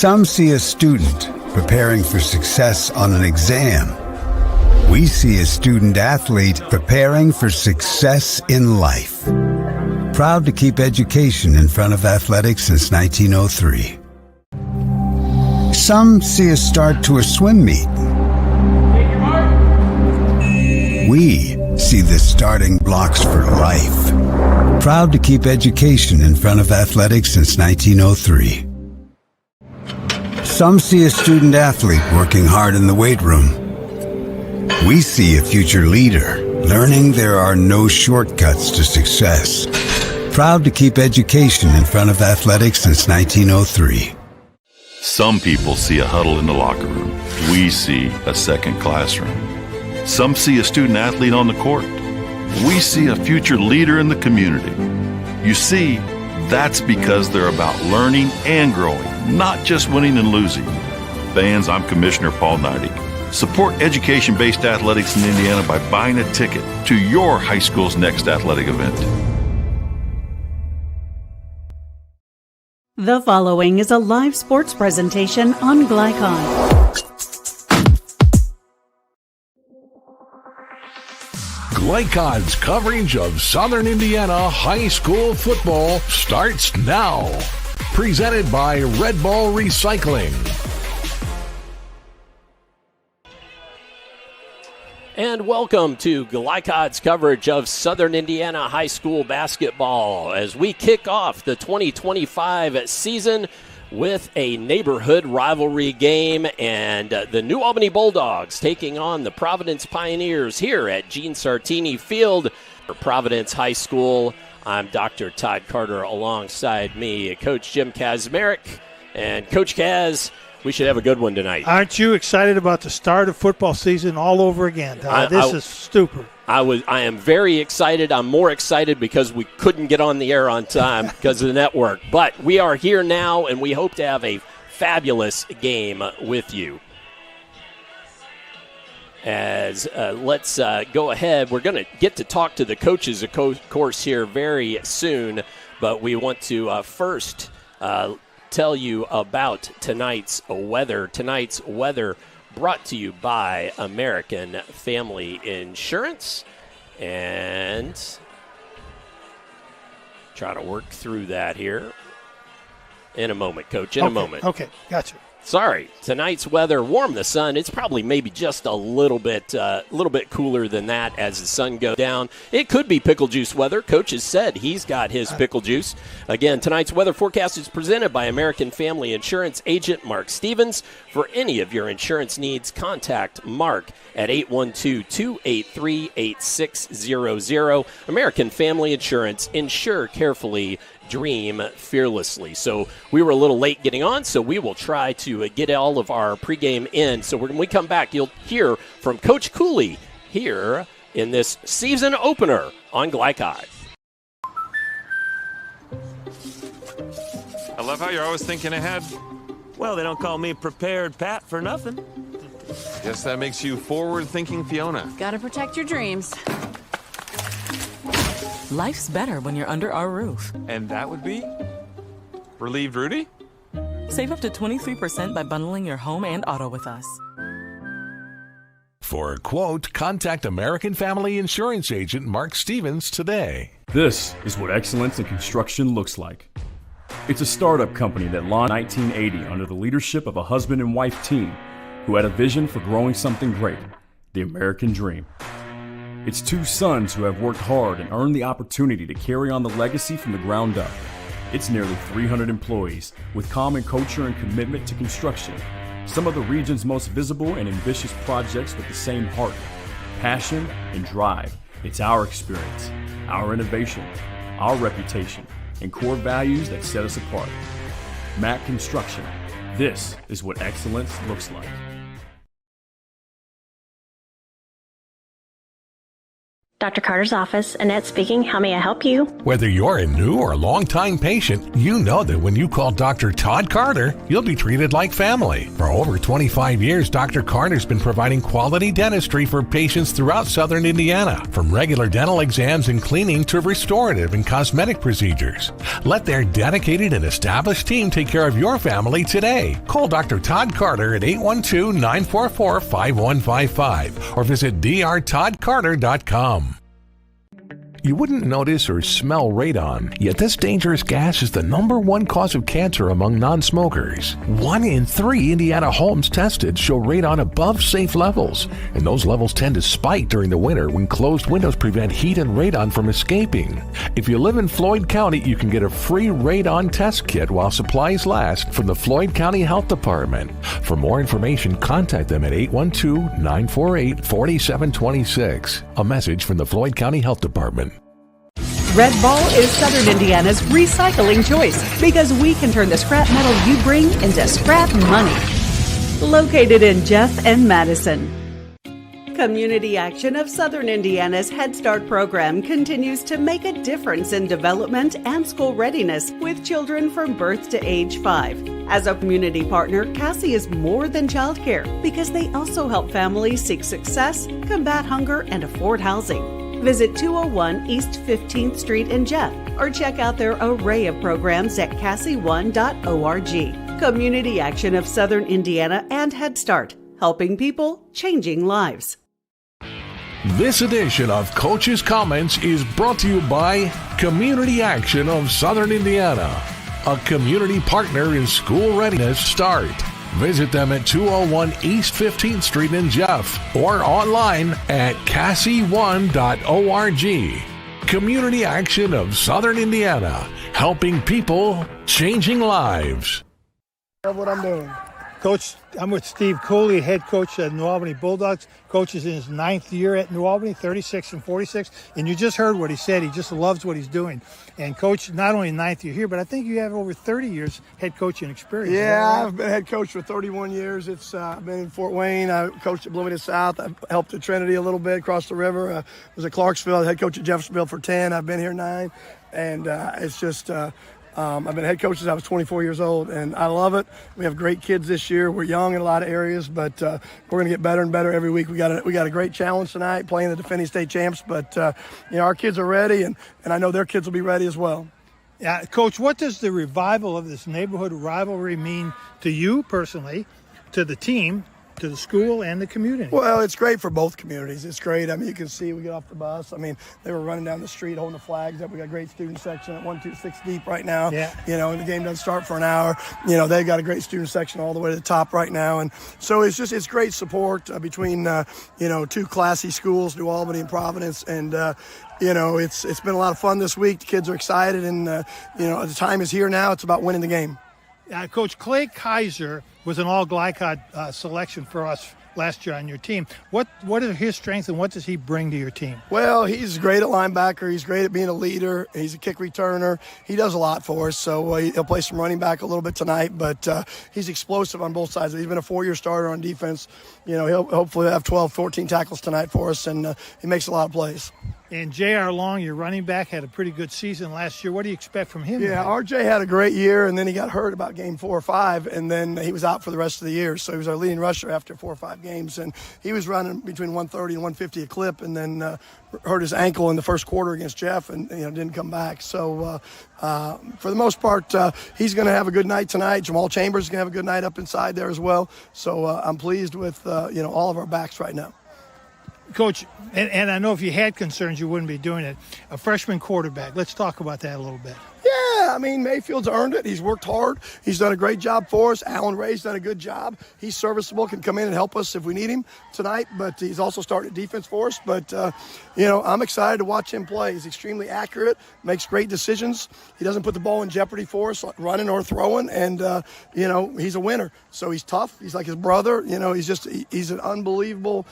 Some see a student preparing for success on an exam. We see a student athlete preparing for success in life. Proud to keep education in front of athletics since 1903. Some see a start to a swim meet. We see the starting blocks for life. Proud to keep education in front of athletics since 1903. Some see a student athlete working hard in the weight room. We see a future leader learning there are no shortcuts to success. Proud to keep education in front of athletics since 1903. Some people see a huddle in the locker room. We see a second classroom. Some see a student athlete on the court. We see a future leader in the community. You see, that's because they're about learning and growing, not just winning and losing. Fans, I'm Commissioner Paul Neidig. Support education-based athletics in Indiana by buying a ticket to your high school's next athletic event. The following is a live sports presentation on Glycon. Glycon's coverage of Southern Indiana high school football starts now. Presented by Red Ball Recycling. And welcome to Glycon's coverage of Southern Indiana high school basketball as we kick off the 2025 season with a neighborhood rivalry game and the New Albany Bulldogs taking on the Providence Pioneers here at Gene Sartini Field for Providence High School. I'm Dr. Todd Carter. Alongside me, Coach Jim Kazmarek. And Coach Kaz, we should have a good one tonight. Aren't you excited about the start of football season all over again, Todd? This is stupid. I am very excited. I'm more excited because we couldn't get on the air on time because of the network. But we are here now, and we hope to have a fabulous game with you. As let's go ahead. We're going to get to talk to the coaches, of course, here very soon. But we want to first tell you about tonight's weather. Tonight's weather brought to you by American Family Insurance. And try to work through that here in a moment, Coach, in a moment. Okay, gotcha. Sorry, tonight's weather, warm the sun. It's probably maybe just a little bit cooler than that as the sun goes down. It could be pickle juice weather. Coach has said he's got his pickle juice. Again, tonight's weather forecast is presented by American Family Insurance agent Mark Stevens. For any of your insurance needs, contact Mark at 812-283-8600. American Family Insurance. Insure carefully. Dream fearlessly. So we were a little late getting on, so we will try to get all of our pregame in. So when we come back, you'll hear from Coach Cooley here in this season opener on Glycon. I love how you're always thinking ahead. Well, they don't call me Prepared Pat for nothing. Guess that makes you forward-thinking Fiona. Gotta protect your dreams. Life's better when you're under our roof. And that would be? Relieved Rudy? Save up to 23% by bundling your home and auto with us. For a quote, contact American Family Insurance agent Mark Stevens today. This is what excellence in construction looks like. It's a startup company that launched in 1980 under the leadership of a husband and wife team who had a vision for growing something great, the American dream. It's two sons who have worked hard and earned the opportunity to carry on the legacy from the ground up. It's nearly 300 employees with common culture and commitment to construction. Some of the region's most visible and ambitious projects with the same heart, passion, and drive. It's our experience, our innovation, our reputation, and core values that set us apart. Mac Construction. This is what excellence looks like. Dr. Carter's office, Annette speaking. How may I help you? Whether you're a new or long-time patient, you know that when you call Dr. Todd Carter, you'll be treated like family. For over 25 years, Dr. Carter's been providing quality dentistry for patients throughout Southern Indiana, from regular dental exams and cleaning to restorative and cosmetic procedures. Let their dedicated and established team take care of your family today. Call Dr. Todd Carter at 812-944-5155 or visit drtoddcarter.com. You wouldn't notice or smell radon, yet this dangerous gas is the #1 cause of cancer among non-smokers. 1 in 3 Indiana homes tested show radon above safe levels, and those levels tend to spike during the winter when closed windows prevent heat and radon from escaping. If you live in Floyd County, you can get a free radon test kit while supplies last from the Floyd County Health Department. For more information, contact them at 812-948-4726. A message from the Floyd County Health Department. Red Ball is Southern Indiana's recycling choice because we can turn the scrap metal you bring into scrap money. Located in Jeff and Madison. Community Action of Southern Indiana's Head Start program continues to make a difference in development and school readiness with children from birth to age 5. As a community partner, Cassie is more than childcare because they also help families seek success, combat hunger, and afford housing. Visit 201 East 15th Street in Jeff or check out their array of programs at cassie1.org. Community Action of Southern Indiana and Head Start, helping people, changing lives. This edition of Coach's Comments is brought to you by Community Action of Southern Indiana, a community partner in school readiness start. Visit them at 201 East 15th Street in Jeff or online at cassie1.org. Community Action of Southern Indiana, helping people, changing lives. What I'm doing. Coach, I'm with Steve Cooley, head coach at New Albany Bulldogs. Coach is in his 9th year at New Albany, 36-46. And you just heard what he said. He just loves what he's doing. And Coach, not only 9th year here, but I think you have over 30 years head coaching experience. Yeah, I've been head coach for 31 years. I've been in Fort Wayne. I coached at Bloomington South. I've helped at Trinity a little bit across the river. I was at Clarksville, head coach at Jeffersonville for 10. I've been here 9. And it's just... I've been head coach since I was 24 years old, and I love it. We have great kids this year. We're young in a lot of areas, but we're going to get better and better every week. We got a great challenge tonight, playing the defending state champs. But our kids are ready, and I know their kids will be ready as well. Yeah, Coach, what does the revival of this neighborhood rivalry mean to you personally, to the team, to the school and the community? Well, it's great for both communities. It's great. I mean, you can see we get off the bus. I mean, they were running down the street holding the flags up. We got a great student section at 126 deep right now. Yeah. And the game doesn't start for an hour. They've got a great student section all the way to the top right now. And so it's great support between, two classy schools, New Albany and Providence. And, it's been a lot of fun this week. The kids are excited. And, the time is here now. It's about winning the game. Coach Clay Kaiser was an all-glycod selection for us last year on your team. What are his strengths and what does he bring to your team? Well, he's great at linebacker. He's great at being a leader. He's a kick returner. He does a lot for us. So he'll play some running back a little bit tonight, but he's explosive on both sides. He's been a 4-year starter on defense. He'll hopefully have 12, 14 tackles tonight for us, and he makes a lot of plays. And J.R. Long, your running back, had a pretty good season last year. What do you expect from him? Yeah, R.J. had a great year, and then he got hurt about game 4 or 5, and then he was out for the rest of the year. So he was our leading rusher after 4 or 5 games, and he was running between 130 and 150 a clip, and then hurt his ankle in the first quarter against Jeff and didn't come back. So for the most part, he's going to have a good night tonight. Jamal Chambers is going to have a good night up inside there as well. So I'm pleased with all of our backs right now. Coach, and I know if you had concerns, you wouldn't be doing it. A freshman quarterback. Let's talk about that a little bit. Yeah, I mean, Mayfield's earned it. He's worked hard. He's done a great job for us. Alan Ray's done a good job. He's serviceable, can come in and help us if we need him tonight, but he's also started defense for us. But, I'm excited to watch him play. He's extremely accurate, makes great decisions. He doesn't put the ball in jeopardy for us, running or throwing, and, he's a winner. So he's tough. He's like his brother. He's an unbelievable,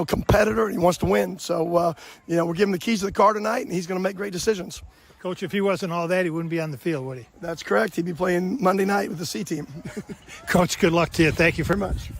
competitor, and he wants to win. So, we're giving him the keys to the car tonight, and he's going to make great decisions. Coach, if he wasn't all that, he wouldn't be on the field, would he? That's correct. He'd be playing Monday night with the C team. Coach, good luck to you. Thank you very much.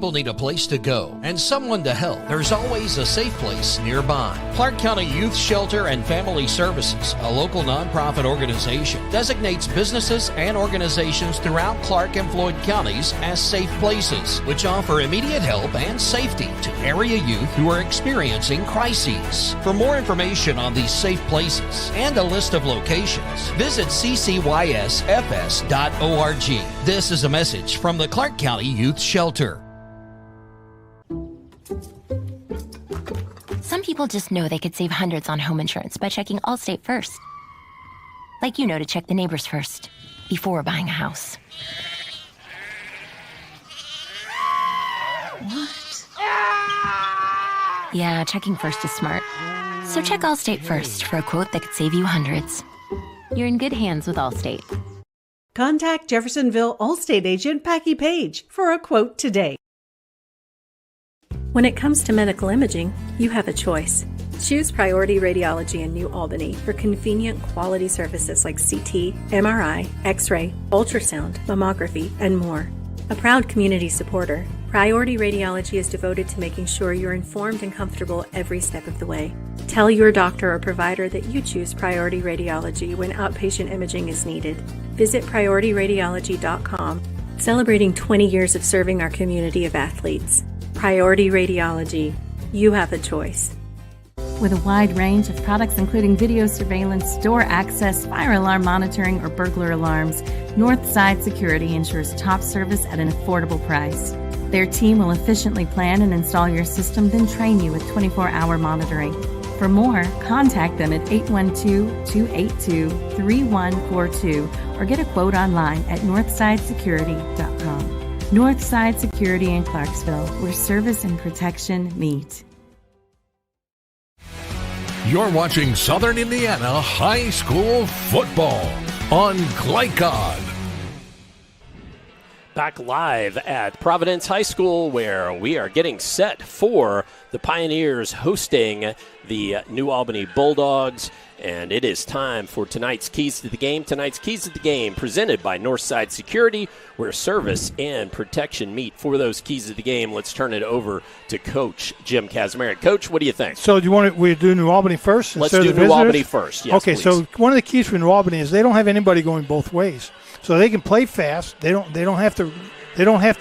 people need a place to go and someone to help, there's always a safe place nearby. Clark County Youth Shelter and Family Services, a local nonprofit organization, designates businesses and organizations throughout Clark and Floyd counties as safe places, which offer immediate help and safety to area youth who are experiencing crises. For more information on these safe places and a list of locations, visit ccysfs.org. This is a message from the Clark County Youth Shelter. Some people just know they could save hundreds on home insurance by checking Allstate first. Like you know to check the neighbors first before buying a house. What? Yeah, checking first is smart. So check Allstate first for a quote that could save you hundreds. You're in good hands with Allstate. Contact Jeffersonville Allstate agent Packie Page for a quote today. When it comes to medical imaging, you have a choice. Choose Priority Radiology in New Albany for convenient quality services like CT, MRI, X-ray, ultrasound, mammography, and more. A proud community supporter, Priority Radiology is devoted to making sure you're informed and comfortable every step of the way. Tell your doctor or provider that you choose Priority Radiology when outpatient imaging is needed. Visit PriorityRadiology.com, celebrating 20 years of serving our community of athletes. Priority Radiology. You have a choice. With a wide range of products including video surveillance, door access, fire alarm monitoring, or burglar alarms, Northside Security ensures top service at an affordable price. Their team will efficiently plan and install your system, then train you with 24-hour monitoring. For more, contact them at 812-282-3142 or get a quote online at northsidesecurity.com. Northside Security in Clarksville, where service and protection meet. You're watching Southern Indiana High School Football on Glycod. Back live at Providence High School, where we are getting set for the Pioneers hosting the New Albany Bulldogs. And it is time for tonight's Keys to the Game. Tonight's Keys to the Game presented by Northside Security, where service and protection meet. For those keys to the game, let's turn it over to Coach Jim Kazmarek. Coach, what do you think? So do you want we do New Albany first? Let's do New Albany first, yes, okay, please. So one of the keys for New Albany is they don't have anybody going both ways. So they can play fast. They don't have to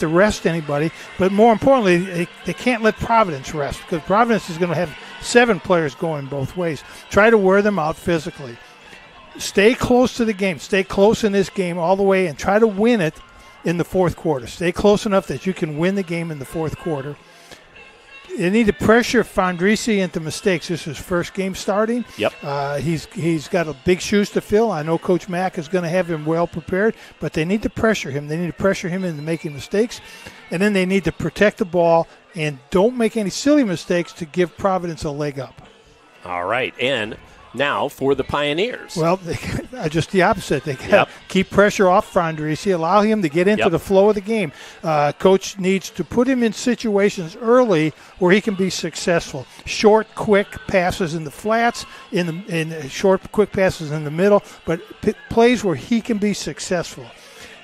rest anybody. But more importantly, they can't let Providence rest, because Providence is going to have 7 players going both ways. Try to wear them out physically. Stay close to the game. Stay close in this game all the way and try to win it in the fourth quarter. Stay close enough that you can win the game in the fourth quarter. You need to pressure Fondrisi into mistakes. This is his first game starting. Yep. He's got a big shoes to fill. I know Coach Mack is going to have him well prepared, but they need to pressure him. They need to pressure him into making mistakes, and then they need to protect the ball and don't make any silly mistakes to give Providence a leg up. All right, and now for the Pioneers. Well, just the opposite. They got to keep pressure off Fondrisi, allow him to get into the flow of the game. Coach needs to put him in situations early where he can be successful. Short, quick passes in the flats, in short, quick passes in the middle, but plays where he can be successful.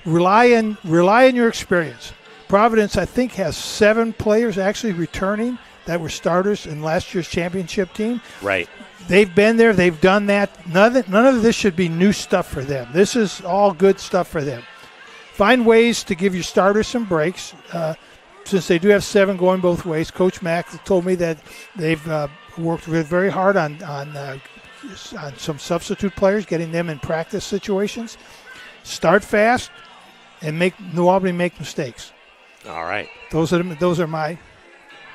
Rely on your experience. Providence, I think, has 7 players actually returning that were starters in last year's championship team. Right. They've been there. They've done that. None of this should be new stuff for them. This is all good stuff for them. Find ways to give your starters some breaks. Since they do have 7 going both ways, Coach Mack told me that they've worked very hard on some substitute players, getting them in practice situations. Start fast and make New Albany make mistakes. All right. Those are my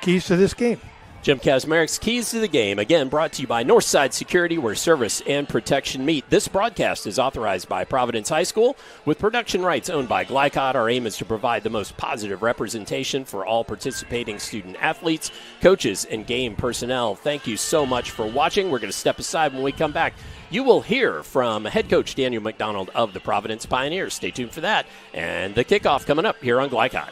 keys to this game. Jim Kazmarek's Keys to the Game, again brought to you by Northside Security, where service and protection meet. This broadcast is authorized by Providence High School with production rights owned by Glycod. Our aim is to provide the most positive representation for all participating student athletes, coaches, and game personnel. Thank you so much for watching. We're going to step aside. When we come back, you will hear from head coach Daniel McDonald of the Providence Pioneers. Stay tuned for that. And the kickoff coming up here on Glycod.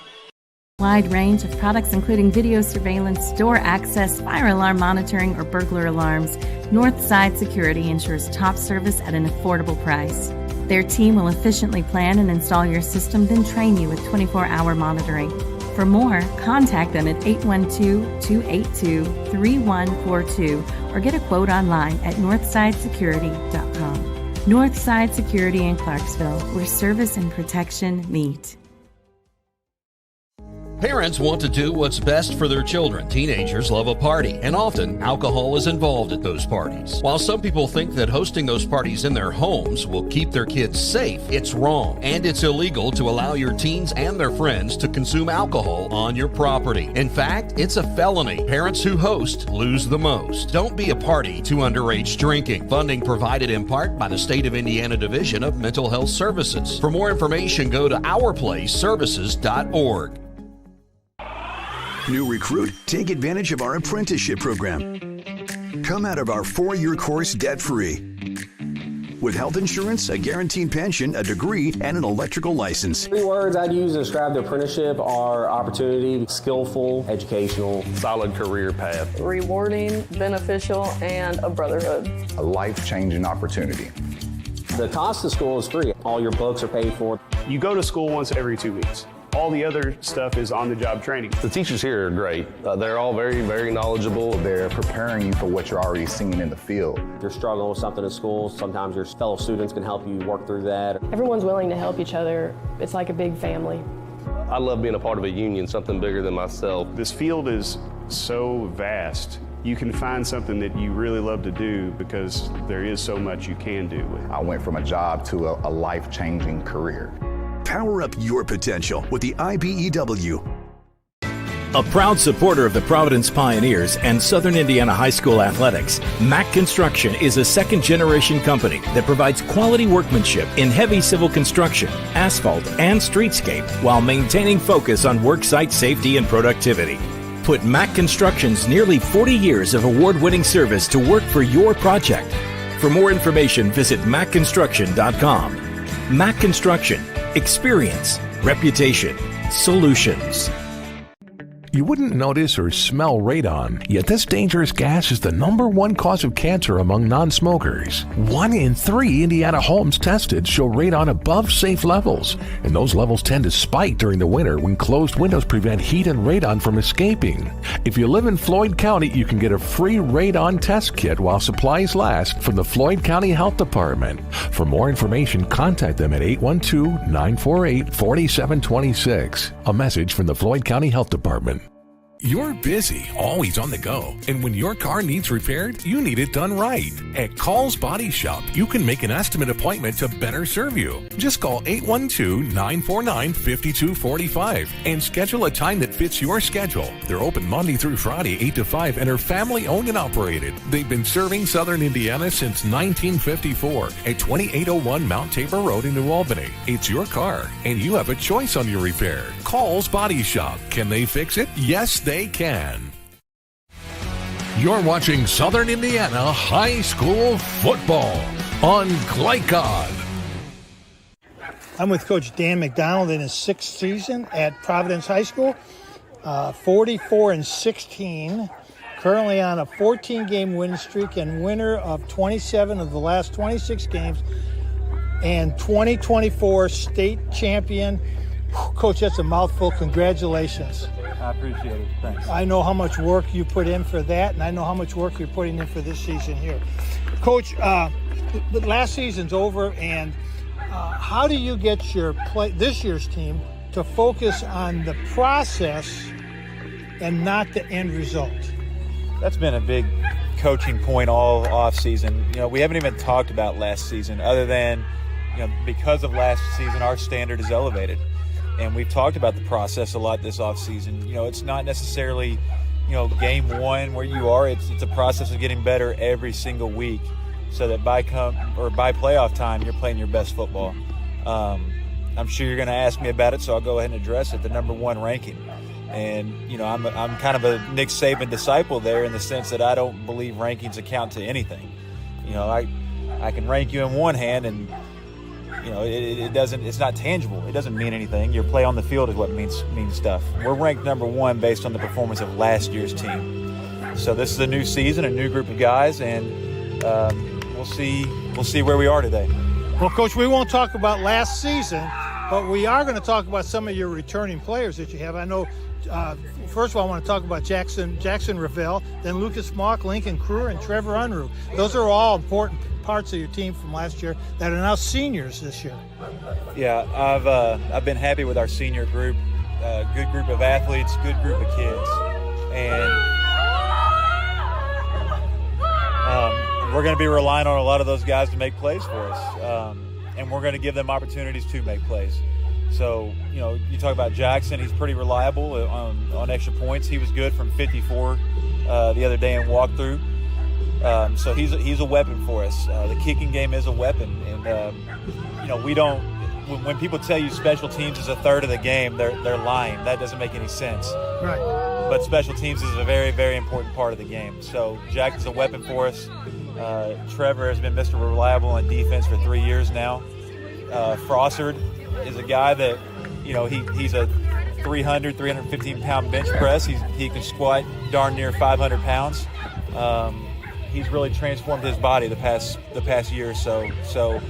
Wide range of products including video surveillance, door access, fire alarm monitoring, or burglar alarms, Northside Security ensures top service at an affordable price. Their team will efficiently plan and install your system, then train you with 24-hour monitoring. For more, contact them at 812-282-3142 or get a quote online at northsidesecurity.com. Northside Security in Clarksville, where service and protection meet. Parents want to do what's best for their children. Teenagers love a party, and often alcohol is involved at those parties. While some people think that hosting those parties in their homes will keep their kids safe, it's wrong, and it's illegal to allow your teens and their friends to consume alcohol on your property. In fact, it's a felony. Parents who host lose the most. Don't be a party to underage drinking. Funding provided in part by the State of Indiana Division of Mental Health Services. For more information, go to ourplaceservices.org. New recruit, take advantage of our apprenticeship program. Come out of our 4-year course debt-free. With health insurance, a guaranteed pension, a degree, and an electrical license. 3 words I'd use to describe the apprenticeship are opportunity, skillful, educational, solid career path, rewarding, beneficial, and a brotherhood. A life-changing opportunity. The cost of school is free. All your books are paid for. You go to school once every 2 weeks. All the other stuff is on-the-job training. The teachers here are great. They're all very, very knowledgeable. They're preparing you for what you're already seeing in the field. If you're struggling with something in school, sometimes your fellow students can help you work through that. Everyone's willing to help each other. It's like a big family. I love being a part of a union, something bigger than myself. This field is so vast. You can find something that you really love to do because there is so much you can do with it. I went from a job to a life-changing career. Power up your potential with the IBEW. A proud supporter of the Providence Pioneers and Southern Indiana High School athletics, Mack Construction is a second-generation company that provides quality workmanship in heavy civil construction, asphalt, and streetscape while maintaining focus on worksite safety and productivity. Put Mack Construction's nearly 40 years of award-winning service to work for your project. For more information, visit mackconstruction.com. Mack Construction. Experience, reputation, solutions. You wouldn't notice or smell radon, yet this dangerous gas is the #1 cause of cancer among non-smokers. 1 in 3 Indiana homes tested show radon above safe levels, and those levels tend to spike during the winter when closed windows prevent heat and radon from escaping. If you live in Floyd County, you can get a free radon test kit while supplies last from the Floyd County Health Department. For more information, contact them at 812-948-4726. A message from the Floyd County Health Department. You're busy, always on the go, and when your car needs repaired, you need it done right. At Call's Body Shop, you can make an estimate appointment to better serve you. Just call 812-949-5245 and schedule a time that fits your schedule. They're open Monday through Friday, 8 to 5, and are family-owned and operated. They've been serving Southern Indiana since 1954 at 2801 Mount Tabor Road in New Albany. It's your car, and you have a choice on your repair. Call's Body Shop. Can they fix it? Yes, they can. You're watching Southern Indiana High School football on Glycod. I'm with Coach Dan McDonald in his 6th season at Providence High School. 44-16, currently on a 14-game winning streak and winner of 27 of the last 26 games, and 2024 state champion. Coach, that's a mouthful. Congratulations. I appreciate it. Thanks. I know how much work you put in for that, and I know how much work you're putting in for this season here. Coach, the last season's over, and how do you get this year's team to focus on the process and not the end result? That's been a big coaching point all off season. We haven't even talked about last season, other than because of last season, our standard is elevated. And we've talked about the process a lot this offseason. It's not necessarily, game one where you are. It's a process of getting better every single week, so that by playoff time, you're playing your best football. I'm sure you're going to ask me about it, so I'll go ahead and address it. The #1 ranking, and I'm kind of a Nick Saban disciple there, in the sense that I don't believe rankings account to anything. I can rank you in one hand, and it's not tangible. It doesn't mean anything. Your play on the field is what means stuff. We're ranked #1 based on the performance of last year's team. So this is a new season, a new group of guys, and we'll see where we are today. Well, Coach, we won't talk about last season, But we are going to talk about some of your returning players that you have. I know, first of all, I want to talk about Jackson Ravel, then Lucas Mock, Lincoln Kruer, and Trevor Unruh. Those are all important parts of your team from last year that are now seniors this year. Yeah, I've been happy with our senior group. Good group of athletes, good group of kids, and we're going to be relying on a lot of those guys to make plays for us, and we're going to give them opportunities to make plays. So, you talk about Jackson, he's pretty reliable on extra points. He was good from 54 the other day in walkthrough. So he's a weapon for us. The kicking game is a weapon, and we don't. When people tell you special teams is a third of the game, they're lying. That doesn't make any sense. Right. But special teams is a very, very important part of the game. So Jack is a weapon for us. Trevor has been Mr. Reliable on defense for 3 years now. Frossard is a guy that, he's a 315-pound bench press. He can squat darn near 500 pounds. He's really transformed his body the past year or so. So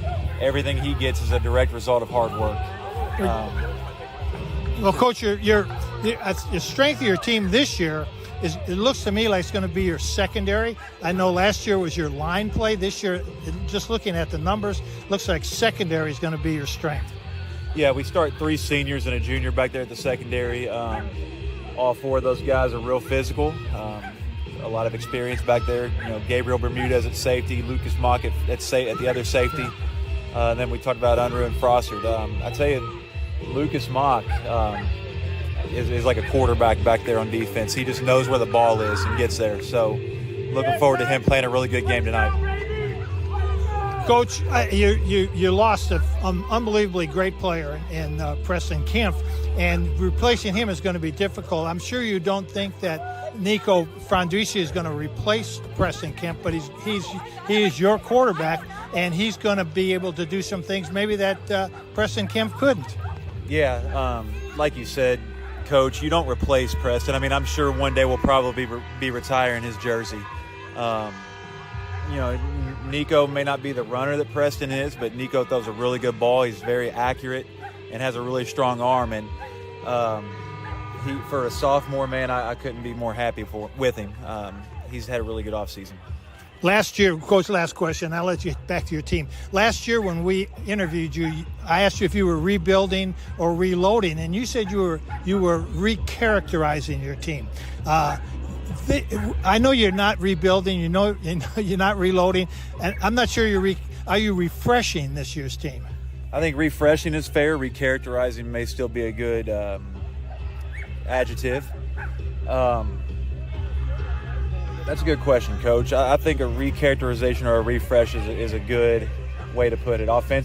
everything he gets is a direct result of hard work. Well, Coach, your strength of your team this year it looks to me like it's going to be your secondary. I know last year was your line play. This year, just looking at the numbers, looks like secondary is going to be your strength. Yeah, we start 3 seniors and a junior back there at the secondary. All 4 of those guys are real physical. A lot of experience back there. Gabriel Bermudez at safety, Lucas Mock at the other safety. And then we talked about Unruh and Frossard. I tell you, Lucas Mock is like a quarterback back there on defense. He just knows where the ball is and gets there. So looking forward to him playing a really good game tonight. Coach, you lost an unbelievably great player in Preston Kempf, and replacing him is going to be difficult. I'm sure you don't think that Nico Frandrisi is going to replace Preston Kempf, but he is your quarterback, and he's going to be able to do some things maybe that Preston Kempf couldn't. Yeah, like you said, Coach, you don't replace Preston. I mean, I'm sure one day we'll probably be retiring his jersey. Nico may not be the runner that Preston is, but Nico throws a really good ball. He's very accurate and has a really strong arm. And for a sophomore, man, I couldn't be more happy with him. He's had a really good offseason. Last year, Coach, last question. I'll let you back to your team. Last year when we interviewed you, I asked you if you were rebuilding or reloading, and you said you were recharacterizing your team. I know you're not rebuilding. You know you're not reloading, and I'm not sure are you refreshing this year's team? I think refreshing is fair. Recharacterizing may still be a good adjective. That's a good question, Coach. I think a recharacterization or a refresh is a good way to put it. Offense.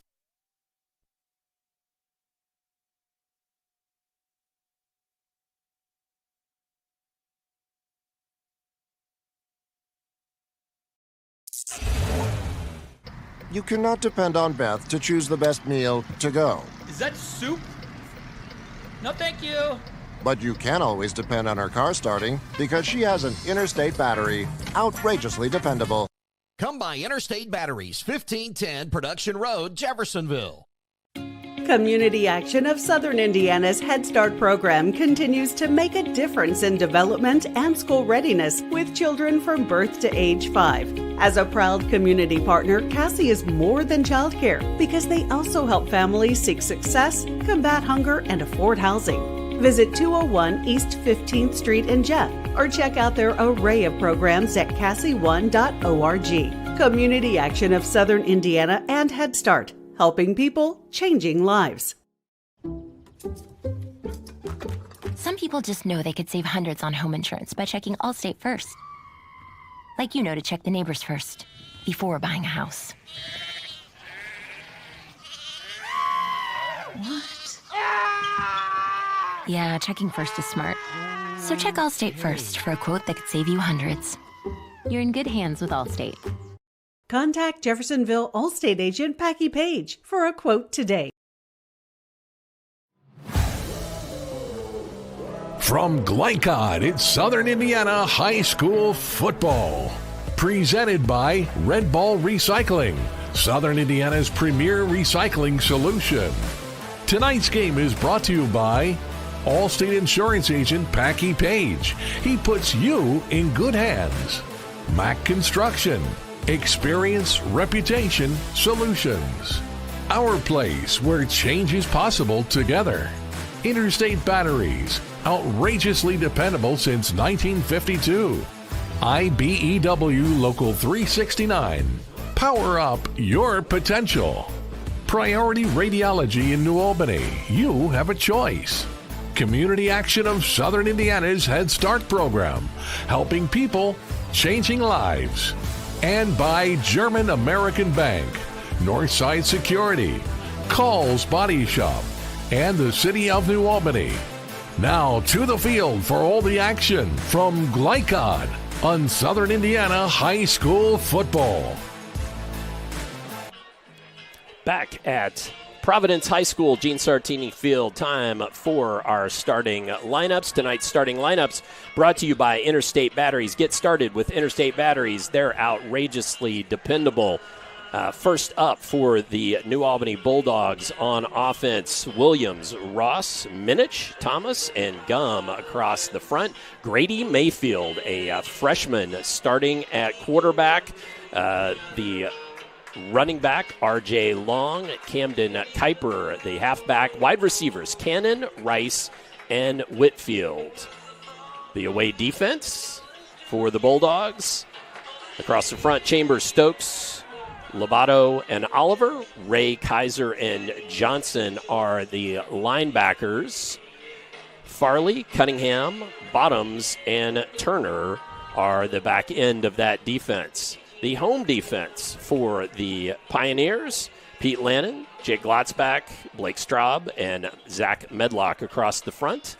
You cannot depend on Beth to choose the best meal to go. Is that soup? No, thank you. But you can always depend on her car starting because she has an Interstate battery. Outrageously dependable. Come by Interstate Batteries, 1510 Production Road, Jeffersonville. Community Action of Southern Indiana's Head Start program continues to make a difference in development and school readiness with children from birth to age 5. As a proud community partner, Cassie is more than childcare because they also help families seek success, combat hunger, and afford housing. Visit 201 East 15th Street in Jeff or check out their array of programs at cassie1.org. Community Action of Southern Indiana and Head Start. Helping people, changing lives. Some people just know they could save hundreds on home insurance by checking Allstate first. Like to check the neighbors first, before buying a house. What? Yeah, checking first is smart. So check Allstate first for a quote that could save you hundreds. You're in good hands with Allstate. Contact Jeffersonville Allstate agent Packie Page for a quote today. From Glycod, it's Southern Indiana High School football. Presented by Red Ball Recycling, Southern Indiana's premier recycling solution. Tonight's game is brought to you by Allstate Insurance Agent Packy Page. He puts you in good hands. Mac Construction. Experience, reputation, solutions. Our place where change is possible together. Interstate Batteries. Outrageously dependable since 1952. IBEW Local 369. Power up your potential. Priority Radiology in New Albany. You have a choice. Community Action of Southern Indiana's Head Start program, helping people, changing lives. And by German American Bank, Northside Security, Call's Body Shop, and the City of New Albany. Now to the field for all the action from Glycod on Southern Indiana High School football. Back at Providence High School, Gene Sartini Field, time for our starting lineups. Tonight's starting lineups brought to you by Interstate Batteries. Get started with Interstate Batteries. They're outrageously dependable. First up for the New Albany Bulldogs on offense, Williams, Ross, Minich, Thomas, and Gum across the front. Grady Mayfield, a freshman, starting at quarterback. The running back, R.J. Long, Camden Kuiper, the halfback. Wide receivers, Cannon, Rice, and Whitfield. The away defense for the Bulldogs. Across the front, Chambers, Stokes, Lobato, and Oliver. Ray, Kaiser, and Johnson are the linebackers. Farley, Cunningham, Bottoms, and Turner are the back end of that defense. The home defense for the Pioneers, Pete Lannon, Jake Glotzbach, Blake Straub, and Zach Medlock across the front.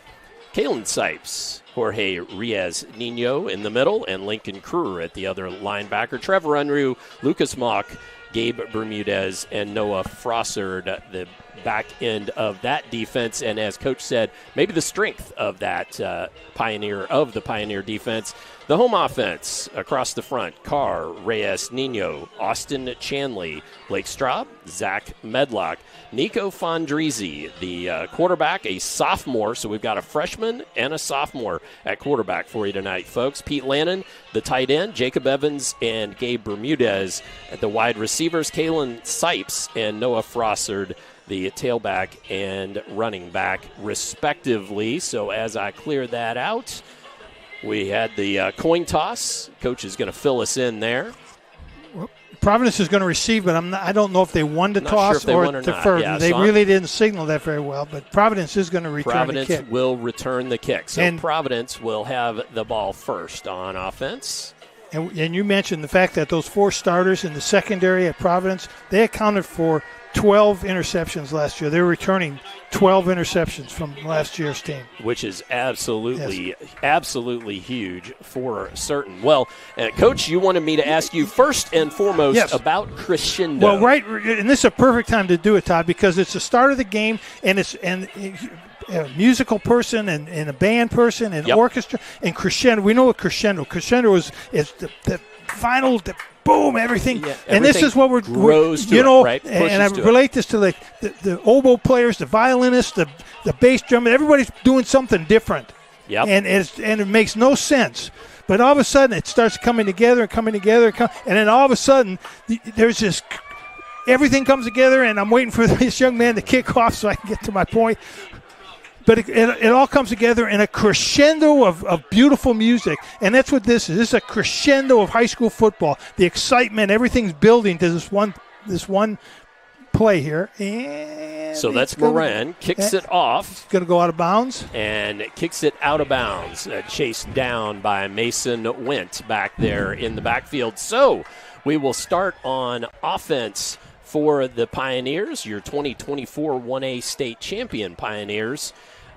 Kalen Sipes, Jorge Riaz-Nino in the middle, and Lincoln Kruer at the other linebacker. Trevor Unruh, Lucas Mock, Gabe Bermudez, and Noah Frossard, the back end of that defense. And as Coach said, maybe the strength of that the Pioneer defense. The home offense across the front, Carr, Reyes-Nino, Austin Chanley, Blake Straub, Zach Medlock, Nico Fondrizi, the quarterback, a sophomore. So we've got a freshman and a sophomore at quarterback for you tonight, folks. Pete Lannon, the tight end, Jacob Evans, and Gabe Bermudez at the wide receivers, Kalen Sipes and Noah Frossard, the tailback and running back, respectively. So as I clear that out, we had the coin toss. Coach is going to fill us in there. Providence is going to receive, but I don't know if they won the toss or deferred. Yeah, they really didn't signal that very well, but Providence is going to return the kick. Providence will return the kick. So Providence will have the ball first on offense. And you mentioned the fact that those four starters in the secondary at Providence, they accounted for 12 interceptions last year. They were returning 12 interceptions from last year's team. Which is absolutely huge for certain. Well, Coach, you wanted me to ask you first and foremost about Crescendo. Well, right, and this is a perfect time to do it, Todd, because it's the start of the game, and it's a musical person and a band person and orchestra and crescendo. We know what crescendo. Crescendo is the final. Boom! Everything, and this is what we're right? And I relate this to the oboe players, the violinists, the bass drum. Everybody's doing something different. Yep. And it makes no sense. But all of a sudden, it starts coming together, and then all of a sudden, there's this. Everything comes together, and I'm waiting for this young man to kick off so I can get to my point. But it all comes together in a crescendo of beautiful music. And that's what this is. This is a crescendo of high school football. The excitement, everything's building to this one play here. And so that's Moran. Kicks it off. Going to go out of bounds. And kicks it out of bounds. Chased down by Mason Went back there in the backfield. So we will start on offense for the Pioneers, your 2024 1A state champion Pioneers.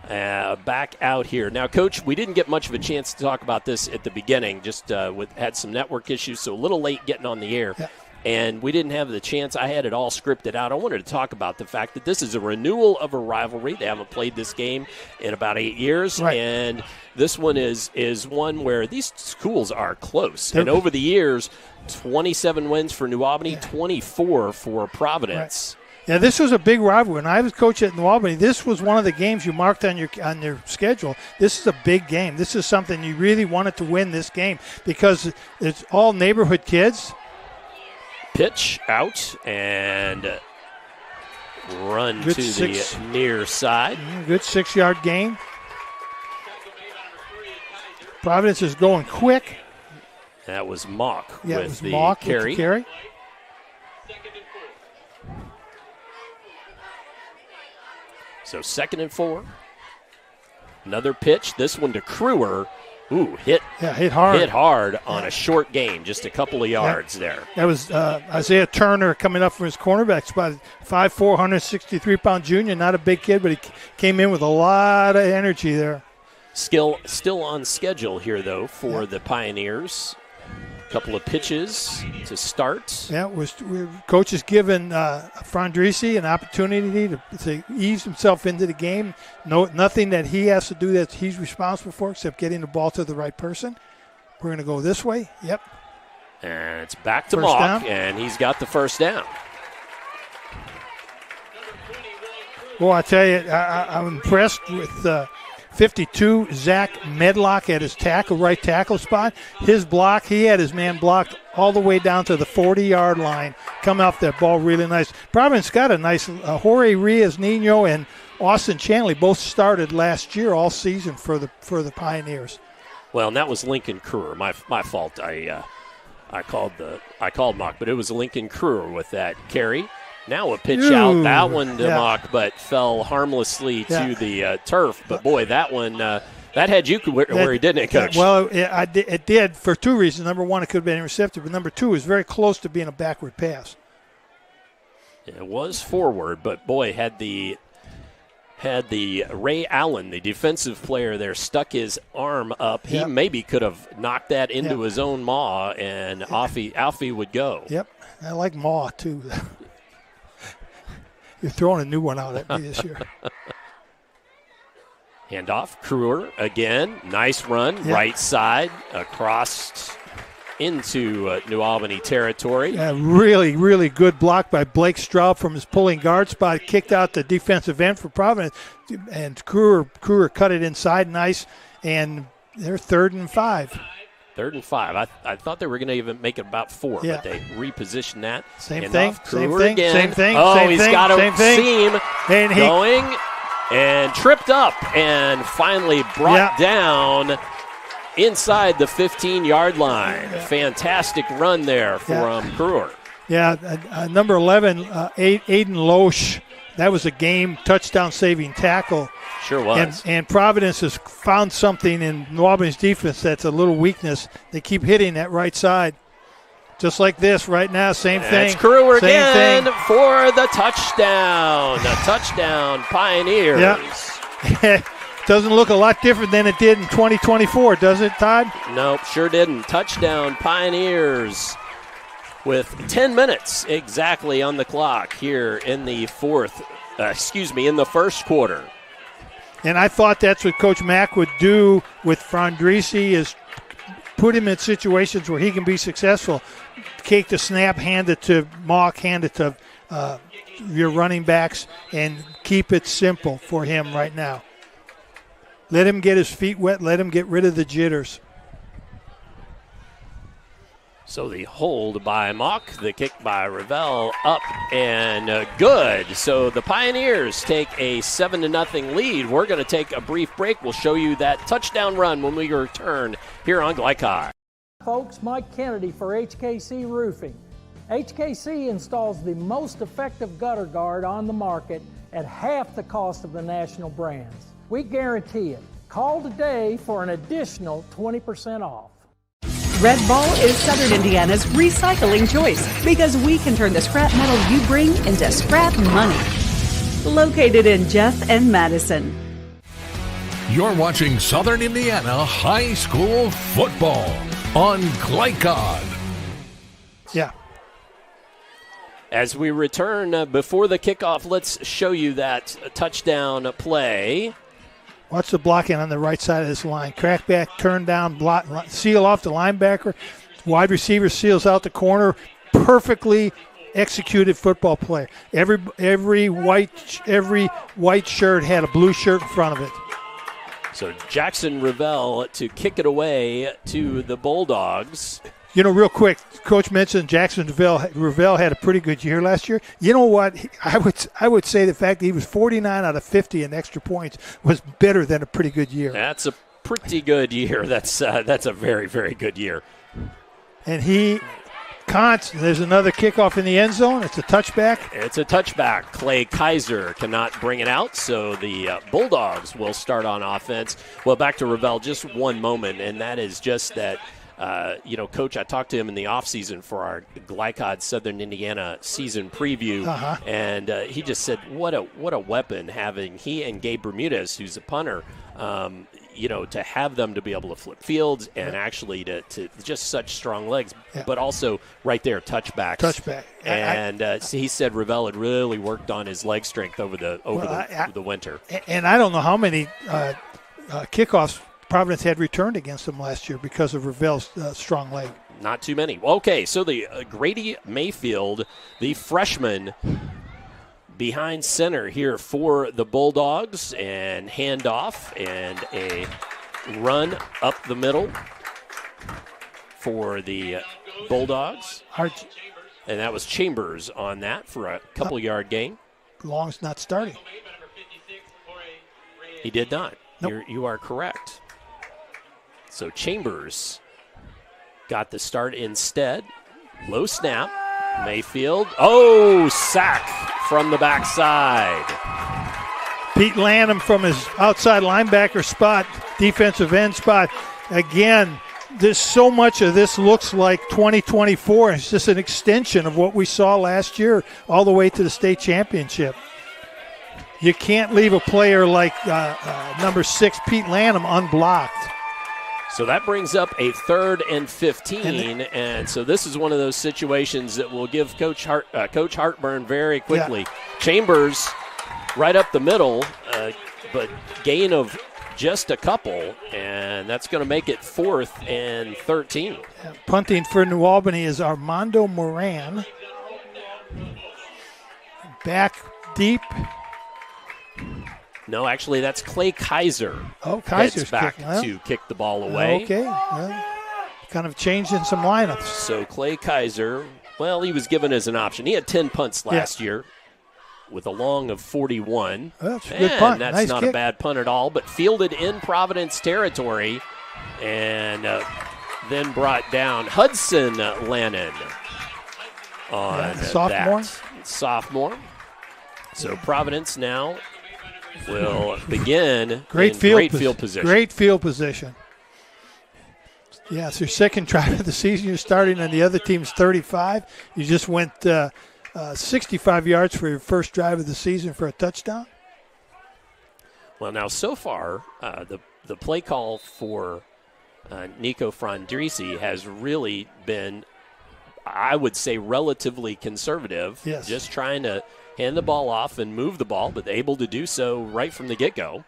Back out here. Now, Coach, we didn't get much of a chance to talk about this at the beginning, just had some network issues, so a little late getting on the air. Yeah. And we didn't have the chance. I had it all scripted out. I wanted to talk about the fact that this is a renewal of a rivalry. They haven't played this game in about 8 years. Right. And this one is one where these schools are close. And over the years, 27 wins for New Albany, 24 for Providence. Right. Yeah, this was a big rivalry. When I was coaching at New Albany, this was one of the games you marked on your schedule. This is a big game. This is something you really wanted to win this game because it's all neighborhood kids. Pitch out and run Good to six. the near side. Good 6-yard gain. Providence is going quick. That was Mock Yeah, with it was the Mock carry. with the carry. So 2nd and 4. Another pitch. This one to Crewer. Ooh, hit hard. Hit hard on a short gain, just a couple of yards there. That was Isaiah Turner coming up from his cornerback spot. 5'4", 163-pound junior, not a big kid, but he came in with a lot of energy there. Still on schedule here, though, for the Pioneers. A couple of pitches to start. Yeah, coach has given Frandrisi an opportunity to ease himself into the game. Nothing that he has to do that he's responsible for except getting the ball to the right person. We're going to go this way. Yep. And it's back to First Mock, down. and he's got the first down. Well, I tell you, I'm impressed with 52, Zach Medlock at his right tackle spot. His block, he had his man blocked all the way down to the 40-yard line. Come off that ball really nice. Providence got a nice Jorge Riaz Nino and Austin Chanley both started last year all season for the Pioneers. Well, and that was Lincoln Crewer. My fault. I called Mock, but it was Lincoln Crewer with that carry. Now a pitch out, that one to Mock, but fell harmlessly to the turf. But, boy, that one, that had you where he didn't, Coach. Well, it did for two reasons. Number one, it could have been intercepted, but number two, it was very close to being a backward pass. It was forward, but, boy, had the Ray Allen, the defensive player there, stuck his arm up, he maybe could have knocked that into his own maw, and Alfie would go. Yep, I like maw, too. You're throwing a new one out at me this year. Handoff, Crewer again. Nice run, right side, across into New Albany territory. Yeah, really, really good block by Blake Straub from his pulling guard spot. Kicked out the defensive end for Providence. And Crewer cut it inside nice. And they're 3rd and 5. 3rd and 5. I thought they were going to even make it about 4, but they repositioned that. Same thing. Same thing. Oh, he's got a seam and going and tripped up and finally brought down inside the 15-yard line. Fantastic run there from Crewer. Yeah, number 11, Aiden Loesch. That was a game touchdown-saving tackle. Sure was. And Providence has found something in New Albany's defense that's a little weakness. They keep hitting that right side. Just like this right now, same thing. It's Crewer again for the touchdown. The touchdown, Pioneers. Yeah. Doesn't look a lot different than it did in 2024, does it, Todd? Nope, sure didn't. Touchdown, Pioneers, with 10 minutes exactly on the clock here in the in the first quarter. And I thought that's what Coach Mack would do with Frandrisi is put him in situations where he can be successful. Take the snap, hand it to Mock, hand it to your running backs, and keep it simple for him right now. Let him get his feet wet. Let him get rid of the jitters. So the hold by Mock, the kick by Ravel, up and good. So the Pioneers take a 7-0 lead. We're going to take a brief break. We'll show you that touchdown run when we return here on Glycod. Folks, Mike Kennedy for HKC Roofing. HKC installs the most effective gutter guard on the market at half the cost of the national brands. We guarantee it. Call today for an additional 20% off. Red Ball is Southern Indiana's recycling choice because we can turn the scrap metal you bring into scrap money. Located in Jeff and Madison. You're watching Southern Indiana High School football on Glycod. Yeah. As we return before the kickoff, let's show you that touchdown play. Watch the blocking on the right side of this line. Crack back, turn down, block, seal off the linebacker. Wide receiver seals out the corner. Perfectly executed football player. Every white shirt had a blue shirt in front of it. So Jackson Revelle to kick it away to the Bulldogs. Real quick, Coach mentioned Jackson Revelle had a pretty good year last year. You know what? I would say the fact that he was 49 out of 50 in extra points was better than a pretty good year. That's a pretty good year. That's a very, very good year. And there's another kickoff in the end zone. It's a touchback. It's a touchback. Clay Kaiser cannot bring it out, so the Bulldogs will start on offense. Well, back to Revelle, just one moment, and that is just that. Coach, I talked to him in the offseason for our Glycod Southern Indiana season preview, and he just said what a weapon having he and Gabe Bermudez, who's a punter, to have them to be able to flip fields and actually to just such strong legs, but also right there, touchbacks. Touchback. And he said Revelle had really worked on his leg strength over the winter. And I don't know how many kickoffs Providence had returned against them last year because of Revelle's strong leg. Not too many. Okay, so the Grady Mayfield, the freshman, behind center here for the Bulldogs, and handoff and a run up the middle for the Bulldogs. And that was Chambers on that for a couple-yard gain. Long's not starting. He did not. Nope. You are correct. So Chambers got the start instead. Low snap. Mayfield. Oh, sack from the backside. Pete Lanham from his outside linebacker spot, defensive end spot. Again, there's so much of this looks like 2024. It's just an extension of what we saw last year all the way to the state championship. You can't leave a player like number 6, Pete Lanham, unblocked. So that brings up a 3rd and 15, and so this is one of those situations that will give Coach Hartburn very quickly. Yeah. Chambers right up the middle, but gain of just a couple, and that's going to make it 4th and 13. Yeah. Punting for New Albany is Armando Moran. Back deep. No, actually, that's Clay Kaiser. Oh, Kaiser's back kicking, to kick the ball away. Okay. Well, kind of changing some lineups. So Clay Kaiser, well, he was given as an option. He had 10 punts last year with a long of 41. That's a good punt. That's nice not kick. a bad punt at all, but fielded in Providence territory and then brought down Hudson Lannon on sophomore. that. Sophomore. So Providence now will begin great in field position. Great field position. Yeah, it's your second drive of the season. You're starting on the other team's 35. You just went 65 yards for your first drive of the season for a touchdown. Well, now so far, the play call for Nico Frandrisi has really been, I would say, relatively conservative. Yes. Just trying to hand the ball off and move the ball, but able to do so right from the get-go.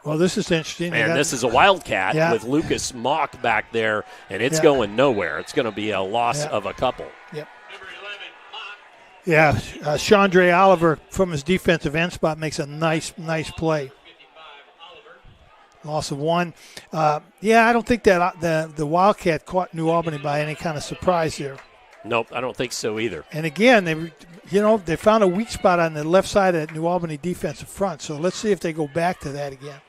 Well, this is interesting. And this is a Wildcat with Lucas Mock back there, and it's going nowhere. It's going to be a loss of a couple. Yep. Yeah, Chandre Oliver from his defensive end spot makes a nice play. Loss of 1. I don't think that the Wildcat caught New Albany by any kind of surprise there. Nope, I don't think so either. And again, they found a weak spot on the left side of that New Albany defensive front. So let's see if they go back to that again.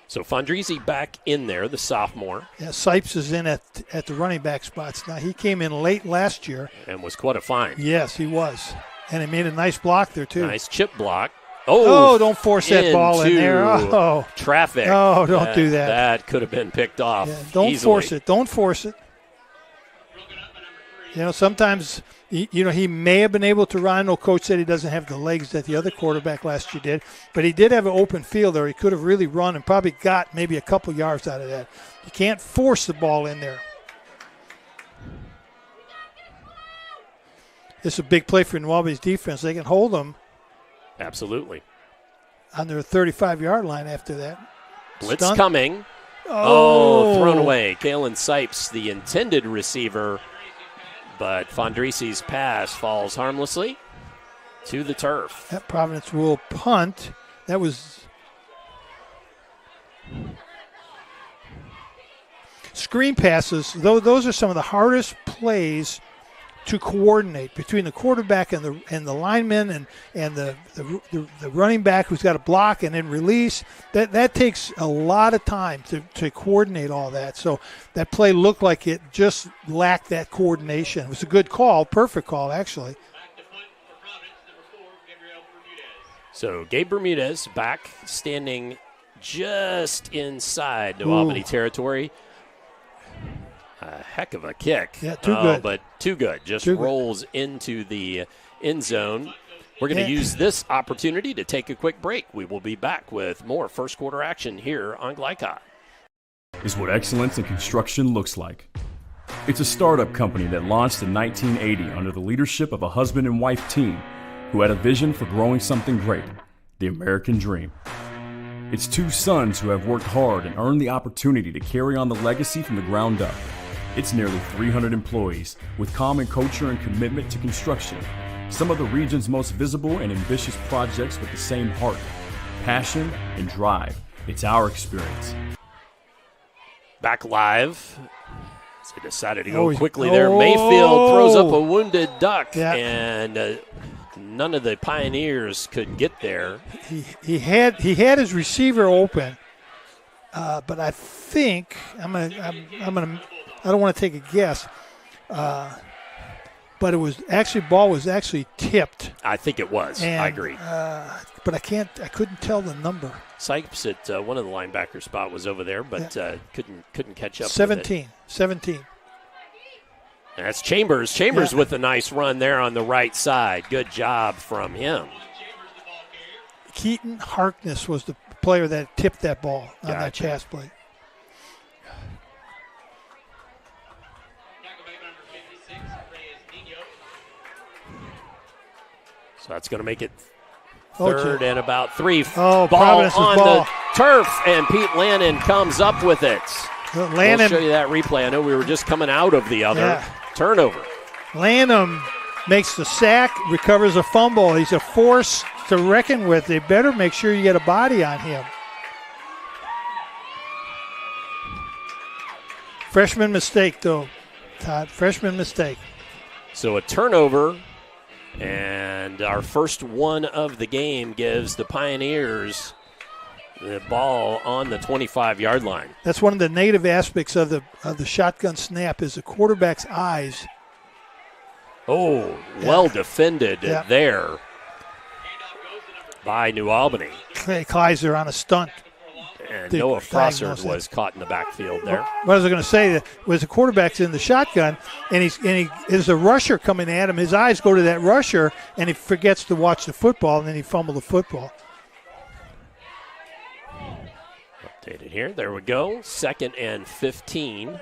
So Fondrisi back in there, the sophomore. Yeah, Sipes is in at the running back spots. Now, he came in late last year. And was quite a find. Yes, he was. And he made a nice block there, too. Nice chip block. Oh, don't force that ball in there. Oh, traffic. Oh, don't do that. That could have been picked off don't easily. force it. Don't force it. Sometimes, he may have been able to run. No, coach said he doesn't have the legs that the other quarterback last year did. But he did have an open field there. He could have really run and probably got maybe a couple yards out of that. You can't force the ball in there. This is a big play for New Albany's defense. They can hold them. Absolutely. On their 35-yard line after that. Blitz Stunt. coming. Oh, thrown away. Kalen Sipes, the intended receiver, but Fondrisi's pass falls harmlessly to the turf. That Providence will punt. That was screen passes. Those are some of the hardest plays to coordinate between the quarterback and the lineman and the running back who's got to block and then release. That takes a lot of time to coordinate all that. So that play looked like it just lacked that coordination. It was a good call, perfect call actually. So Gabe Bermudez back, standing just inside New Albany territory. A heck of a kick. Yeah, too good. But too good. Just too rolls good. into the end zone. We're going to use this opportunity to take a quick break. We will be back with more first quarter action here on Glycod. Is what excellence in construction looks like. It's a startup company that launched in 1980 under the leadership of a husband and wife team who had a vision for growing something great, the American dream. It's two sons who have worked hard and earned the opportunity to carry on the legacy from the ground up. It's nearly 300 employees with common culture and commitment to construction. Some of the region's most visible and ambitious projects with the same heart, passion, and drive. It's our experience. Back live. So they decided to go quickly there. Mayfield throws up a wounded duck, and none of the Pioneers could get there. He had his receiver open, but I think I don't want to take a guess, but ball was actually tipped. I think it was. I agree. But I couldn't tell the number. Sipes at one of the linebacker spot was over there, but couldn't catch up. 17. That's Chambers. Chambers with a nice run there on the right side. Good job from him. Keaton Harkness was the player that tipped that ball on that pass play. So that's going to make it third and about 3. Ball on the turf, and Pete Lannon comes up with it. Lannon, we'll show you that replay. I know we were just coming out of the other turnover. Lanham makes the sack, recovers a fumble. He's a force to reckon with. They better make sure you get a body on him. Freshman mistake, though, Todd. Freshman mistake. So a turnover, and our first one of the game gives the Pioneers the ball on the 25-yard line. That's one of the negative aspects of the shotgun snap is the quarterback's eyes. Oh, well defended there by New Albany. Kaiser on a stunt. And Noah Frosser was caught in the backfield there. What was I going to say? Was the quarterback's in the shotgun, and there's a rusher coming at him. His eyes go to that rusher, and he forgets to watch the football, and then he fumbled the football. Updated here. There we go. 2nd and 15.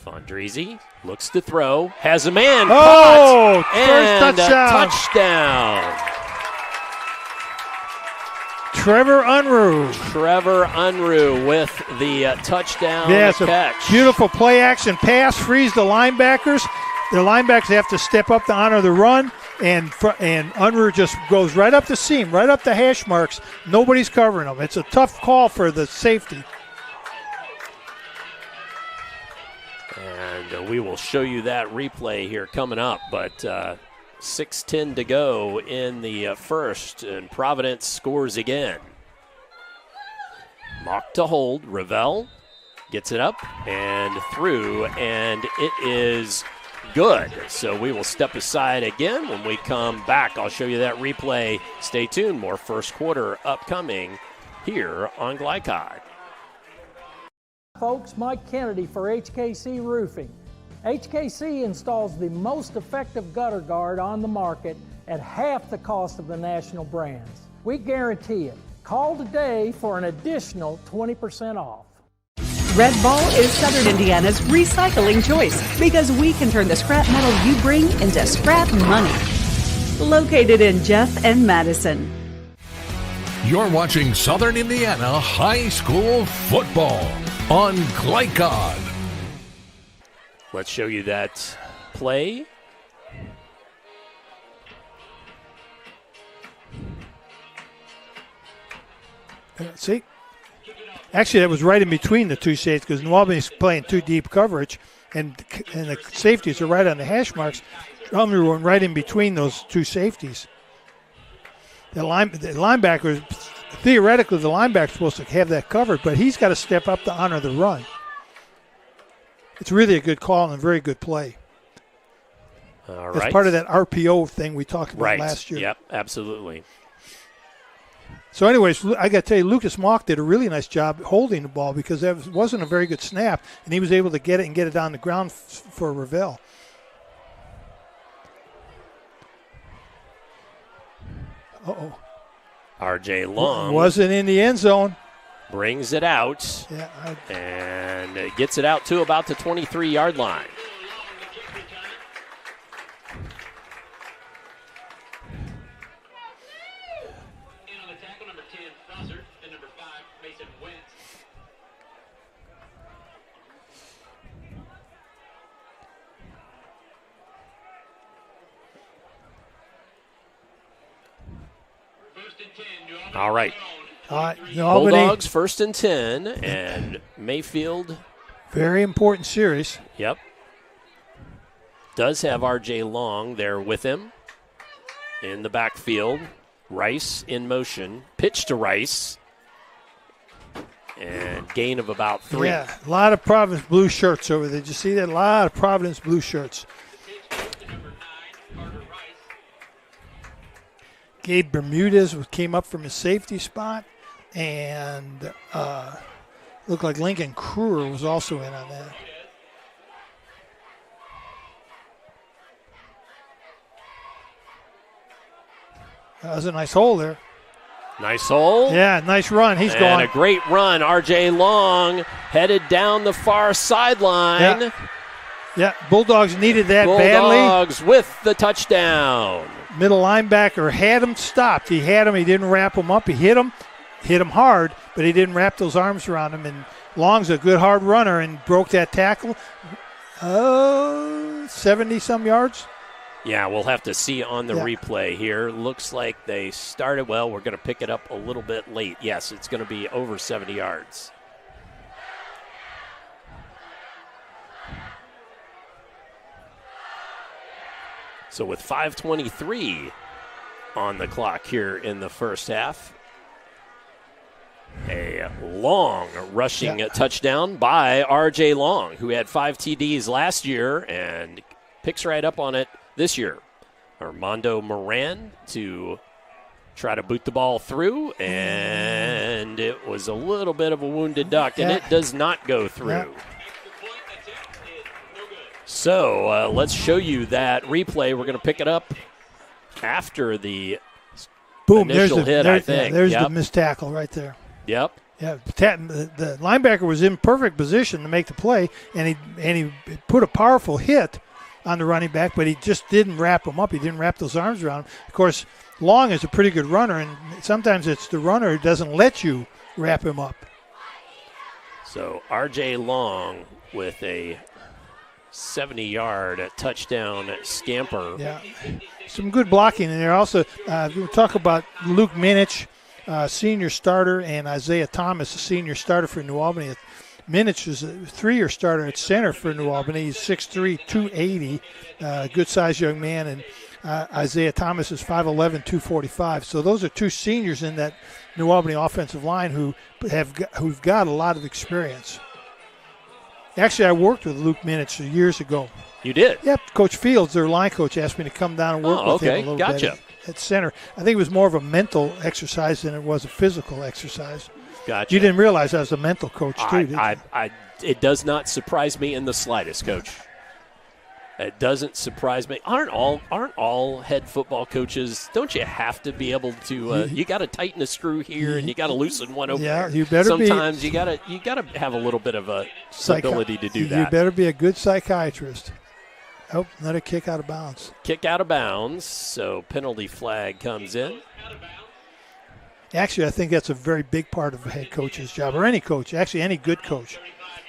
Fondrisi looks to throw, has a man caught, and first touchdown. Trevor Unruh with the touchdown catch. A beautiful play action pass, frees the linebackers. The linebackers have to step up to honor the run, and Unruh just goes right up the seam, right up the hash marks. Nobody's covering him. It's a tough call for the safety. And we will show you that replay here coming up, but 6:10 to go in the first, and Providence scores again. Mock to hold. Ravel gets it up and through, and it is good. So we will step aside again. When we come back, I'll show you that replay. Stay tuned. More first quarter upcoming here on Glycod. Folks, Mike Kennedy for HKC Roofing. HKC installs the most effective gutter guard on the market at half the cost of the national brands. We guarantee it. Call today for an additional 20% off. Red Ball is Southern Indiana's recycling choice because we can turn the scrap metal you bring into scrap money. Located in Jeff and Madison. You're watching Southern Indiana High School football on Glycod. Let's show you that play. See? Actually, that was right in between the two safeties because New Albany's playing too deep coverage, and the safeties are right on the hash marks. Albany went right in between those two safeties. The linebacker, theoretically, the linebacker's supposed to have that covered, but he's got to step up to honor the run. It's really a good call and a very good play. All It's right. part of that RPO thing we talked about last year. Yep, absolutely. So anyways, I got to tell you, Lucas Mock did a really nice job holding the ball because that wasn't a very good snap, and he was able to get it and get it on the ground for Ravel. Uh-oh. R.J. Long. Wasn't in the end zone. Brings it out. Yeah, and gets it out to about the 23-yard line. All right. Bulldogs 1st and 10, and Mayfield. Very important series. Yep. Does have R.J. Long there with him in the backfield. Rice in motion. Pitch to Rice. And gain of about 3. Yeah, a lot of Providence blue shirts over there. Did you see that? A lot of Providence blue shirts. Gabe Bermudez came up from his safety spot, and looked like Lincoln Kruger was also in on that. That was a nice hole there. Nice hole. Yeah, nice run. He's and going. A great run. R.J. Long headed down the far sideline. Yeah, Bulldogs needed that badly. Bulldogs with the touchdown. Middle linebacker had him stopped. He had him. He didn't wrap him up. He hit him hard, but he didn't wrap those arms around him. And Long's a good hard runner and broke that tackle. 70-some yards. Yeah, we'll have to see on the replay here. Looks like they started well. We're going to pick it up a little bit late. Yes, it's going to be over 70 yards. So with 5:23 on the clock here in the first half, a long rushing touchdown by R.J. Long, who had 5 TDs last year and picks right up on it this year. Armando Moran to try to boot the ball through, and it was a little bit of a wounded duck, and it does not go through. Yeah. So let's show you that replay. We're going to pick it up after the initial hit, I think. There's the missed tackle right there. Yep. Yeah, the linebacker was in perfect position to make the play, and he put a powerful hit on the running back, but he just didn't wrap him up. He didn't wrap those arms around him. Of course, Long is a pretty good runner, and sometimes it's the runner who doesn't let you wrap him up. So R.J. Long with a 70-yard touchdown scamper. Yeah, some good blocking in there. Also, we'll talk about Luke Minich, senior starter, and Isaiah Thomas, a senior starter for New Albany. Minich was a 3-year starter at center for New Albany. He's 6'3", 280, good-sized young man, and Isaiah Thomas is 5'11", 245. So those are 2 seniors in that New Albany offensive line who've got a lot of experience. Actually, I worked with Luke Minich years ago. You did? Yep. Coach Fields, their line coach, asked me to come down and work with him a little bit at center. I think it was more of a mental exercise than it was a physical exercise. Gotcha. You didn't realize I was a mental coach, too, did you? It does not surprise me in the slightest, Coach. It doesn't surprise me. Aren't all head football coaches? Don't you have to be able to? You got to tighten a screw here, and you got to loosen one over there. You better. Sometimes you got to have a little bit of a ability to do that. You better be a good psychiatrist. Oh, another kick out of bounds. Kick out of bounds. So penalty flag comes in. Actually, I think that's a very big part of a head coach's job, or any coach. Actually, any good coach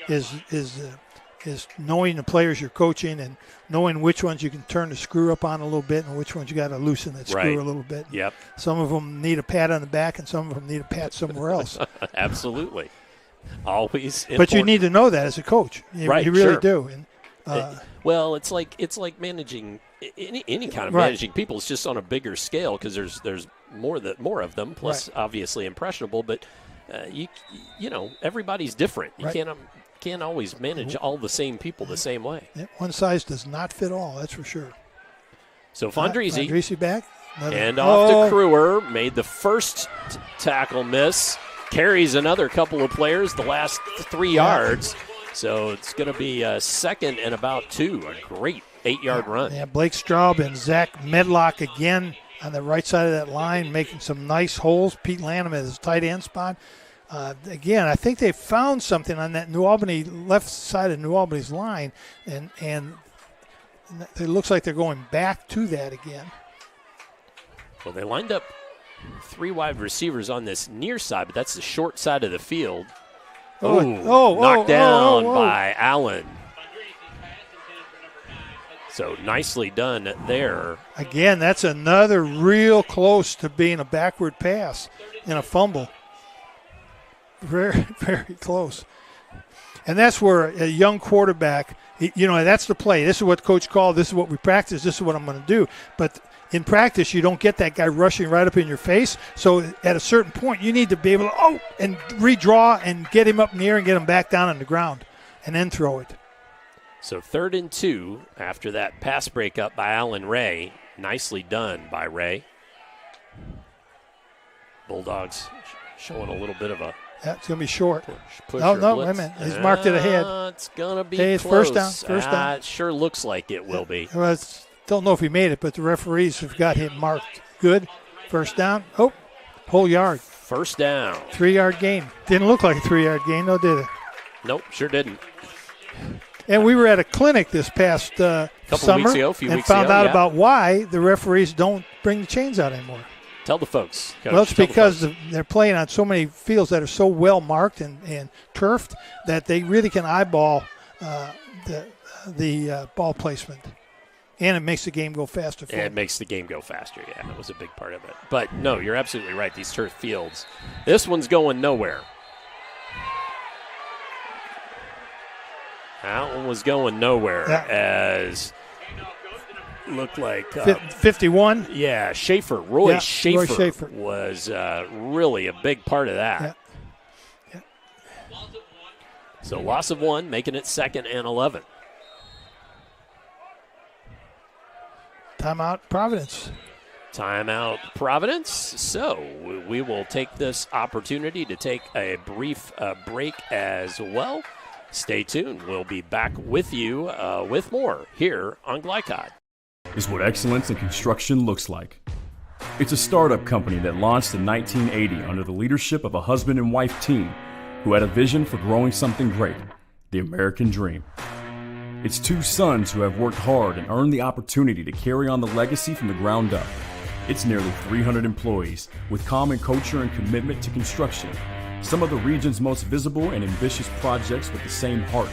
is knowing the players you're coaching and knowing which ones you can turn the screw up on a little bit and which ones you got to loosen that screw a little bit. Yep. Some of them need a pat on the back, and some of them need a pat somewhere else. Absolutely. Always important. But you need to know that as a coach. You really do. And, well, it's like managing any kind of managing people. It's just on a bigger scale because there's more of them. Plus, obviously impressionable. But you know, everybody's different. You can't always manage all the same people the same way. Yeah, one size does not fit all. That's for sure. So Fondrisi back. And off to Kruer. Made the first tackle miss. Carries another couple of players the last 3 yards. So it's going to be a second and about 2. A great 8-yard run. Yeah, Blake Straub and Zach Medlock again on the right side of that line, making some nice holes. Pete Lanham at his tight end spot. Again, I think they found something on that New Albany left side of New Albany's line, and it looks like they're going back to that again. Well, they lined up 3 wide receivers on this near side, but that's the short side of the field. Knocked down by Allen. So nicely done there. Again, that's another real close to being a backward pass and a fumble. Very, very close. And that's where a young quarterback, that's the play. This is what coach called. This is what we practice. This is what I'm going to do. But in practice, you don't get that guy rushing right up in your face. So at a certain point, you need to be able to, and redraw and get him up in the air and get him back down on the ground and then throw it. So 3rd and 2 after that pass breakup by Alan Ray. Nicely done by Ray. Bulldogs showing a little bit of a it's going to be short. Push no, blitz. Wait a minute. He's marked it ahead. It's going to be it's close. First down. It sure looks like it will be. Well, don't know if he made it, but the referees have got him marked good. First down. Whole yard. First down. 3-yard gain. Didn't look like a 3-yard gain, though, did it? Nope, sure didn't. And we were at a clinic this past summer and found out about why the referees don't bring the chains out anymore. Tell the folks. Coach, well, it's because they're playing on so many fields that are so well marked and turfed that they really can eyeball the ball placement. And it makes the game go faster. And it makes the game go faster, yeah. That was a big part of it. But, no, you're absolutely right. These turf fields, this one's going nowhere. That one was going nowhere as looked like 51. Yeah, Schaefer. Roy Schaefer was really a big part of that. Yeah. So loss of 1, making it 2nd and 11. Timeout, Providence. Timeout, Providence. So we will take this opportunity to take a brief break as well. Stay tuned. We'll be back with you with more here on Glycod. Is what excellence in construction looks like. It's a startup company that launched in 1980 under the leadership of a husband and wife team who had a vision for growing something great, the American dream. It's 2 sons who have worked hard and earned the opportunity to carry on the legacy from the ground up. It's nearly 300 employees with common culture and commitment to construction. Some of the region's most visible and ambitious projects with the same heart,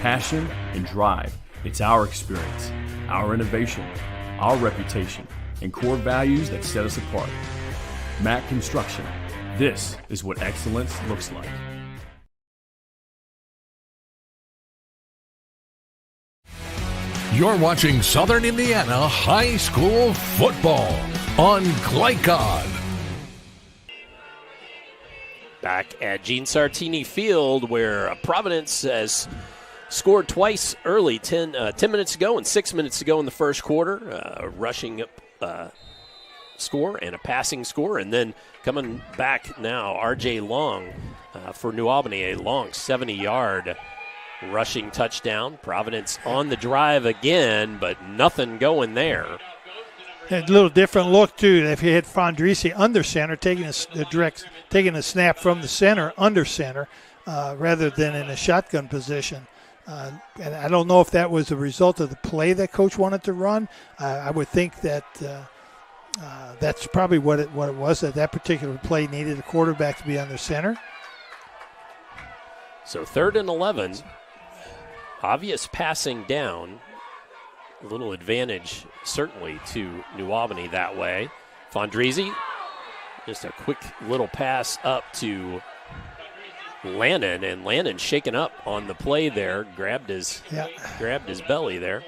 passion, and drive. It's our experience, our innovation, our reputation, and core values that set us apart. Mack Construction. This is what excellence looks like. You're watching Southern Indiana High School football on Glycod. Back at Gene Sartini Field, where Providence has scored twice early, 10 minutes ago and 6 minutes ago in the first quarter, a rushing score and a passing score, and then coming back now, R.J. Long for New Albany, a long 70-yard rushing touchdown. Providence on the drive again, but nothing going there. A little different look, too, if you had Fondrisi under center, taking a snap from the center under center rather than in a shotgun position. And I don't know if that was a result of the play that coach wanted to run. I would think that That's probably what it was. That particular play needed a quarterback to be on their center. So 3rd and 11. Obvious passing down. A little advantage, certainly, to New Albany that way. Fondrisi, just a quick little pass up to Lannon, and Lannon shaken up on the play there, grabbed his belly there.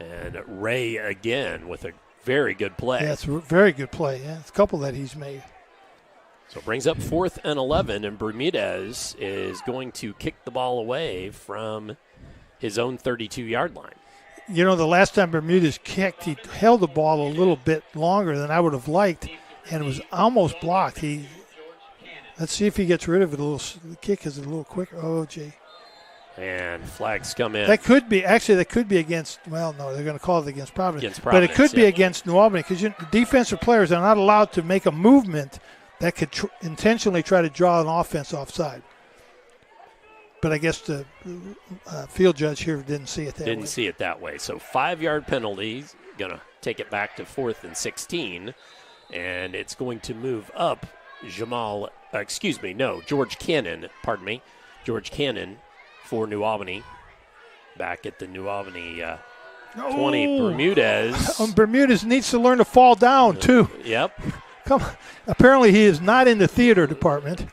And Ray again with a very good play. Yeah, it's a very good play. Yeah, it's a couple that he's made. So it brings up 4th and 11, and Bermudez is going to kick the ball away from his own 32-yard line. You know, the last time Bermudez kicked, he held the ball a little bit longer than I would have liked, and it was almost blocked. Let's see if he gets rid of it a little. The kick is a little quicker. Oh, gee. And flags come in. That could be against, well, no, they're going to call it against Providence. But it could be against New Albany because defensive players are not allowed to make a movement that could intentionally try to draw an offense offside. But I guess the field judge here didn't see it that way. Didn't see it that way. So 5-yard penalty, going to take it back to 4th and 16. And it's going to move up George Cannon, George Cannon for New Albany. Back at the New Albany 20, Bermudez. Bermudez needs to learn to fall down, too. Yep. Come on. Apparently he is not in the theater department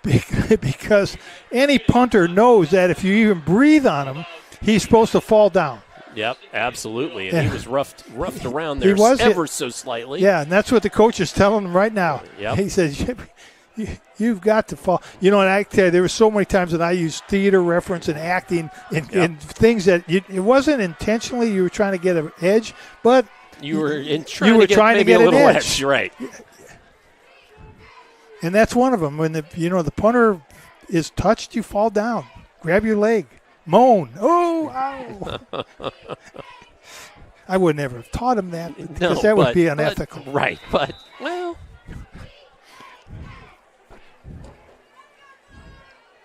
because any punter knows that if you even breathe on him, he's supposed to fall down. Yep, absolutely. And he was roughed around there ever so slightly. Yeah, and that's what the coach is telling him right now. Yep. He says, you've got to fall. You know, and I tell you, there were so many times that I used theater reference and acting and things that it wasn't intentionally you were trying to get an edge, but you were trying to get a little edge. edge. You're right. And that's one of them. When the punter is touched, you fall down. Grab your leg. Moan. Oh, ow. I would never have taught him that because that would be unethical. Right, but, well.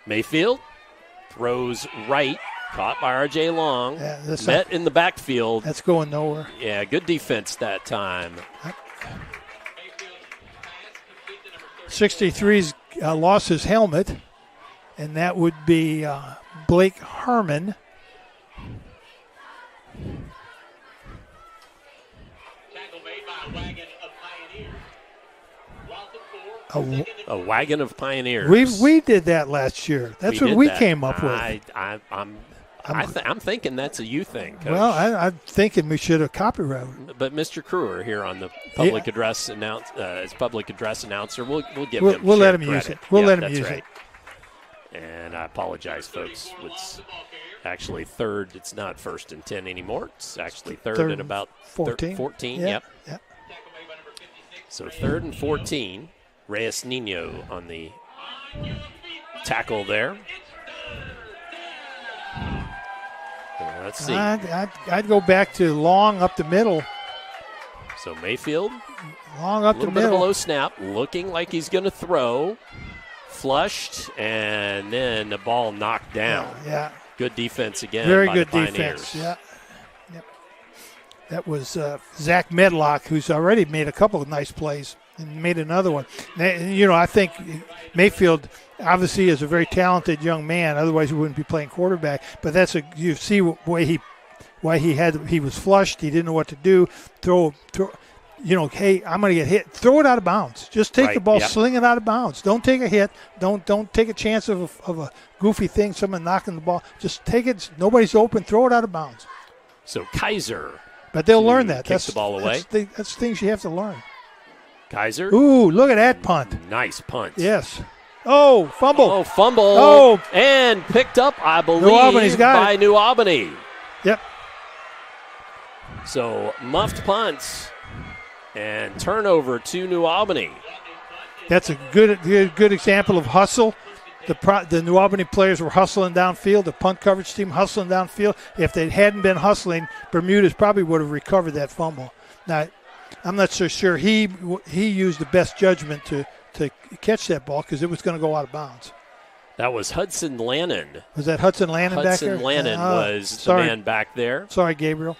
Mayfield throws right, caught by R.J. Long, met in the backfield. That's going nowhere. Yeah, good defense that time. 63's lost his helmet, and that would be Blake Harmon. A wagon of Pioneers. We did that last year. That's what we came up with. I'm thinking that's a you thing, Coach. Well, I'm thinking we should have copyrighted. But Mr. Kruer here on the public address as public address announcer, we'll give him. We'll let him use it. We'll let him use it. And I apologize, folks. It's actually 3rd. It's not 1st and 10 anymore. It's actually 3rd and about 14. 14. Yep. So 3rd and 14. Reyes Nino on the tackle there. Let's see. I'd go back to Long up the middle. So Mayfield, Long up the middle. A little bit of a low snap, looking like he's going to throw. Flushed, and then the ball knocked down. Yeah. Good defense again. Very by good the Pioneers. defense. Yeah. Yep. That was Zach Medlock, who's already made a couple of nice plays and made another one. You know, I think Mayfield obviously is a very talented young man. Otherwise, he wouldn't be playing quarterback. But you see why he was flushed. He didn't know what to do. Throw. You know, hey, I'm going to get hit. Throw it out of bounds. Just take the ball, sling it out of bounds. Don't take a hit. Don't take a chance of a goofy thing, someone knocking the ball. Just take it. Nobody's open. Throw it out of bounds. So Kaiser. But they'll learn that. That's the ball away. That's things you have to learn. Kaiser. Ooh, look at that punt. Nice punt. Yes. Oh, fumble. Oh, fumble. Oh. And picked up, I believe, by New Albany. Yep. So muffed punts. And turnover to New Albany. That's a good example of hustle. The New Albany players were hustling downfield. The punt coverage team hustling downfield. If they hadn't been hustling, Bermudez probably would have recovered that fumble. Now, I'm not so sure he used the best judgment to catch that ball because it was going to go out of bounds. That was Hudson Lannon. Was that Hudson Lannon back there? Hudson Lannon was the man back there. Sorry, Gabriel.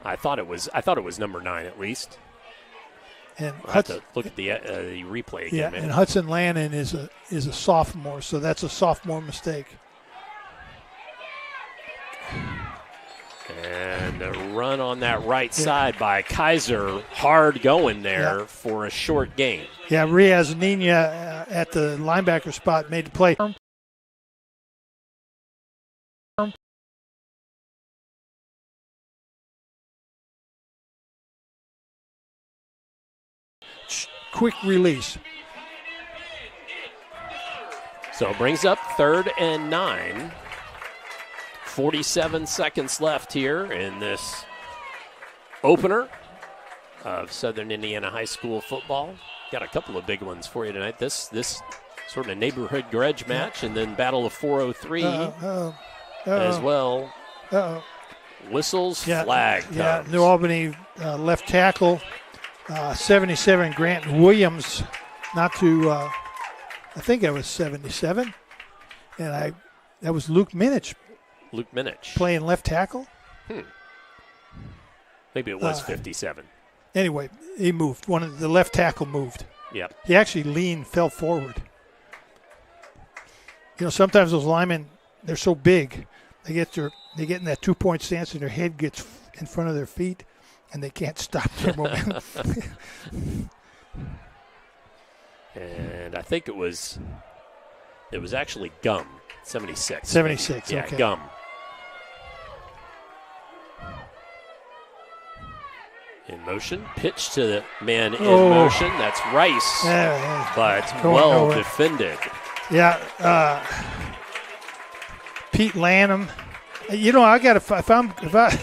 I thought it was number 9 at least. And I'll have to look at the replay again. Yeah, and Hudson Lannon is a sophomore, so that's a sophomore mistake. And a run on that right side by Kaiser, hard going there for a short gain. Yeah, Riaz Nina at the linebacker spot made the play. Quick release. So it brings up 3rd and 9. 47 seconds left here in this opener of Southern Indiana High School football. Got a couple of big ones for you tonight. This sort of neighborhood grudge match, and then Battle of 403 as well. Whistles, flag comes. Yeah, New Albany left tackle, 77, Grant Williams, not to, I think that was 77. And that was Luke Minich. Playing left tackle. Maybe it was 57. Anyway, he moved. The left tackle moved. Yep. He actually fell forward. You know, sometimes those linemen, they're so big, they get in that 2-point stance and their head gets in front of their feet, and they can't stop their momentum. And I think it was actually Gum, 76. 76, yeah, okay. Gum. In motion, pitch to the man in motion. That's Rice, but well defended. Yeah, Pete Lanham. You know, I got to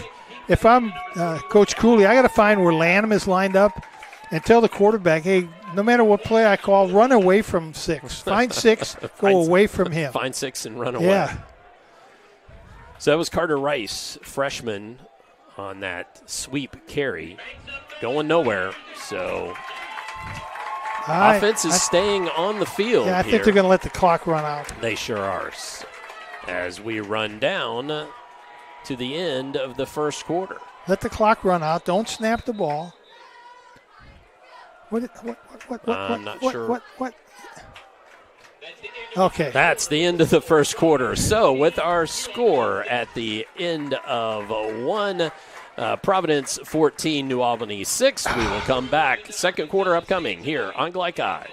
if I'm Coach Cooley, I got to find where Lanham is lined up and tell the quarterback, hey, no matter what play I call, run away from 6. Find 6, go away from him. Find 6 and run away. Yeah. So that was Carter Rice, freshman, on that sweep carry, going nowhere. So offense is staying on the field. Yeah, I think they're going to let the clock run out. They sure are. As we run down to the end of the first quarter. Let the clock run out. Don't snap the ball. I'm not sure. What? Okay. That's the end of the first quarter. So with our score at the end of 1, Providence 14, New Albany 6, we will come back. Second quarter upcoming here on Glycod.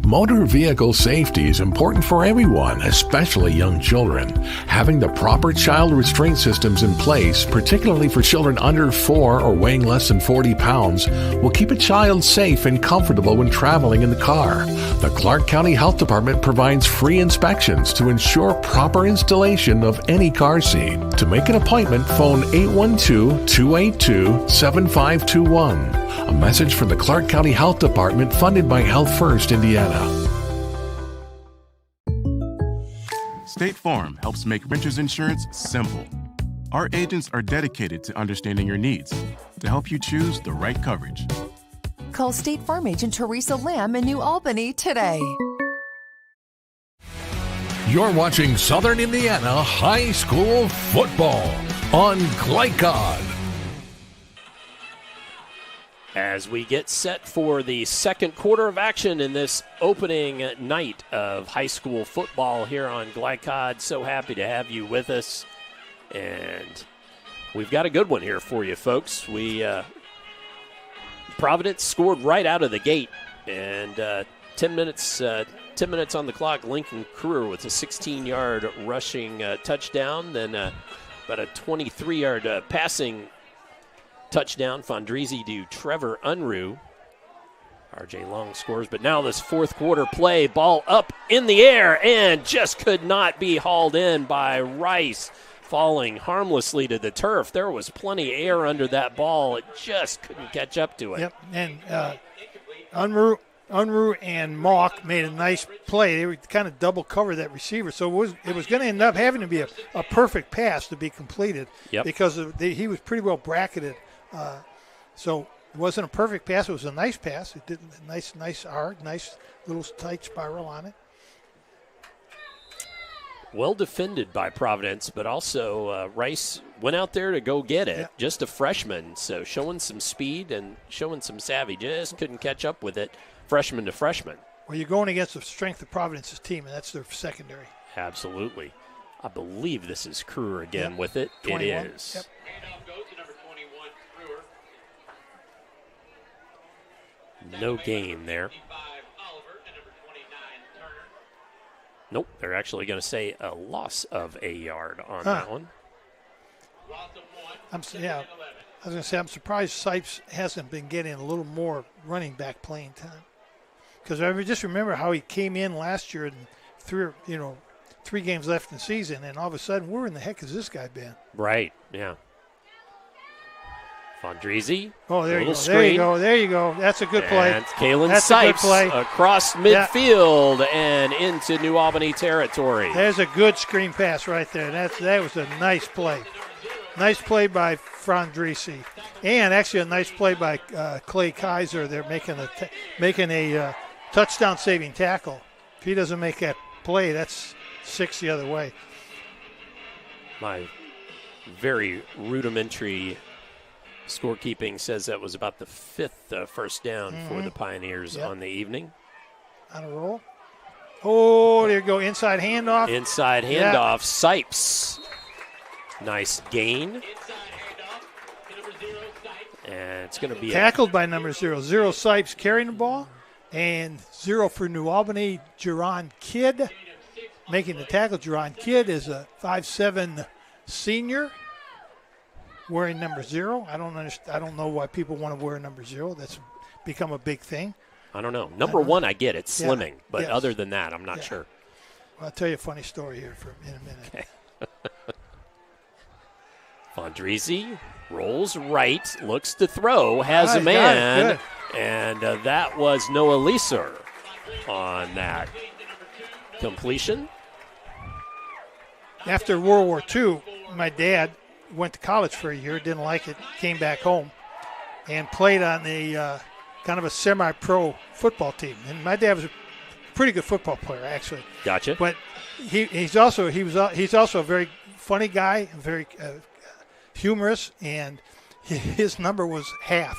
Motor vehicle safety is important for everyone, especially young children. Having the proper child restraint systems in place, particularly for children under 4 or weighing less than 40 pounds, will keep a child safe and comfortable when traveling in the car. The Clark County Health Department provides free inspections to ensure proper installation of any car seat. To make an appointment, phone 812-282-7521. A message from the Clark County Health Department, funded by Health First Indiana. State Farm helps make renters insurance simple. Our agents are dedicated to understanding your needs to help you choose the right coverage. Call State Farm agent Teresa Lamb in New Albany today. You're watching Southern Indiana High School football on Glycod. As we get set for the second quarter of action in this opening night of high school football here on Glycod. So happy to have you with us. And we've got a good one here for you, folks. Providence scored right out of the gate. And 10 minutes on the clock, Lincoln Kruer with a 16-yard rushing touchdown. Then about a 23-yard passing touchdown, Fondrizi to Trevor Unruh. R.J. Long scores, but now this fourth quarter play, ball up in the air and just could not be hauled in by Rice, falling harmlessly to the turf. There was plenty of air under that ball. It just couldn't catch up to it. Yep, and Unruh and Mock made a nice play. They were kind of double cover that receiver, so it was going to end up having to be a perfect pass to be completed. Yep. Because he was pretty well bracketed. So it wasn't a perfect pass. It was a nice pass. It did a nice arc, nice little tight spiral on it. Well defended by Providence, but also Rice went out there to go get it. Yeah. Just a freshman, so showing some speed and showing some savvy. Just couldn't catch up with it, freshman to freshman. Well, you're going against the strength of Providence's team, and that's their secondary. Absolutely. I believe this is Kruer again Yep. with it. 21. It is. Yep. No gain there. Nope, they're actually going to say a loss of a yard on that one. I was going to say, I'm surprised Sipes hasn't been getting a little more running back playing time. Because I just remember how he came in last year and 3 games left in the season, and all of a sudden, where in the heck has this guy been? Right, yeah. Fondrizi. Oh, there you go. Screen. There you go. There you go. That's a good play. And Kalen That's a good play. Sipes across midfield and into New Albany territory. There's a good screen pass right there. That was a nice play. Nice play by Fondrizi. And actually a nice play by Clay Kaiser. They're making a touchdown-saving tackle. If he doesn't make that play, that's 6 the other way. My very rudimentary scorekeeping says that was about the 5th first down for the Pioneers on the evening. On a roll. Oh, there you go. Inside handoff. Inside handoff. Sipes. Nice gain. And it's going to be tackled by number 0. 0 Sipes carrying the ball. And 0 for New Albany, Jerron Kidd. Making the tackle. Jerron Kidd is a 5'7" senior. Wearing number 0. I don't know why people want to wear number 0. That's become a big thing. I don't know. Number 1, I get it, slimming. But yes. Other than that, I'm not sure. Well, I'll tell you a funny story here in a minute. Okay. Fondrizi rolls right, looks to throw, has a man. And that was Noah Leeser on that completion. After World War II, my dad went to college for a year, didn't like it, came back home, and played on a kind of a semi-pro football team. And my dad was a pretty good football player, actually. Gotcha. But he's also a very funny guy, very humorous, and his number was half.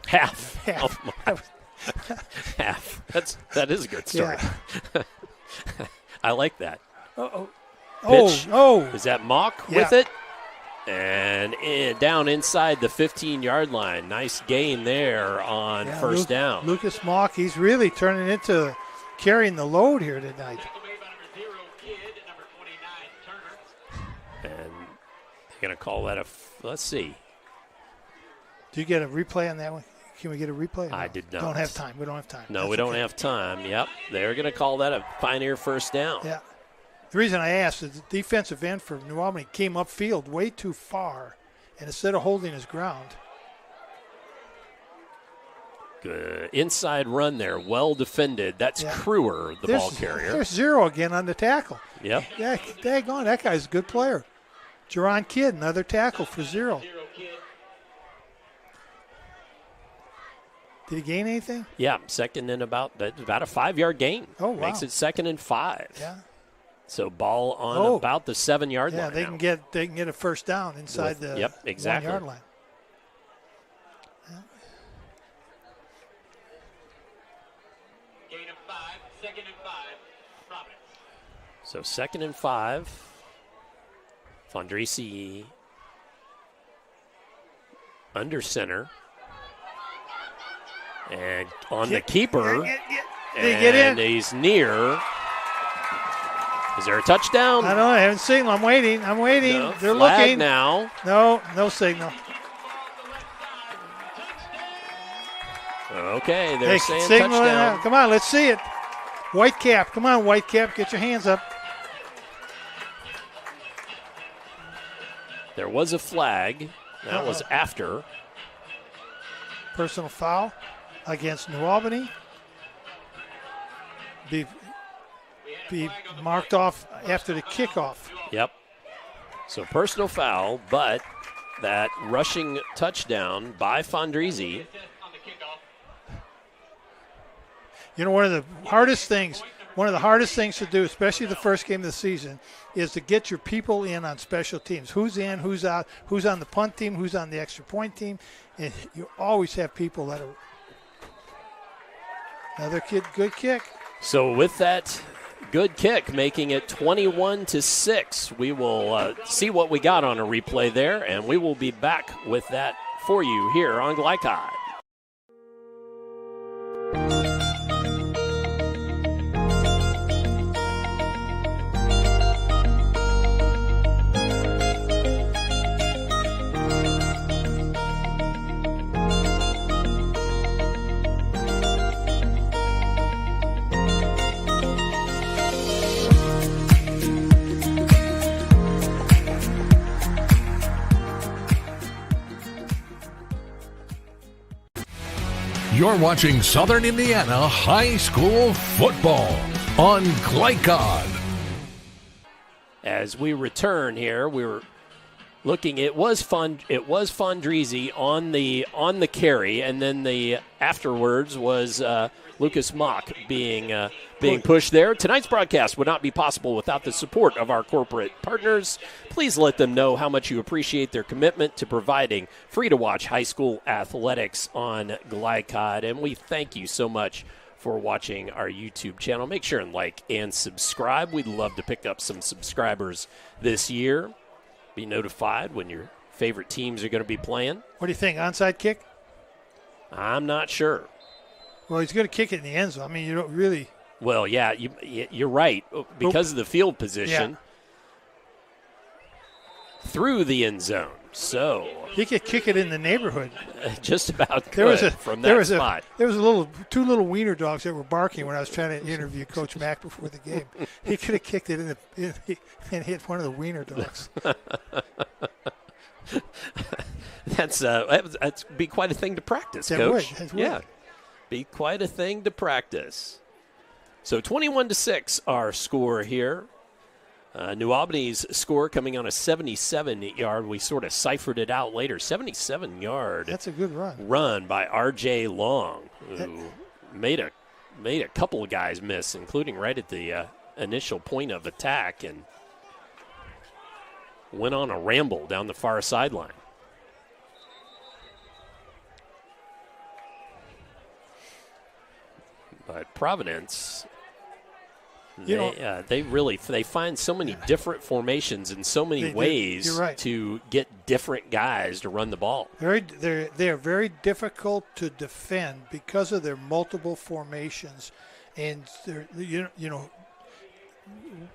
Half. Half. Oh half. That is a good story. Yeah. I like that. Uh-oh. Pitch. Oh. Is that Mock with it? And down inside the 15-yard line. Nice gain there on first down. Lucas Mock, he's really turning into carrying the load here tonight. And they're going to call that let's see. Do you get a replay on that one? Can we get a replay? I did not. Don't have time. We don't have time. No, we don't have time. Yep. They're going to call that a Pioneer first down. Yeah. The reason I asked is the defensive end for New Albany came upfield way too far, and instead of holding his ground. Good inside run there, well defended. That's Kruer, the ball carrier. There's 0 again on the tackle. Yep. Yeah, daggone, that guy's a good player. Jerron Kidd, another tackle for 0. Did he gain anything? Yeah, second and about a 5-yard gain. Oh, wow. Makes it 2nd and 5. Yeah. So ball on about the 7-yard line. Yeah, they can get a first down inside the 1-yard line. Yeah. Gain of 5, 2nd and 5, Providence. So 2nd and 5. Fondrizi under center. And on the keeper. Did he get in? And he's near. Is there a touchdown? I don't know. I haven't seen him. I'm waiting. No, They're flag looking. now. No signal. Okay, they're saying signal touchdown. Come on, let's see it. Whitecap. Come on, Whitecap. Get your hands up. There was a flag. That was after. Personal foul against New Albany. Be marked off after the kickoff. Yep. So personal foul, but that rushing touchdown by Fondrizi. You know, one of the hardest things one of the hardest things to do, especially the first game of the season, is to get your people in on special teams. Who's in, who's out, who's on the punt team, who's on the extra point team. And you always have people that are – another good kick. So with that good kick, making it 21-6, we will see what we got on a replay there, and we will be back with that for you here on Glycod. You're watching Southern Indiana High School Football on Glycod. As we return here, we were looking. It was fun. It was Fondrisi on the carry, and then the afterwards was Lucas Mock being pushed there. Tonight's broadcast would not be possible without the support of our corporate partners. Please let them know how much you appreciate their commitment to providing free-to-watch high school athletics on Glycod, and we thank you so much for watching our YouTube channel. Make sure and like and subscribe. We'd love to pick up some subscribers this year. Be notified when your favorite teams are going to be playing. What do you think, onside kick? I'm not sure. Well, he's going to kick it in the end zone. I mean, you don't really. Well, yeah, you're right. Because of the field position, through the end zone. So he could kick it in the neighborhood. Just about could from that spot. There was two little wiener dogs that were barking when I was trying to interview Coach Mack before the game. He could have kicked it and hit one of the wiener dogs. That's be quite a thing to practice, Coach. That would. Yeah, be quite a thing to practice. So 21-6, our score here. New Albany's score coming on a 77-yard. We sort of ciphered it out later. 77-yard. That's a good run by R.J. Long, who made a couple of guys miss, including right at the initial point of attack, and went on a ramble down the far sideline. But Providence, they find so many different formations and so many ways to get different guys to run the ball. They're very difficult to defend because of their multiple formations, and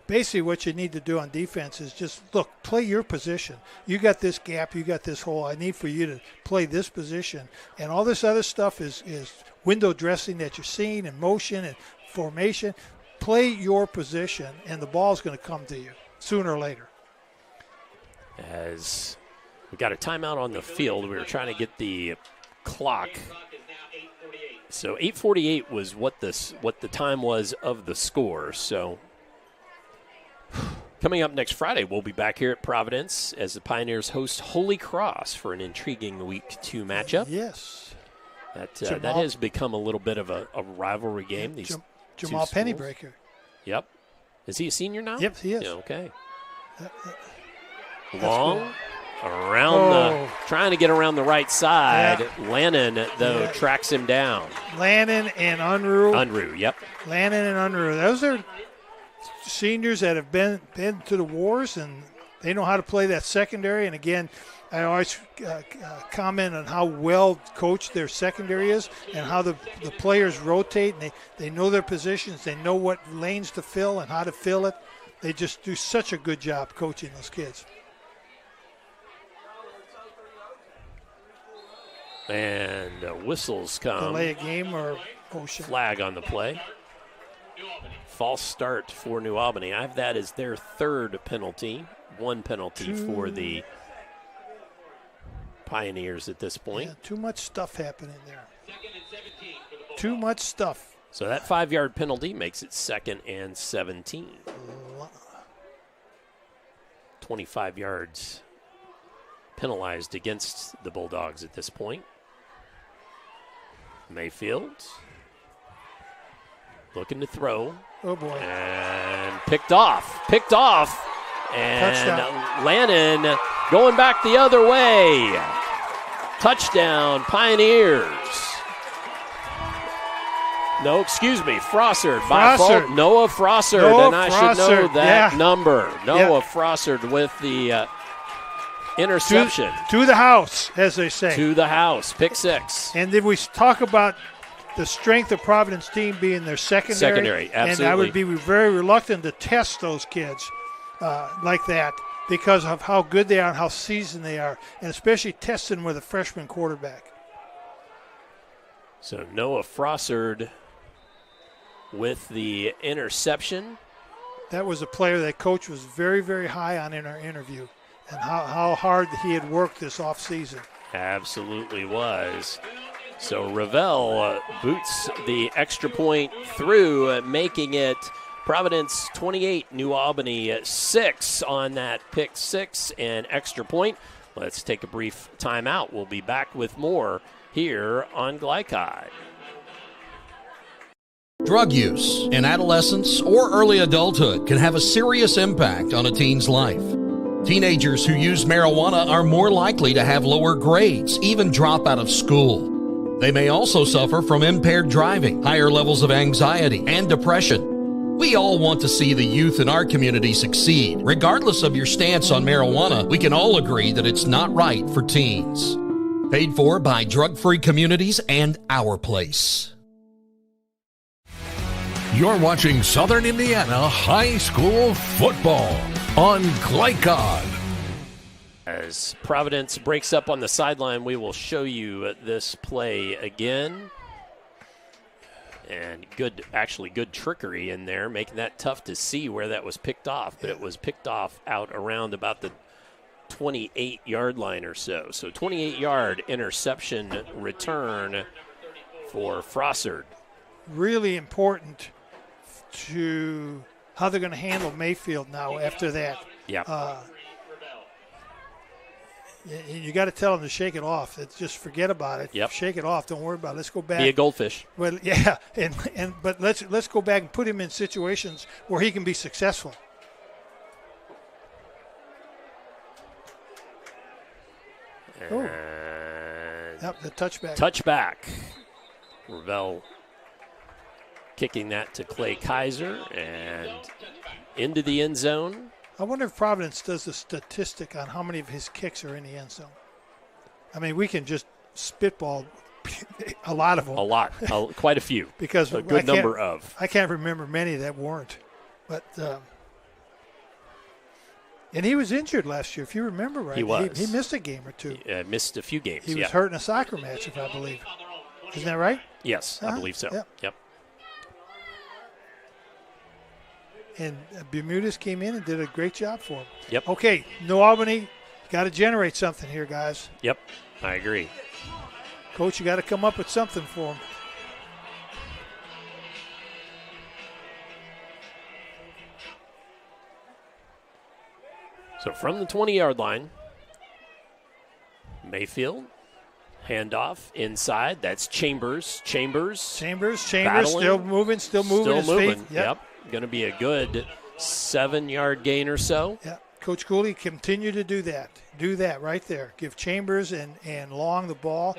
basically what you need to do on defense is just play your position. You got this gap, you got this hole. I need for you to play this position, and all this other stuff is window dressing that you're seeing and motion and formation. Play your position, and the ball's going to come to you sooner or later. As we got a timeout on the field, we were trying to get the clock. So 8:48 was what the time was of the score. So coming up next Friday, we'll be back here at Providence as the Pioneers host Holy Cross for an intriguing Week 2 matchup. Yes. That has become a little bit of a rivalry game. These Jamal Pennybreaker. Yep. Is he a senior now? Yep, he is. Yeah, okay. Long around trying to get around the right side. Yeah. Lannon, though, tracks him down. Lannon and Unruh. Unruh, yep. Lannon and Unruh. Those are seniors that have been to the wars, and they know how to play that secondary. And, again, I always comment on how well coached their secondary is and how the players rotate, and they know their positions. They know what lanes to fill and how to fill it. They just do such a good job coaching those kids. And whistles come. Delay a game or motion. Flag on the play. False start for New Albany. I have that as their third penalty. One penalty for the Pioneers at this point. Yeah, too much stuff happening there. Too much stuff. So that 5-yard penalty makes it 2nd and 17. 25 yards penalized against the Bulldogs at this point. Mayfield Looking to throw. Oh, boy. And picked off. And Touchdown. Lannon going back the other way. Touchdown, Pioneers. No, excuse me, Frossard. By fault, Noah Frossard, and I should know that number. Noah Frossard with the interception. To the house, as they say. To the house, pick 6. And then we talk about the strength of Providence team being their secondary. Secondary, absolutely. And I would be very reluctant to test those kids like that because of how good they are and how seasoned they are, and especially testing with a freshman quarterback. So Noah Frossard with the interception. That was a player that coach was very, very high on in our interview, and how hard he had worked this offseason. Absolutely was. So Ravel boots the extra point through, making it Providence 28, New Albany 6 on that pick 6 and extra point. Let's take a brief timeout. We'll be back with more here on Glycod. Drug use in adolescence or early adulthood can have a serious impact on a teen's life. Teenagers who use marijuana are more likely to have lower grades, even drop out of school. They may also suffer from impaired driving, higher levels of anxiety, and depression. We all want to see the youth in our community succeed. Regardless of your stance on marijuana, we can all agree that it's not right for teens. Paid for by Drug-Free Communities and Our Place. You're watching Southern Indiana High School football on Glycod. As Providence breaks up on the sideline, we will show you this play again. And good trickery in there, making that tough to see where that was picked off. But it was picked off out around about the 28-yard line or so. So 28-yard interception return for Frossard. Really important to how they're going to handle Mayfield now after that. Yeah. You got to tell them to shake it off. Just forget about it. Yep. Shake it off. Don't worry about it. Let's go back. Be a goldfish. Well, yeah, but let's go back and put him in situations where he can be successful. And yep, the touchback. Touchback. Ravel kicking that to Clay Kaiser and into the end zone. I wonder if Providence does a statistic on how many of his kicks are in the end zone. I mean, we can just spitball a lot of them. Quite a few. Because a good number of. I can't remember many that weren't. But and he was injured last year, if you remember right. He was. He missed a game or two. Missed a few games. He was hurt in a soccer match, if I believe. Isn't that right? Yes, I believe so. Yep. And Bermudez came in and did a great job for him. Yep. Okay, New Albany, got to generate something here, guys. Yep, I agree. Coach, you got to come up with something for him. So from the 20-yard line, Mayfield, handoff inside. That's Chambers. Chambers, battling. still moving his feet. Yep. Going to be a good 7-yard gain or so. Yeah. Coach Cooley, continue to do that. Do that right there. Give Chambers and Long the ball.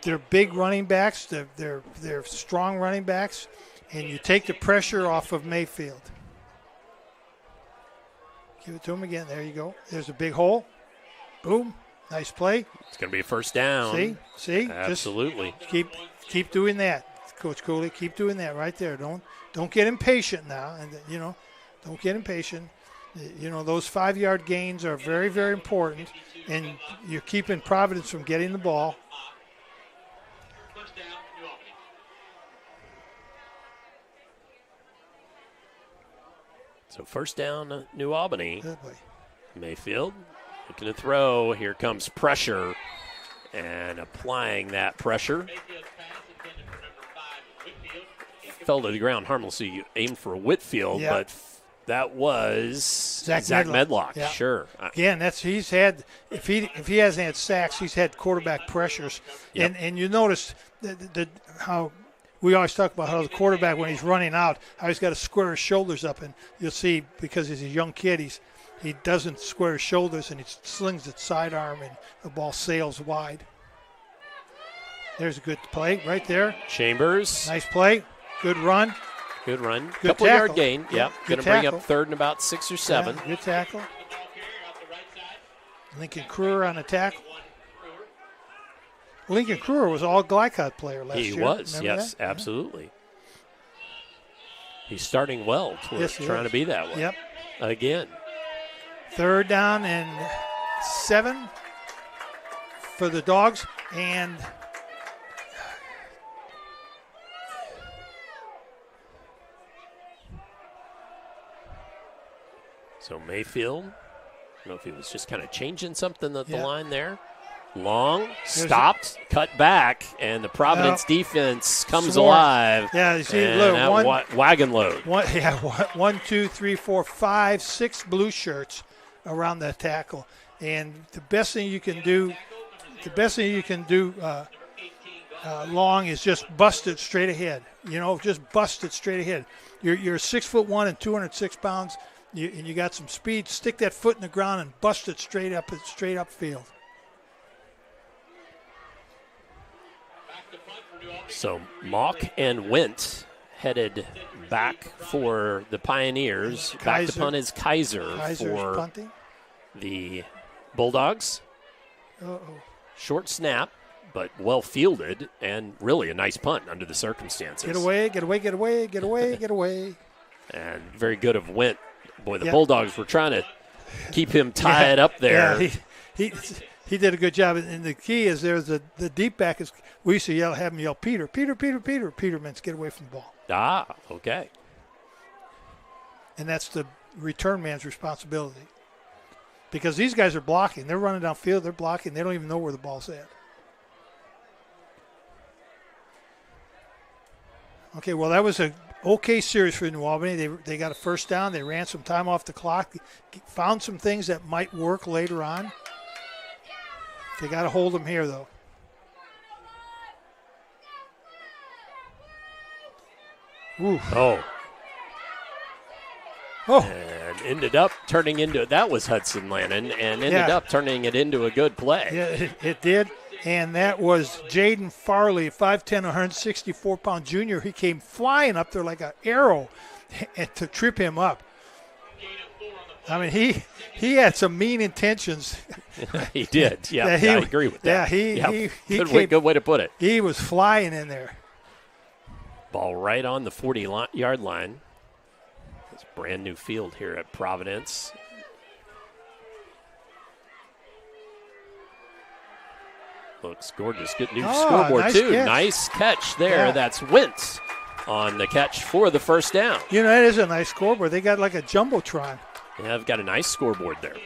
They're big running backs. They're strong running backs. And you take the pressure off of Mayfield. Give it to him again. There you go. There's a big hole. Boom. Nice play. It's going to be a first down. See? Absolutely. Just keep doing that. Coach Cooley, keep doing that right there. Don't get impatient now, and don't get impatient. Those 5-yard gains are very, very important, and you're keeping Providence from getting the ball. So first down, New Albany. Good boy. Mayfield looking to throw. Here comes pressure, and applying that pressure. Fell to the ground harmlessly, aimed for Whitfield, but That was Zach Medlock. Yeah. Sure. Again, he's had if he hasn't had sacks, he's had quarterback pressures. Yep. And you notice how we always talk about how the quarterback, when he's running out, how he's got to square his shoulders up, and you'll see because he's a young kid, he doesn't square his shoulders and he slings it sidearm and the ball sails wide. There's a good play right there. Chambers. Nice play. Good run. Good run. Good Couple tackle. yard gain. Yep. Going to bring up third and about 6 or 7. Yeah, good tackle. Lincoln Kruger on the tackle. Lincoln Kruger was all Glycod player last year. He was, Remember yes, that? absolutely. Yeah. He's starting well, trying to be that way. Yep. Again. 3rd down and 7 for the Dogs, and so Mayfield, I don't know if he was just kind of changing something at the line there. Long, stopped, cut back, and the Providence defense comes alive. Yeah, you see, and look, wagon load. 1, 2, 3, 4, 5, 6 blue shirts around that tackle. And the best thing you can do, Long, is just bust it straight ahead. Just bust it straight ahead. You're 6'1" and 206 pounds. And you got some speed. Stick that foot in the ground and bust it straight upfield. So Mock and Wentz headed back for the Pioneers. Back to punt is Kaiser for punting. The Bulldogs. Uh-oh. Short snap, but well fielded, and really a nice punt under the circumstances. Get away, get away, get away, get away, get away. And very good of Wentz. Boy, the Bulldogs were trying to keep him tied up there. Yeah, he did a good job. And the key is there's the deep back is we used to have him yell, Peter. Peter means get away from the ball. Ah, okay. And that's the return man's responsibility. Because these guys are blocking. They're running downfield. They're blocking. They don't even know where the ball's at. Okay, well, that was a okay series for New Albany. They got a first down. They ran some time off the clock. Found some things that might work later on. They got to hold them here, though. Ooh. Oh. And ended up turning into, that was Hudson Lannon, and ended up turning it into a good play. Yeah, it did. And that was Jaden Farley, 5'10", 164-pound junior. He came flying up there like an arrow to trip him up. I mean, he had some mean intentions. He did. Yeah, I agree with that. Yeah, good way to put it. He was flying in there. Ball right on the 40-yard line. It's a brand new field here at Providence. Looks gorgeous. Good new scoreboard, nice too. Catch. Nice catch there. Yeah. That's Wentz on the catch for the first down. That is a nice scoreboard. They got like a jumbotron. Yeah, I've got a nice scoreboard there.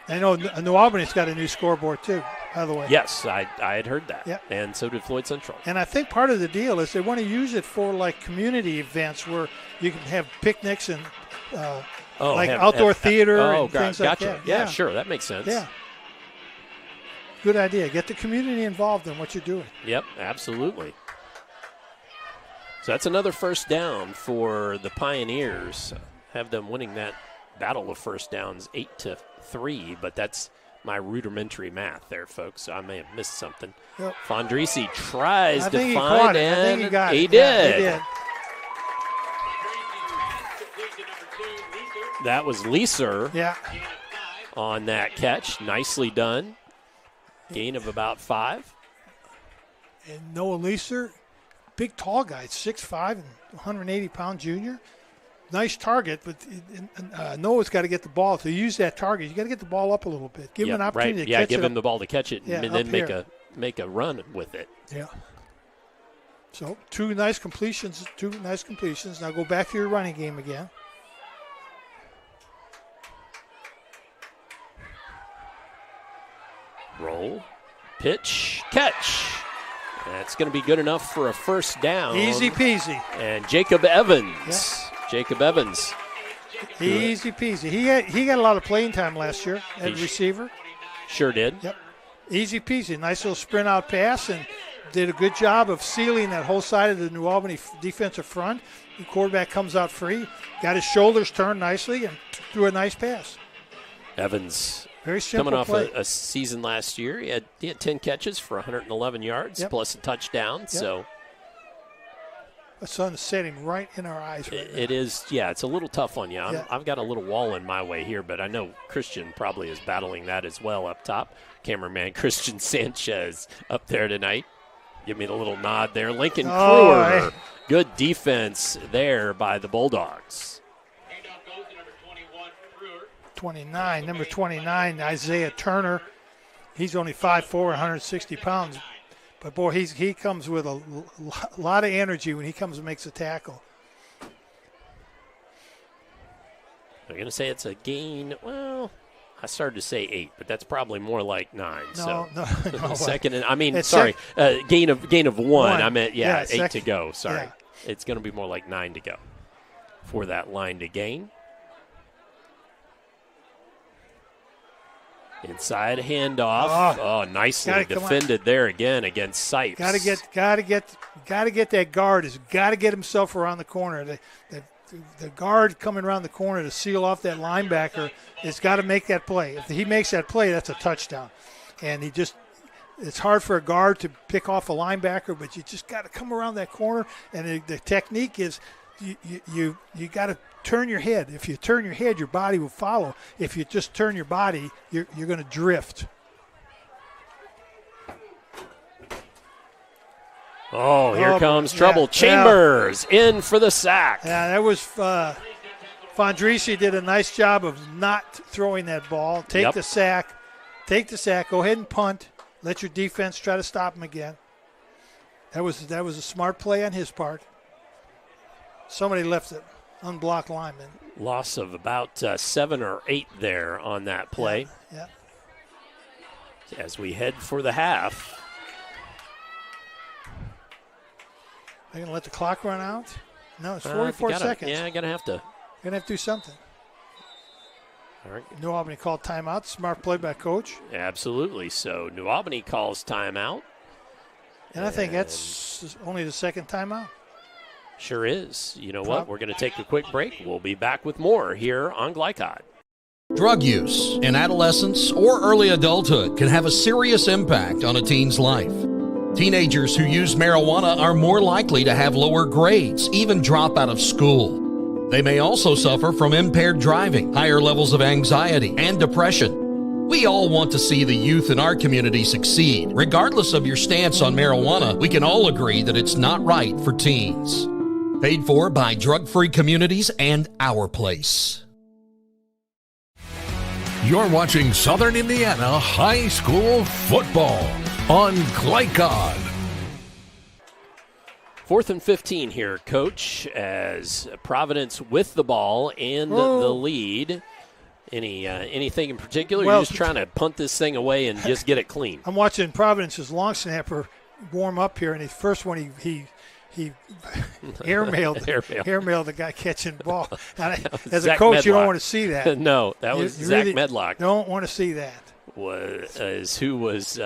I know New Albany's got a new scoreboard, too, by the way. Yes, I had heard that. Yep. And so did Floyd Central. And I think part of the deal is they want to use it for, like, community events where you can have picnics and, outdoor theater and things like that. Yeah, sure. That makes sense. Yeah. Good idea. Get the community involved in what you're doing. Yep, absolutely. So that's another first down for the Pioneers. Have them winning that battle of first downs 8-3, but that's my rudimentary math there, folks. So I may have missed something. Yep. Fondrisi tries to he find it. and I think he got he it. did. Yeah, he did. That was Leeser on that catch. Nicely done. Gain of about 5. And Noah Leeser, big tall guy, 6'5" and 180-pound junior. Nice target, but Noah's got to get the ball. To use that target, you got to get the ball up a little bit. Give him an opportunity to catch it. Yeah, give him the ball to catch it and then make a run with it. Yeah. So two nice completions. Now go back to your running game again. Roll, pitch, catch. That's going to be good enough for a first down. Easy peasy. And Jacob Evans. Jacob Evans. Easy peasy. He got a lot of playing time last year at receiver. Sure did. Yep. Easy peasy. Nice little sprint out pass, and did a good job of sealing that whole side of the New Albany defensive front. The quarterback comes out free, got his shoulders turned nicely, and threw a nice pass. Evans very simple coming off play. a season last year. He had 10 catches for 111 yards plus a touchdown. Yep. So the sun's setting right in our eyes right now. It is, it's a little tough on you. I've got a little wall in my way here, but I know Christian probably is battling that as well up top. Cameraman Christian Sanchez up there tonight. Give me the little nod there. Lincoln Kruger. Good defense there by the Bulldogs. Number 29, Isaiah Turner. He's only 5'4", 160 pounds. But, boy, he comes with a lot of energy when he comes and makes a tackle. I'm going to say it's a gain. Well, I started to say 8, but that's probably more like 9. No. Second, gain of 1. I meant 8 to go. Sorry, it's going to be more like 9 to go for that line to gain. Inside handoff. Oh, nicely defended there again against Sipes. Got to get that guard. Has got to get himself around the corner. The guard coming around the corner to seal off that linebacker has got to make that play. If he makes that play, that's a touchdown. And it's hard for a guard to pick off a linebacker, but you just got to come around that corner. And the technique is you got to turn your head. If you turn your head, your body will follow. If you just turn your body, you're going to drift. Oh, here comes trouble. Chambers in for the sack. Yeah, that was Fondrisi did a nice job of not throwing that ball. Take the sack. Go ahead and punt. Let your defense try to stop him again. That was a smart play on his part. Somebody left it. Unblocked lineman. Loss of about 7 or 8 there on that play. Yeah. As we head for the half. Are you going to let the clock run out? No, it's 44 seconds. Yeah, going to have to. Going to have to do something. All right. New Albany called timeout. Smart play by Coach. Absolutely. So New Albany calls timeout. And I think that's only the second timeout. Sure is. You know what? We're going to take a quick break. We'll be back with more here on Glycod. Drug use in adolescence or early adulthood can have a serious impact on a teen's life. Teenagers who use marijuana are more likely to have lower grades, even drop out of school. They may also suffer from impaired driving, higher levels of anxiety, and depression. We all want to see the youth in our community succeed. Regardless of your stance on marijuana, we can all agree that it's not right for teens. Paid for by Drug Free Communities and Our Place. You're watching Southern Indiana High School football on Glycod. 4th and 15 here, Coach, as Providence with the ball and the lead. Anything in particular? You're just trying to punt this thing away and just get it clean. I'm watching Providence's long snapper warm up here, and his first one he airmailed the guy catching the ball. As a coach, you don't want to see that. No, that was Zach really Medlock. Don't want to see that. Who was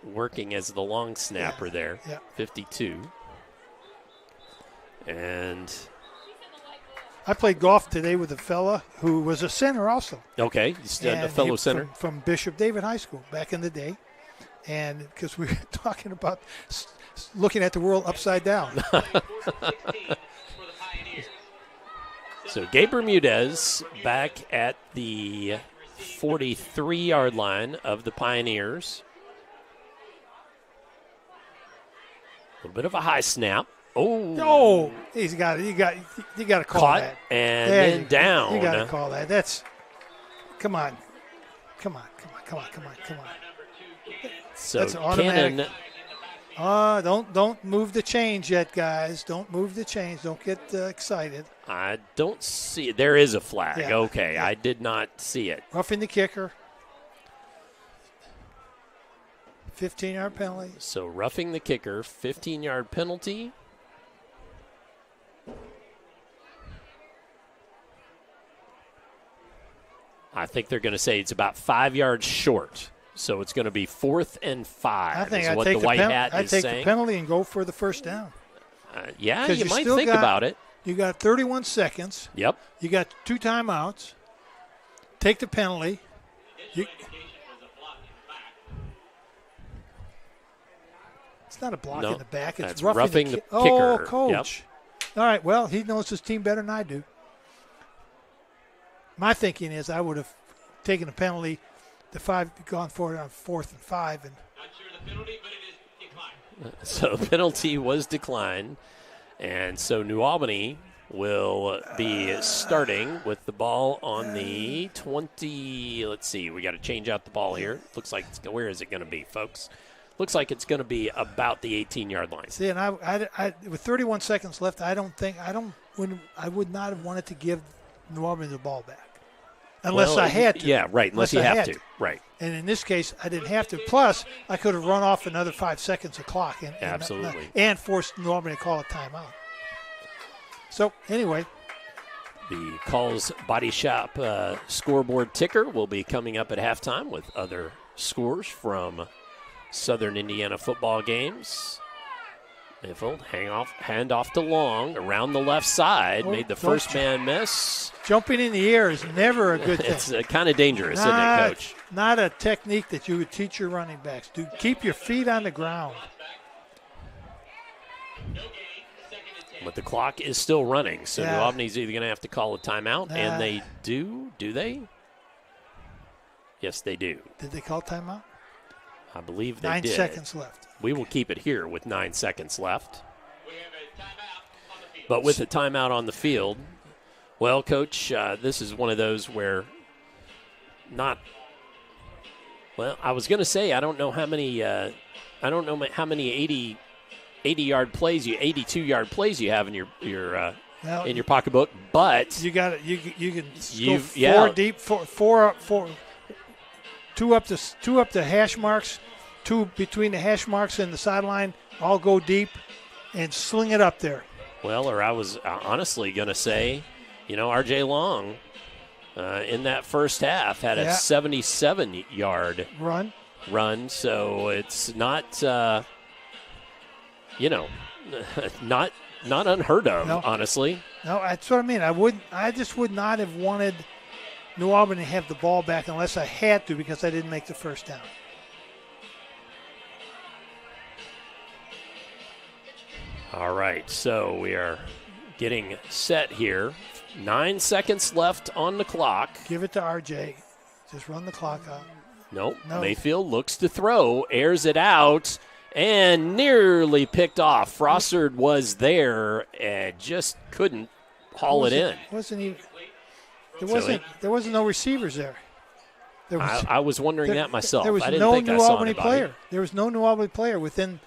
working as the long snapper there, 52. And I played golf today with a fella who was a center also. Okay, a fellow center. From Bishop David High School back in the day. And because we were talking about looking at the world upside down. So Gabe Bermudez back at the 43-yard line of the Pioneers. A little bit of a high snap. Oh, he's got it. You got to call Caught that. And then down. You got to call that. That's come on. So that's automatic. Cannon. Don't move the chains yet, guys. Don't move the chains. Don't get excited. I don't see it. There is a flag. Yeah. Okay, I did not see it. Roughing the kicker. 15-yard penalty. So roughing the kicker, 15-yard penalty. think they're going to say it's about 5 yards short. So it's going to be 4th and 5. I think is what the white hat is saying. I take the penalty and go for the first down. Yeah, you might think about it. You got 31 seconds. Yep. You got 2 timeouts. Take the penalty. It's not a block in the back. It's roughing the kicker. Oh, coach. Yep. All right, well, he knows his team better than I do. My thinking is I would have taken a penalty, gone for it on 4th and 5. And Not sure the penalty, but it is declined. So the penalty was declined. And so New Albany will be starting with the ball on the 20. Let's see. We got to change out the ball here. Looks like where is it going to be, folks? Looks like it's going to be about the 18-yard line. See, and I with 31 seconds left, I would not have wanted to give New Albany the ball back. Unless I had to. Yeah, right. Unless you have to. Right. And in this case, I didn't have to. Plus, I could have run off another 5 seconds of clock absolutely. And forced New Albany to call a timeout. So, anyway. The Calls Body Shop scoreboard ticker will be coming up at halftime with other scores from Southern Indiana football games. Mayfield hand off to Long around the left side, made the first man miss. Jumping in the air is never a good thing. It's kind of dangerous, isn't it, Coach? Not a technique that you would teach your running backs. Keep your feet on the ground. But the clock is still running, so New Albany's either going to have to call a timeout, and they do. Do they? Yes, they do. Did they call timeout? I believe they 9 did. 9 seconds left. We will keep it here with 9 seconds left. But with a timeout on the field, well, Coach, this is one of those where I was going to say I don't know how many 80-yard plays 82-yard plays you have in your in your pocketbook, but you got it. You can go 4 deep, four, two up the hash marks, 2 between the hash marks and the sideline. All go deep and sling it up there. Well, or I was honestly going to say, R.J. Long in that first half had a 77-yard run. So it's not, not unheard of, honestly. No, that's what I mean. I just would not have wanted New Albany to have the ball back unless I had to because I didn't make the first down. All right, so we are getting set here. 9 seconds left on the clock. Give it to RJ. Just run the clock out. Nope. No. Mayfield looks to throw, airs it out, and nearly picked off. Frossard was there and just couldn't haul it in. There wasn't no receivers there. I was wondering that myself. There was I didn't no think New I saw Albany anybody. player. There was no New Albany player within.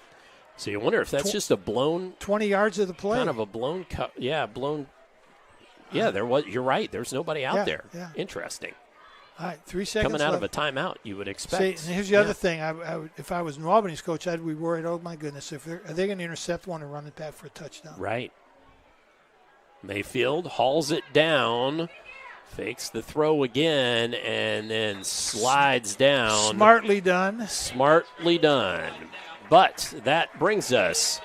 So you wonder if that's just a blown 20 yards of the play. Kind of a blown cut. Yeah, blown. Yeah, there was. You're right. There's nobody out there. Yeah. Interesting. All right, 3 seconds coming out left. of a timeout, you would expect. See, and here's the other thing. If I was New Albany's coach, I'd be worried. Oh my goodness, are they going to intercept one and run it back for a touchdown? Right. Mayfield hauls it down, fakes the throw again, and then slides down. Smartly done. Smartly done. But that brings us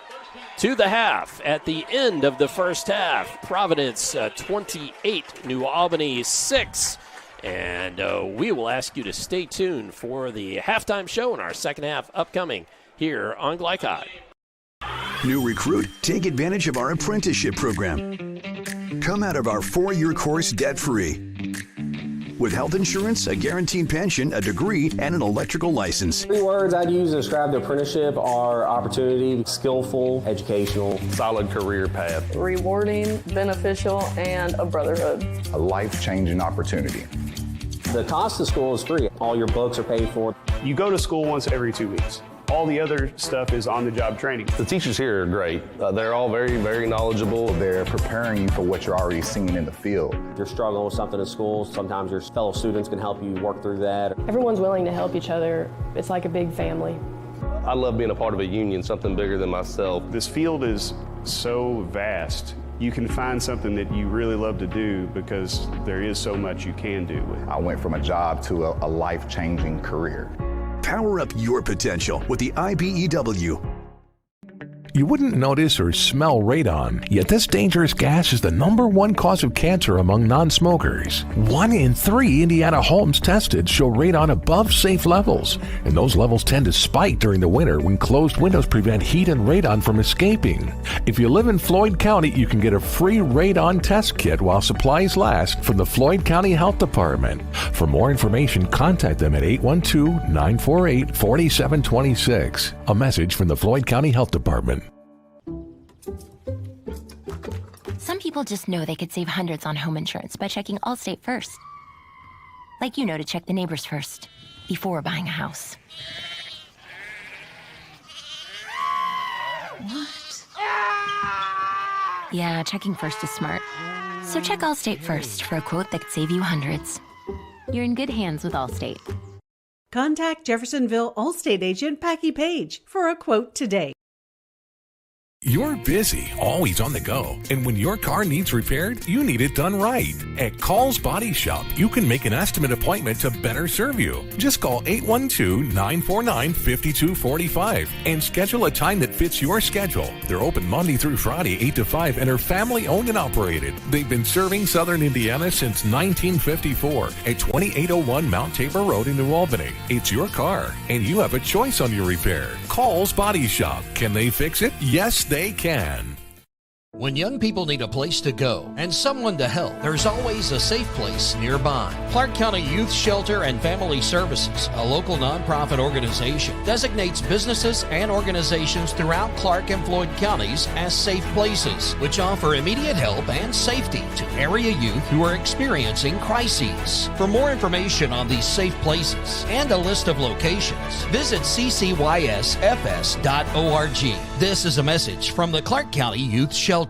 to the half. At the end of the first half, Providence 28, New Albany 6. And we will ask you to stay tuned for the halftime show in our second half upcoming here on Glycod. New recruit, take advantage of our apprenticeship program. Come out of our 4-year course debt-free. With health insurance, a guaranteed pension, a degree, and an electrical license. 3 words I'd use to describe the apprenticeship are opportunity, skillful, educational, solid career path, rewarding, beneficial, and a brotherhood. A life-changing opportunity. The cost of school is free. All your books are paid for. You go to school once every 2 weeks. All the other stuff is on-the-job training. The teachers here are great. They're all very, very knowledgeable. They're preparing you for what you're already seeing in the field. If you're struggling with something in school, sometimes your fellow students can help you work through that. Everyone's willing to help each other. It's like a big family. I love being a part of a union, something bigger than myself. This field is so vast. you can find something that you really love to do because there is so much you can do with it. I went from a job to a life-changing career. Power up your potential with the IBEW. You wouldn't notice or smell radon, yet this dangerous gas is the #1 cause of cancer among non-smokers. 1 in 3 Indiana homes tested show radon above safe levels, and those levels tend to spike during the winter when closed windows prevent heat and radon from escaping. If you live in Floyd County, you can get a free radon test kit while supplies last from the Floyd County Health Department. For more information, contact them at 812-948-4726. A message from the Floyd County Health Department. Some people just know they could save hundreds on home insurance by checking Allstate first. Like you know to check the neighbors first before buying a house. What? Yeah, checking first is smart. So check Allstate first for a quote that could save you hundreds. You're in good hands with Allstate. Contact Jeffersonville Allstate agent Packie Page for a quote today. You're busy, always on the go, and when your car needs repaired, you need it done right. At Call's Body Shop, you can make an estimate appointment to better serve you. Just call 812-949-5245 and schedule a time that fits your schedule. They're open Monday through Friday, 8 to 5, and are family-owned and operated. They've been serving Southern Indiana since 1954 at 2801 Mount Tabor Road in New Albany. It's your car, and you have a choice on your repair. Call's Body Shop. Can they fix it? Yes, they can. When young people need a place to go and someone to help, there's always a safe place nearby. Clark County Youth Shelter and Family Services, a local nonprofit organization, designates businesses and organizations throughout Clark and Floyd counties as safe places, which offer immediate help and safety to area youth who are experiencing crises. For more information on these safe places and a list of locations, visit ccysfs.org. This is a message from the Clark County Youth Shelter.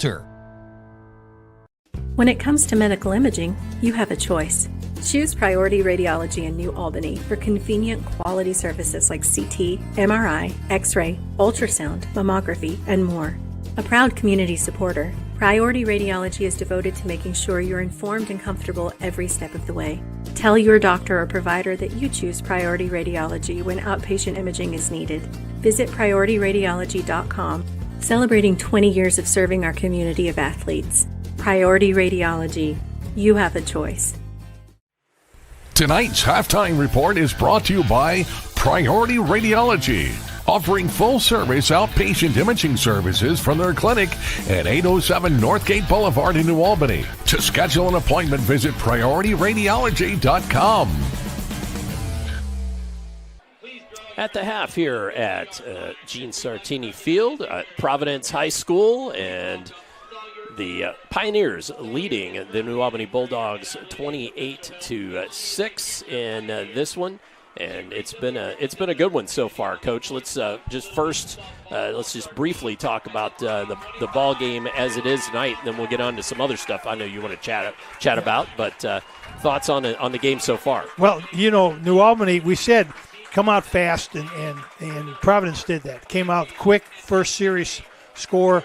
When it comes to medical imaging, you have a choice. Choose Priority Radiology in New Albany for convenient quality services like CT, MRI, X-ray, ultrasound, mammography, and more. A proud community supporter, Priority Radiology is devoted to making sure you're informed and comfortable every step of the way. Tell your doctor or provider that you choose Priority Radiology when outpatient imaging is needed. Visit PriorityRadiology.com, celebrating 20 years of serving our community of athletes. Priority Radiology. You have a choice. Tonight's halftime report is brought to you by Priority Radiology, offering full-service outpatient imaging services from their clinic at 807 Northgate Boulevard in New Albany. To schedule an appointment, visit PriorityRadiology.com. At the half here at Gene Sartini Field at Providence High School, and the Pioneers leading the New Albany Bulldogs 28-6 in this one, and it's been a good one so far, Coach. Let's just briefly talk about the ball game as it is tonight, and then we'll get on to some other stuff I know you want to chat about. But thoughts on the game so far? Well, New Albany, we said come out fast, and Providence did that. Came out quick, first series score,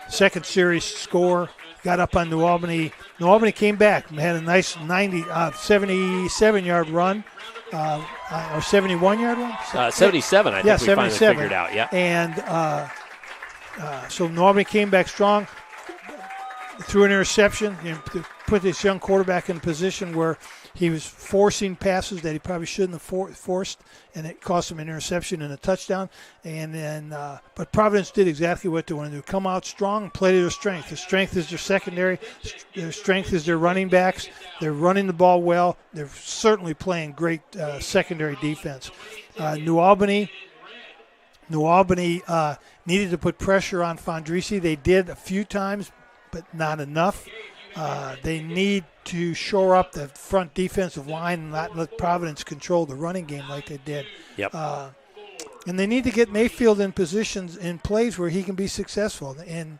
second series score, got up on New Albany. New Albany came back and had a nice 77-yard run, or 71-yard run? 77, I think we finally figured out, yeah. And so New Albany came back strong, threw an interception, to put this young quarterback in a position where he was forcing passes that he probably shouldn't have forced, and it cost him an interception and a touchdown. And then, but Providence did exactly what they want to do: come out strong and play to their strength. Their strength is their secondary. Their strength is their running backs. They're running the ball well. They're certainly playing great secondary defense. New Albany needed to put pressure on Fondrisi. They did a few times, but not enough. They need to shore up the front defensive line and not let Providence control the running game like they did. Yep. And they need to get Mayfield in positions, in plays where he can be successful. And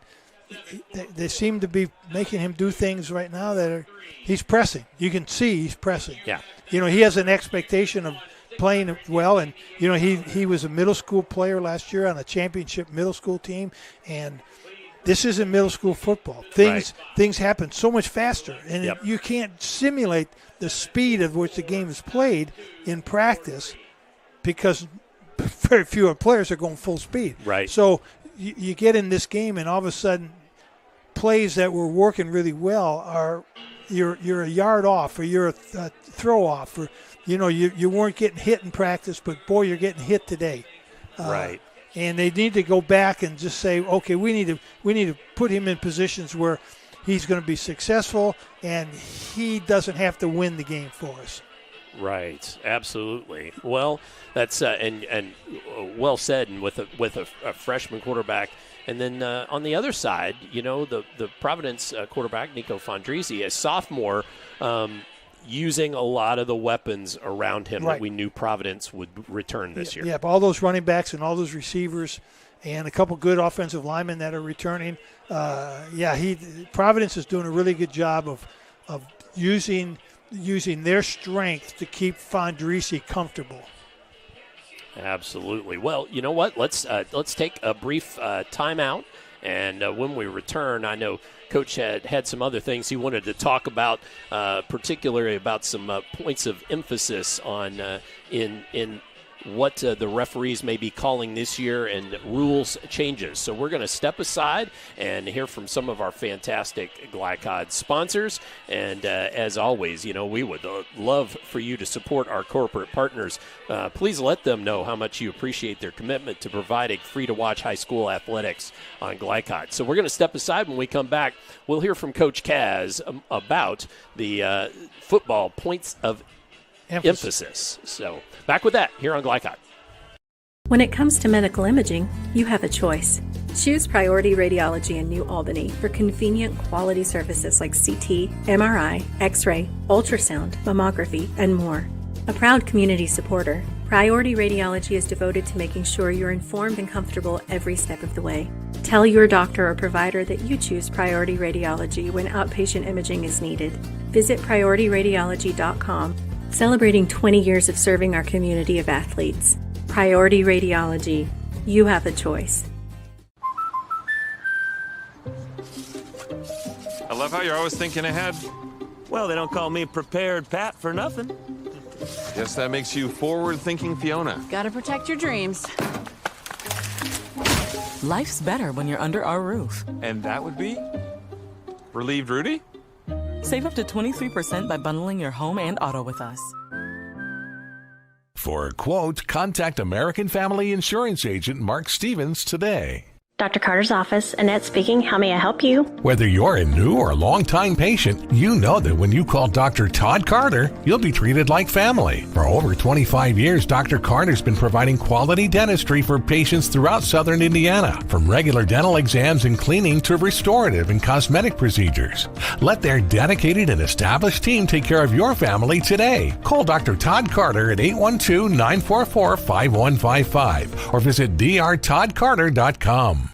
they seem to be making him do things right now he's pressing. You can see he's pressing. Yeah. He has an expectation of playing well, and he was a middle school player last year on a championship middle school team, and This isn't middle school football. Things happen so much faster, and you can't simulate the speed of which the game is played in practice because very few players are going full speed. Right. So you get in this game, and all of a sudden, plays that were working really well are you're a yard off, or you're a throw off, or you weren't getting hit in practice, but boy, you're getting hit today. Right. And they need to go back and just say, okay, we need to put him in positions where he's going to be successful, and he doesn't have to win the game for us. Right, absolutely. Well, that's and well said. And with a freshman quarterback, and then on the other side, the Providence quarterback Nico Fondrisi, a sophomore, using a lot of the weapons around him that we knew Providence would return this year. Yeah, all those running backs and all those receivers, and a couple good offensive linemen that are returning. Providence is doing a really good job of using their strength to keep Fondrisi comfortable. Absolutely. Well, you know what? Let's take a brief timeout, and when we return, I know Coach had some other things he wanted to talk about, particularly about some points of emphasis on in what the referees may be calling this year and rules changes. So we're going to step aside and hear from some of our fantastic Glycod sponsors. And as always, we would love for you to support our corporate partners. Please let them know how much you appreciate their commitment to providing free-to-watch high school athletics on Glycod. So we're going to step aside. When we come back, we'll hear from Coach Kaz about the football points of emphasis. So back with that here on Glycod. When it comes to medical imaging, you have a choice. Choose Priority Radiology in New Albany for convenient quality services like CT, MRI, X-ray, ultrasound, mammography, and more. A proud community supporter, Priority Radiology is devoted to making sure you're informed and comfortable every step of the way. Tell your doctor or provider that you choose Priority Radiology when outpatient imaging is needed. Visit PriorityRadiology.com. Celebrating 20 years of serving our community of athletes. Priority Radiology. You have a choice. I love how you're always thinking ahead. Well, they don't call me Prepared Pat for nothing. Guess that makes you forward-thinking Fiona. Gotta protect your dreams. Life's better when you're under our roof. And that would be? Relieved Rudy? Save up to 23% by bundling your home and auto with us. For a quote, contact American Family Insurance Agent Mark Stevens today. Dr. Carter's office, Annette speaking. How may I help you? Whether you're a new or long-time patient, you know that when you call Dr. Todd Carter, you'll be treated like family. For over 25 years, Dr. Carter's been providing quality dentistry for patients throughout southern Indiana, from regular dental exams and cleaning to restorative and cosmetic procedures. Let their dedicated and established team take care of your family today. Call Dr. Todd Carter at 812-944-5155 or visit drtoddcarter.com.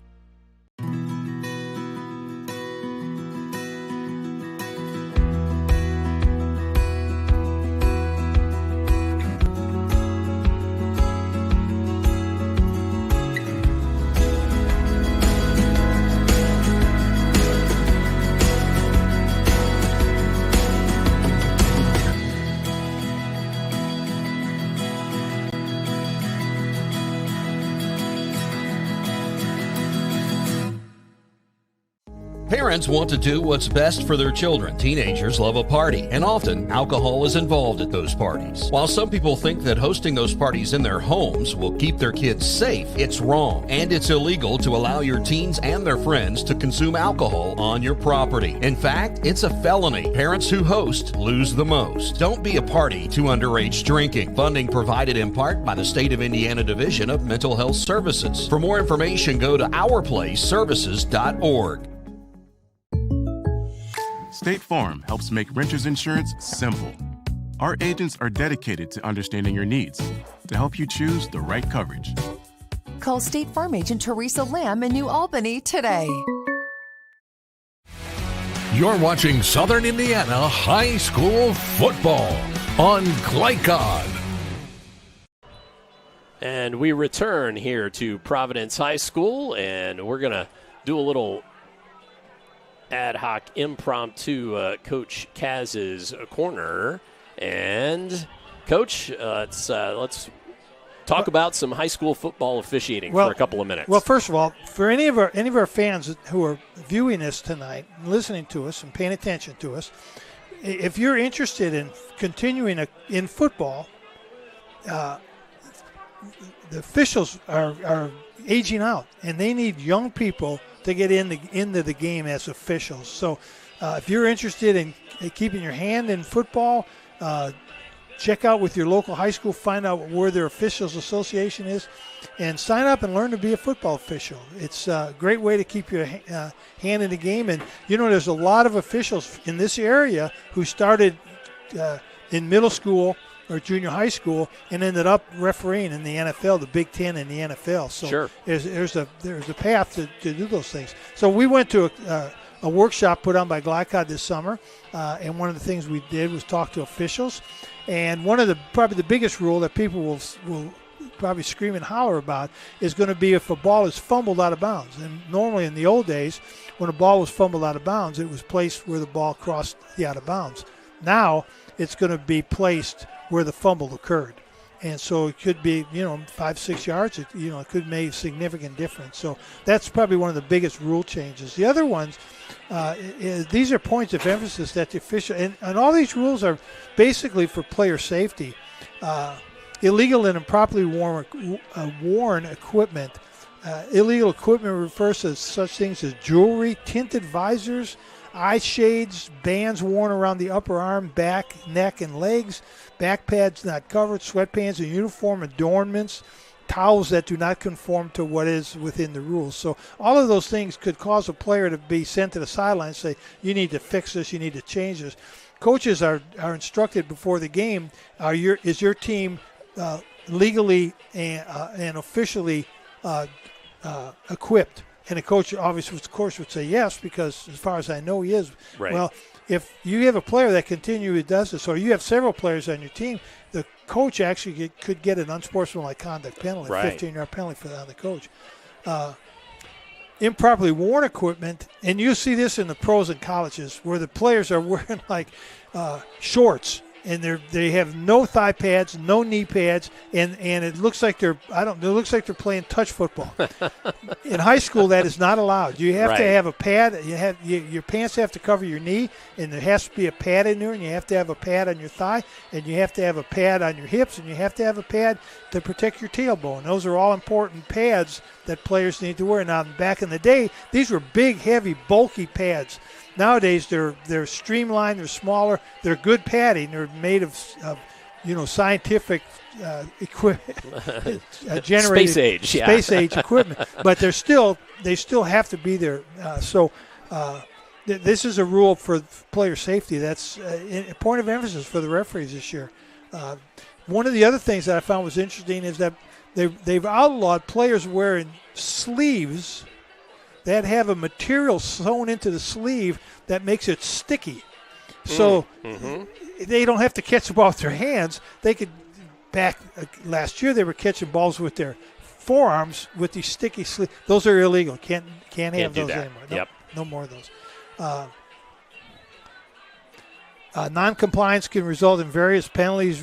Parents want to do what's best for their children. Teenagers love a party, and often alcohol is involved at those parties. While some people think that hosting those parties in their homes will keep their kids safe, it's wrong, and it's illegal to allow your teens and their friends to consume alcohol on your property. In fact, it's a felony. Parents who host lose the most. Don't be a party to underage drinking. Funding provided in part by the State of Indiana Division of Mental Health Services. For more information, go to ourplaceservices.org. State Farm helps make renters insurance simple. Our agents are dedicated to understanding your needs to help you choose the right coverage. Call State Farm agent Teresa Lamb in New Albany today. You're watching Southern Indiana High School Football on Glycod. And we return here to Providence High School, and we're going to do a little ad hoc impromptu Coach Kaz's corner. And, Coach, let's talk about some high school football officiating for a couple of minutes. Well, first of all, for any of our fans who are viewing this tonight, and listening to us and paying attention to us, if you're interested in continuing in football, the officials are aging out, and they need young people to get into the game as officials. So if you're interested in keeping your hand in football, check out with your local high school, find out where their officials association is, and sign up and learn to be a football official. It's a great way to keep your hand in the game. And, there's a lot of officials in this area who started in middle school or junior high school and ended up refereeing in the NFL, the Big Ten and the NFL. So sure. there's a path to do those things. So we went to a workshop put on by GlyCod this summer, and one of the things we did was talk to officials. And one of probably the biggest rule that people will probably scream and holler about is going to be if a ball is fumbled out of bounds. And normally in the old days, when a ball was fumbled out of bounds, it was placed where the ball crossed the out of bounds. Now it's going to be placed where the fumble occurred. And so it could be, 5-6 yards. It could make a significant difference. So that's probably one of the biggest rule changes. The other ones, these are points of emphasis that the official, and all these rules are basically for player safety. Illegal and improperly worn equipment. Illegal equipment refers to such things as jewelry, tinted visors, eye shades, bands worn around the upper arm, back, neck, and legs, back pads not covered, sweatpants and uniform adornments, towels that do not conform to what is within the rules. So all of those things could cause a player to be sent to the sideline and say, you need to fix this, you need to change this. Coaches are instructed before the game, is your team legally and officially equipped? And the coach obviously, of course, would say yes, because as far as I know, he is. Right. Well, if you have a player that continually does this, or you have several players on your team, the coach actually could get an unsportsmanlike conduct penalty, right. 15-yard penalty on the coach. Improperly worn equipment, and you see this in the pros and colleges, where the players are wearing like shorts, and they have no thigh pads, no knee pads, and it looks like they're playing touch football. In high school, that is not allowed. You have to have a pad. Your pants have to cover your knee, and there has to be a pad in there, and you have to have a pad on your thigh, and you have to have a pad on your hips, and you have to have a pad to protect your tailbone. Those are all important pads that players need to wear. Now, back in the day, these were big, heavy, bulky pads. Nowadays, they're streamlined, they're smaller, they're good padding, they're made of scientific equipment, generated space age equipment, but they still have to be there. This is a rule for player safety. That's a point of emphasis for the referees this year. One of the other things that I found was interesting is that they've outlawed players wearing sleeves that have a material sewn into the sleeve that makes it sticky. So they don't have to catch the ball with their hands. They could, last year they were catching balls with their forearms with these sticky sleeves. Those are illegal. Can't have those anymore. Yep. No more of those. Non-compliance can result in various penalties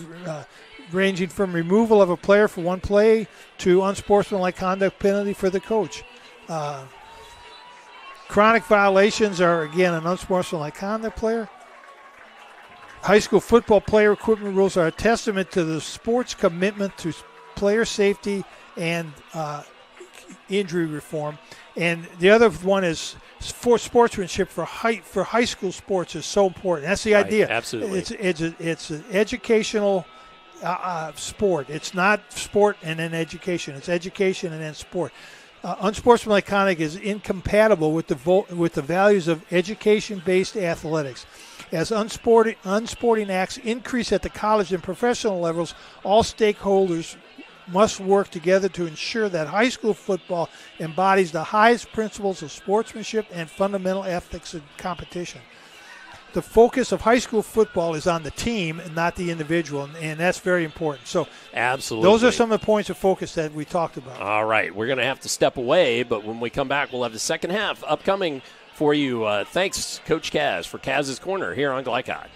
ranging from removal of a player for one play to unsportsmanlike conduct penalty for the coach. Chronic violations are, again, an unsportsmanlike conduct player. High school football player equipment rules are a testament to the sport's commitment to player safety and injury reform. And the other one is for sportsmanship for high school sports is so important. That's the idea. Absolutely. It's an educational sport. It's not sport and then education. It's education and then sport. Unsportsmanlike conduct is incompatible with the values of education-based athletics. As unsporting acts increase at the college and professional levels, all stakeholders must work together to ensure that high school football embodies the highest principles of sportsmanship and fundamental ethics of competition. The focus of high school football is on the team and not the individual, and that's very important. So absolutely, those are some of the points of focus that we talked about. All right, we're going to have to step away, but when we come back, we'll have the second half upcoming for you. Thanks, Coach Kaz, for Kaz's Corner here on Glycod.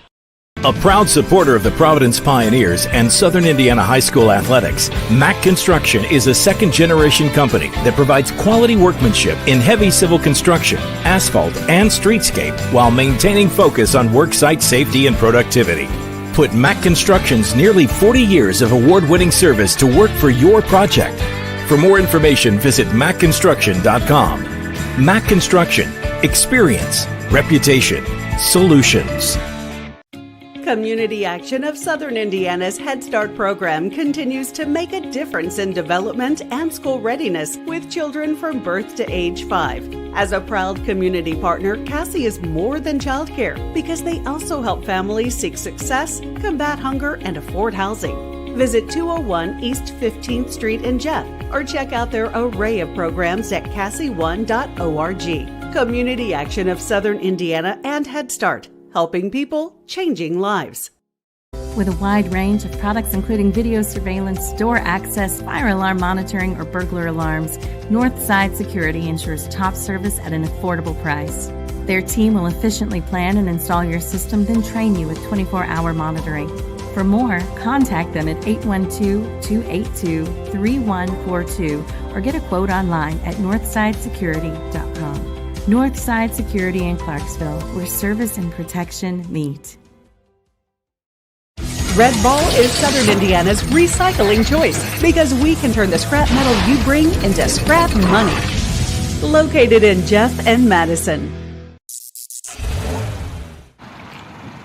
A proud supporter of the Providence Pioneers and Southern Indiana High School athletics, Mack Construction is a second-generation company that provides quality workmanship in heavy civil construction, asphalt, and streetscape while maintaining focus on worksite safety and productivity. Put Mack Construction's nearly 40 years of award-winning service to work for your project. For more information, visit mackconstruction.com. Mack Construction. Experience. Reputation. Solutions. Community Action of Southern Indiana's Head Start program continues to make a difference in development and school readiness with children from birth to age 5. As a proud community partner, Cassie is more than childcare because they also help families seek success, combat hunger, and afford housing. Visit 201 East 15th Street in Jeff or check out their array of programs at cassie1.org. Community Action of Southern Indiana and Head Start. Helping people, changing lives. With a wide range of products including video surveillance, door access, fire alarm monitoring, or burglar alarms, Northside Security ensures top service at an affordable price. Their team will efficiently plan and install your system, then train you with 24-hour monitoring. For more, contact them at 812-282-3142 or get a quote online at northsidesecurity.com. Northside Security in Clarksville, where service and protection meet. Red Ball is Southern Indiana's recycling choice because we can turn the scrap metal you bring into scrap money. Located in Jeff and Madison.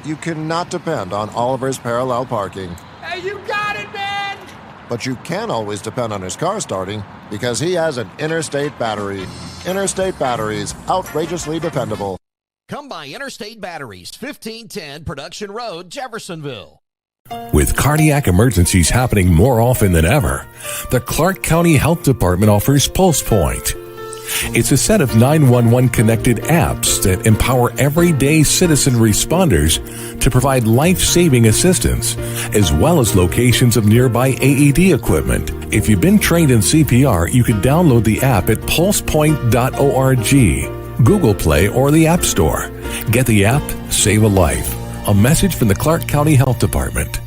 You cannot depend on Oliver's parallel parking. Hey, you got it, man! But you can always depend on his car starting because he has an Interstate battery. Interstate Batteries, outrageously dependable. Come by Interstate Batteries, 1510 Production Road, Jeffersonville. With cardiac emergencies happening more often than ever, the Clark County Health Department offers PulsePoint. It's a set of 911 connected apps that empower everyday citizen responders to provide life-saving assistance, as well as locations of nearby AED equipment. If you've been trained in CPR, you can download the app at pulsepoint.org, Google Play, or the App Store. Get the app, save a life. A message from the Clark County Health Department.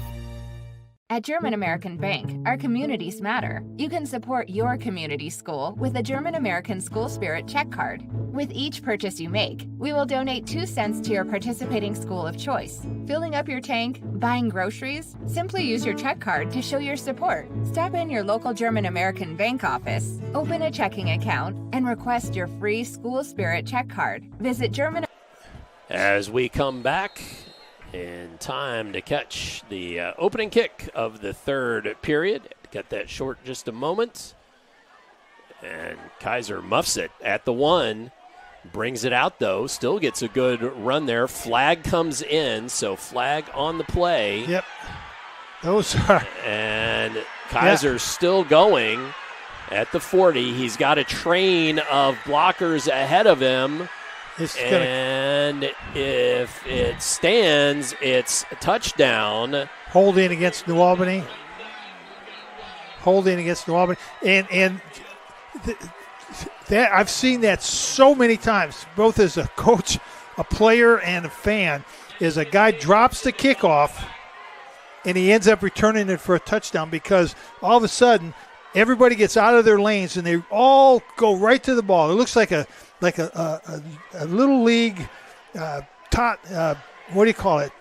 At German American Bank, our communities matter. You can support your community school with a German American School Spirit check card. With each purchase you make, we will donate 2 cents to your participating school of choice. Filling up your tank, buying groceries? Simply use your check card to show your support. Stop in your local German American Bank office, open a checking account, and request your free School Spirit check card. Visit German. As we come back, in time to catch the opening kick of the third period. Get that short just a moment. And Kaiser muffs it at the 1. Brings it out, though. Still gets a good run there. Flag comes in, so flag on the play. Yep. Those are. And Kaiser's still going at the 40. He's got a train of blockers ahead of him. And if it stands, it's a touchdown. Holding against New Albany. And that I've seen that so many times, both as a coach, a player, and a fan, is a guy drops the kickoff and he ends up returning it for a touchdown because all of a sudden everybody gets out of their lanes and they all go right to the ball. It looks like a little league,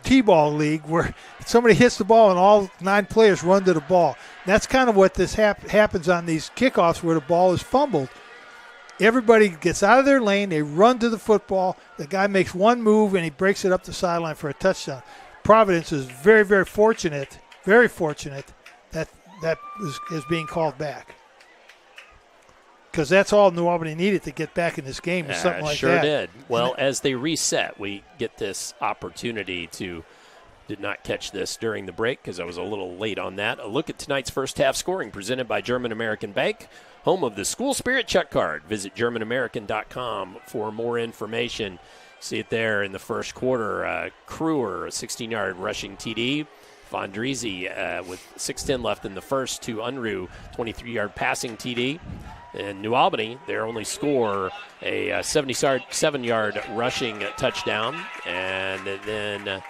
T-ball league, where somebody hits the ball and all 9 players run to the ball. That's kind of what this happens on these kickoffs where the ball is fumbled. Everybody gets out of their lane, they run to the football, the guy makes one move and he breaks it up the sideline for a touchdown. Providence is very, very fortunate that is being called back. Because that's all New Albany needed to get back in this game, or something like sure that. Sure did. Well, as they reset, we get this opportunity to – did not catch this during the break because I was a little late on that. A look at tonight's first half scoring presented by German American Bank, home of the School Spirit check card. Visit GermanAmerican.com for more information. See it there in the first quarter. Kruer, a 16-yard rushing TD. Fondrizi with 6:10 left in the first to Unruh, 23-yard passing TD. In New Albany, they only score a 77-yard rushing touchdown. And then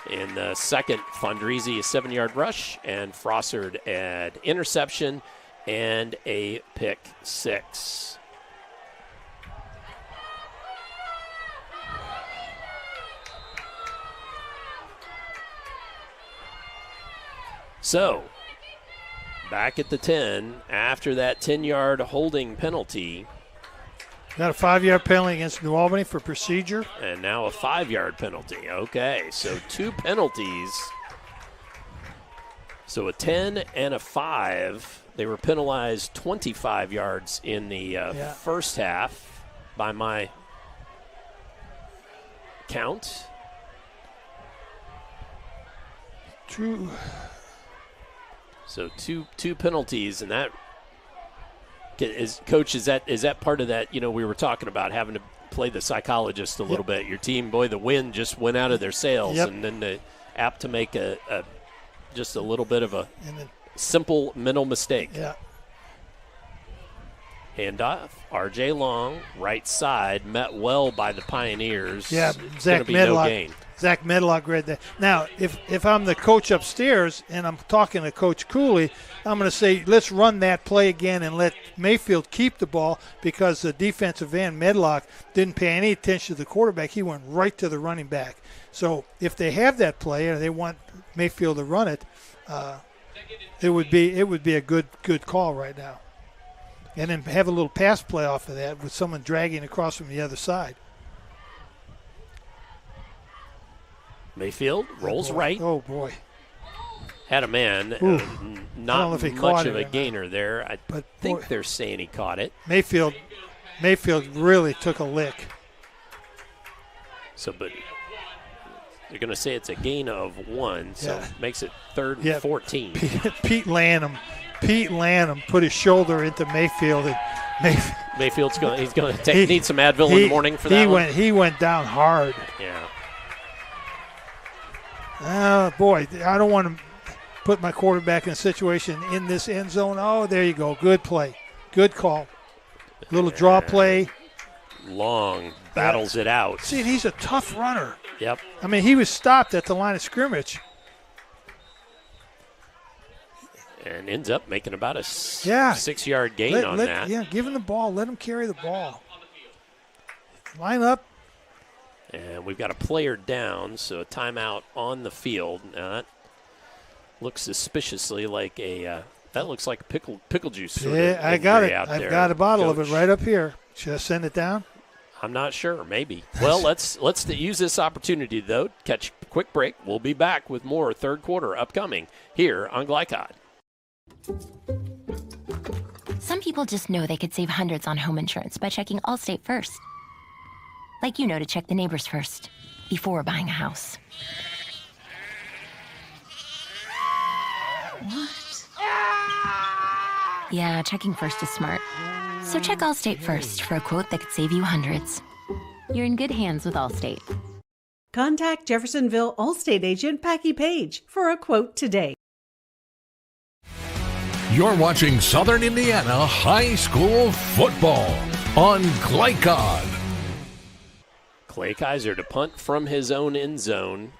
in the second, Fondrisi, a 7-yard rush, and Frossard an interception and a pick six. So, back at the 10, after that 10-yard holding penalty. Got a 5-yard penalty against New Albany for procedure. And now a 5-yard penalty. Okay, so 2 penalties. So a 10 and a 5. They were penalized 25 yards in the first half by my count. True. So two penalties, and that is, Coach, is that part of that? We were talking about having to play the psychologist a little bit. Your team, boy, the wind just went out of their sails, and then the apt to make just a little bit of a simple mental mistake. Yeah. Handoff, R.J. Long, right side, met well by the Pioneers. Yeah, Zach Medlock. No gain. Zach Medlock read that. Now, if I'm the coach upstairs and I'm talking to Coach Cooley, I'm going to say, let's run that play again and let Mayfield keep the ball, because the defensive end, Medlock, didn't pay any attention to the quarterback. He went right to the running back. So if they have that play and they want Mayfield to run it, it would be a good call right now. And then have a little pass play off of that with someone dragging across from the other side. Mayfield rolls right. Oh, boy. Had a man, not much of a gainer there. I think they're saying he caught it. Mayfield really took a lick. So, but they're going to say it's a gain of 1, so it makes it 3rd and 14. Pete Lanham put his shoulder into Mayfield, and Mayfield's going to need some Advil in the morning for that. He went down hard. Yeah. Oh, boy, I don't want to put my quarterback in a situation in this end zone. Oh, there you go. Good play. Good call. Little draw play. Long battles it out. See, he's a tough runner. Yep. I mean, he was stopped at the line of scrimmage. And ends up making about a 6-yard gain on that. Yeah, give him the ball. Let him carry the ball. Line up. And we've got a player down, so a timeout on the field. Now that looks suspiciously like that looks like pickle juice. I got it. I've got a bottle of it right up here. Should I send it down? I'm not sure. Maybe. Well, let's use this opportunity, though. Catch a quick break. We'll be back with more third quarter upcoming here on Glycod. Some people just know they could save hundreds on home insurance by checking Allstate first. Like to check the neighbors first before buying a house. What? Yeah, checking first is smart. So check Allstate first for a quote that could save you hundreds. You're in good hands with Allstate. Contact Jeffersonville Allstate agent Packie Page for a quote today. You're watching Southern Indiana High School football on Glycod. Clay Kaiser to punt from his own end zone.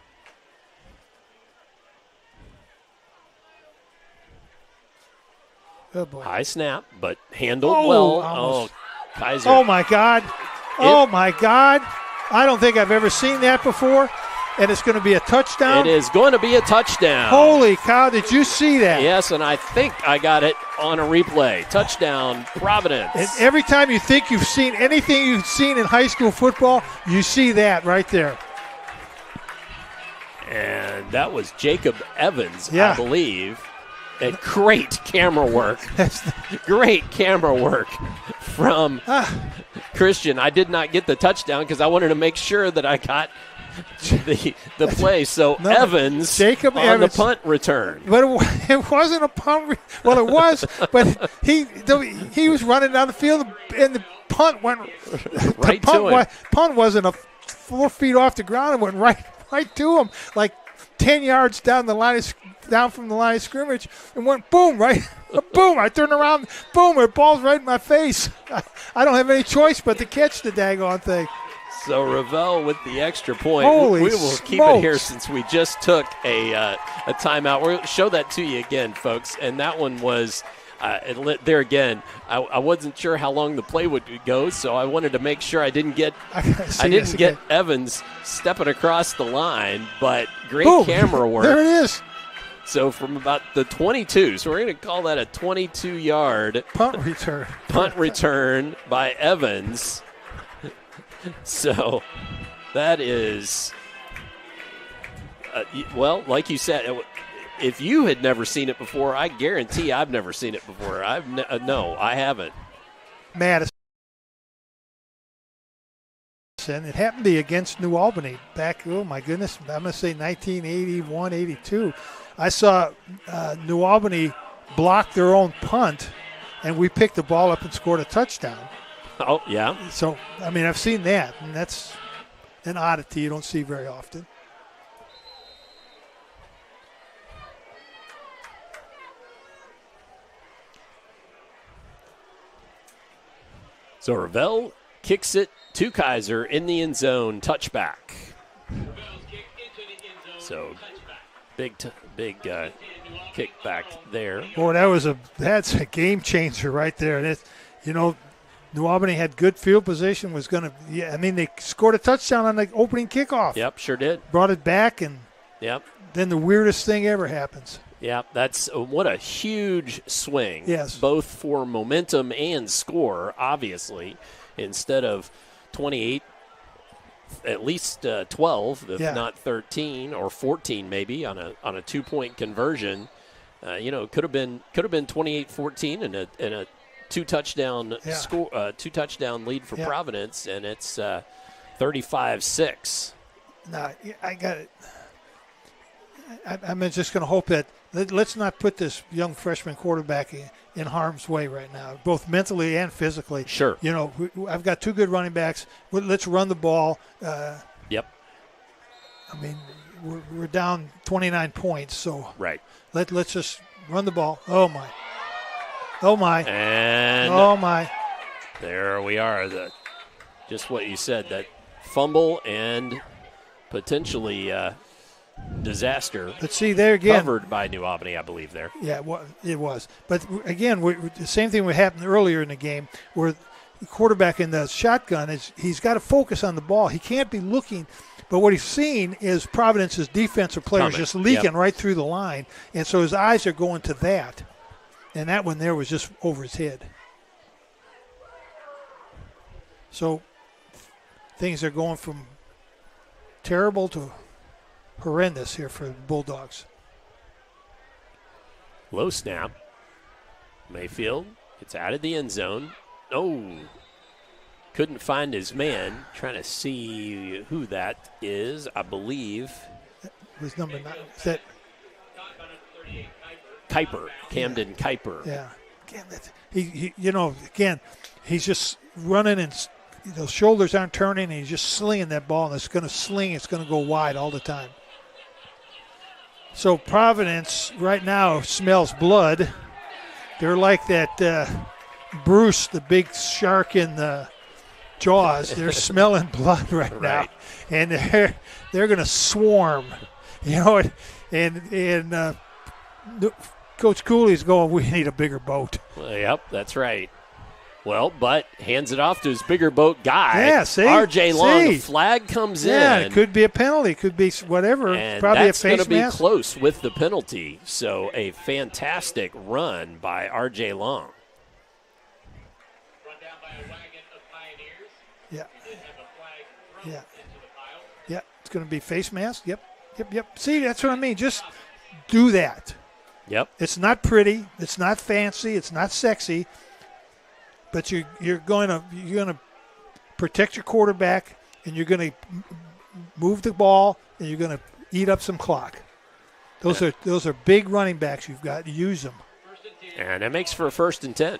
Oh, boy. High snap, but handled well. Almost. Oh, Kaiser. Oh, my God. My God. I don't think I've ever seen that before. And it's going to be a touchdown? It is going to be a touchdown. Holy cow, did you see that? Yes, and I think I got it on a replay. Touchdown, Providence. And every time you think you've seen anything you've seen in high school football, you see that right there. And that was Jacob Evans, I believe. And great camera work. Great camera work from Christian. I did not get the touchdown because I wanted to make sure that I got the play. So Evans Jacob on Evans, the punt return. But it wasn't a punt. Well, it was, but he was running down the field, and the punt went right to him. Punt wasn't 4 feet off the ground and went right to him, like 10 yards down the line down from the line of scrimmage and went boom, right? Boom, I turned around, boom, the ball's right in my face. I don't have any choice but to catch the daggone thing. So Ravel with the extra point. Holy we will keep it here since we just took a timeout. We'll show that to you again, folks. And that one was there again. I wasn't sure how long the play would go, so I wanted to make sure I didn't get Evans stepping across the line. But great camera work. There it is. So from about the 22, so we're going to call that a 22-yard punt return. Punt return by Evans. So that is, well, like you said, if you had never seen it before, I guarantee I've never seen it before. No, I haven't. Madison. It happened to be against New Albany back, oh my goodness, I'm going to say 1981, 82. I saw New Albany block their own punt, and we picked the ball up and scored a touchdown. Oh, yeah. So, I mean, I've seen that, and that's an oddity you don't see very often. So Ravel kicks it to Kaiser in the end zone, touchback. So big kick back there. Boy, that's a game changer right there. And New Albany had good field position, they scored a touchdown on the opening kickoff. Yep, sure did. Brought it back, and then the weirdest thing ever happens. Yeah, that's what a huge swing. Yes. Both for momentum and score, obviously. Instead of 28, at least 12, if not 13 or 14 maybe on a 2-point conversion. Could have been 28-14 and a two-touchdown lead for Providence, and it's 35-6. No, I got it. I'm just going to hope that let's not put this young freshman quarterback in harm's way right now, both mentally and physically. Sure. I've got two good running backs. Let's run the ball. Yep. I mean, we're down 29 points, so let's just run the ball. Oh my. And oh my. There we are. Just what you said, that fumble and potentially disaster. But see, there again. Covered by New Albany, I believe there. Yeah, it was. But again, the same thing would happen earlier in the game where the quarterback in the shotgun, he's got to focus on the ball. He can't be looking. But what he's seeing is Providence's defensive players just leaking right through the line. And so his eyes are going to that. And that one there was just over his head. So things are going from terrible to horrendous here for the Bulldogs. Low snap. Mayfield gets out of the end zone. Oh, couldn't find his man. Trying to see who that is. I believe it was number 9. Is that Kuiper? Camden Kuiper. Yeah. Again, he's just running and those shoulders aren't turning. And he's just slinging that ball, and it's going to sling. It's going to go wide all the time. So Providence right now smells blood. They're like that Bruce, the big shark in the Jaws. They're smelling blood right now, and they're going to swarm. And Coach Cooley's going, we need a bigger boat. Well, yep, that's right. Well, but hands it off to his bigger boat guy. Yeah, see? R.J. Long, flag comes in. Yeah, it could be a penalty. It could be whatever. And probably that's a face going to be mask. close with the penalty. So a fantastic run by R.J. Long. Yeah, it's going to be face mask. Yep. See, that's what I mean. Just do that. Yep. It's not pretty. It's not fancy. It's not sexy. But you're going to protect your quarterback, and you're going to move the ball, and you're going to eat up some clock. Those are big running backs you've got. Use them. And that makes for a 1st and 10.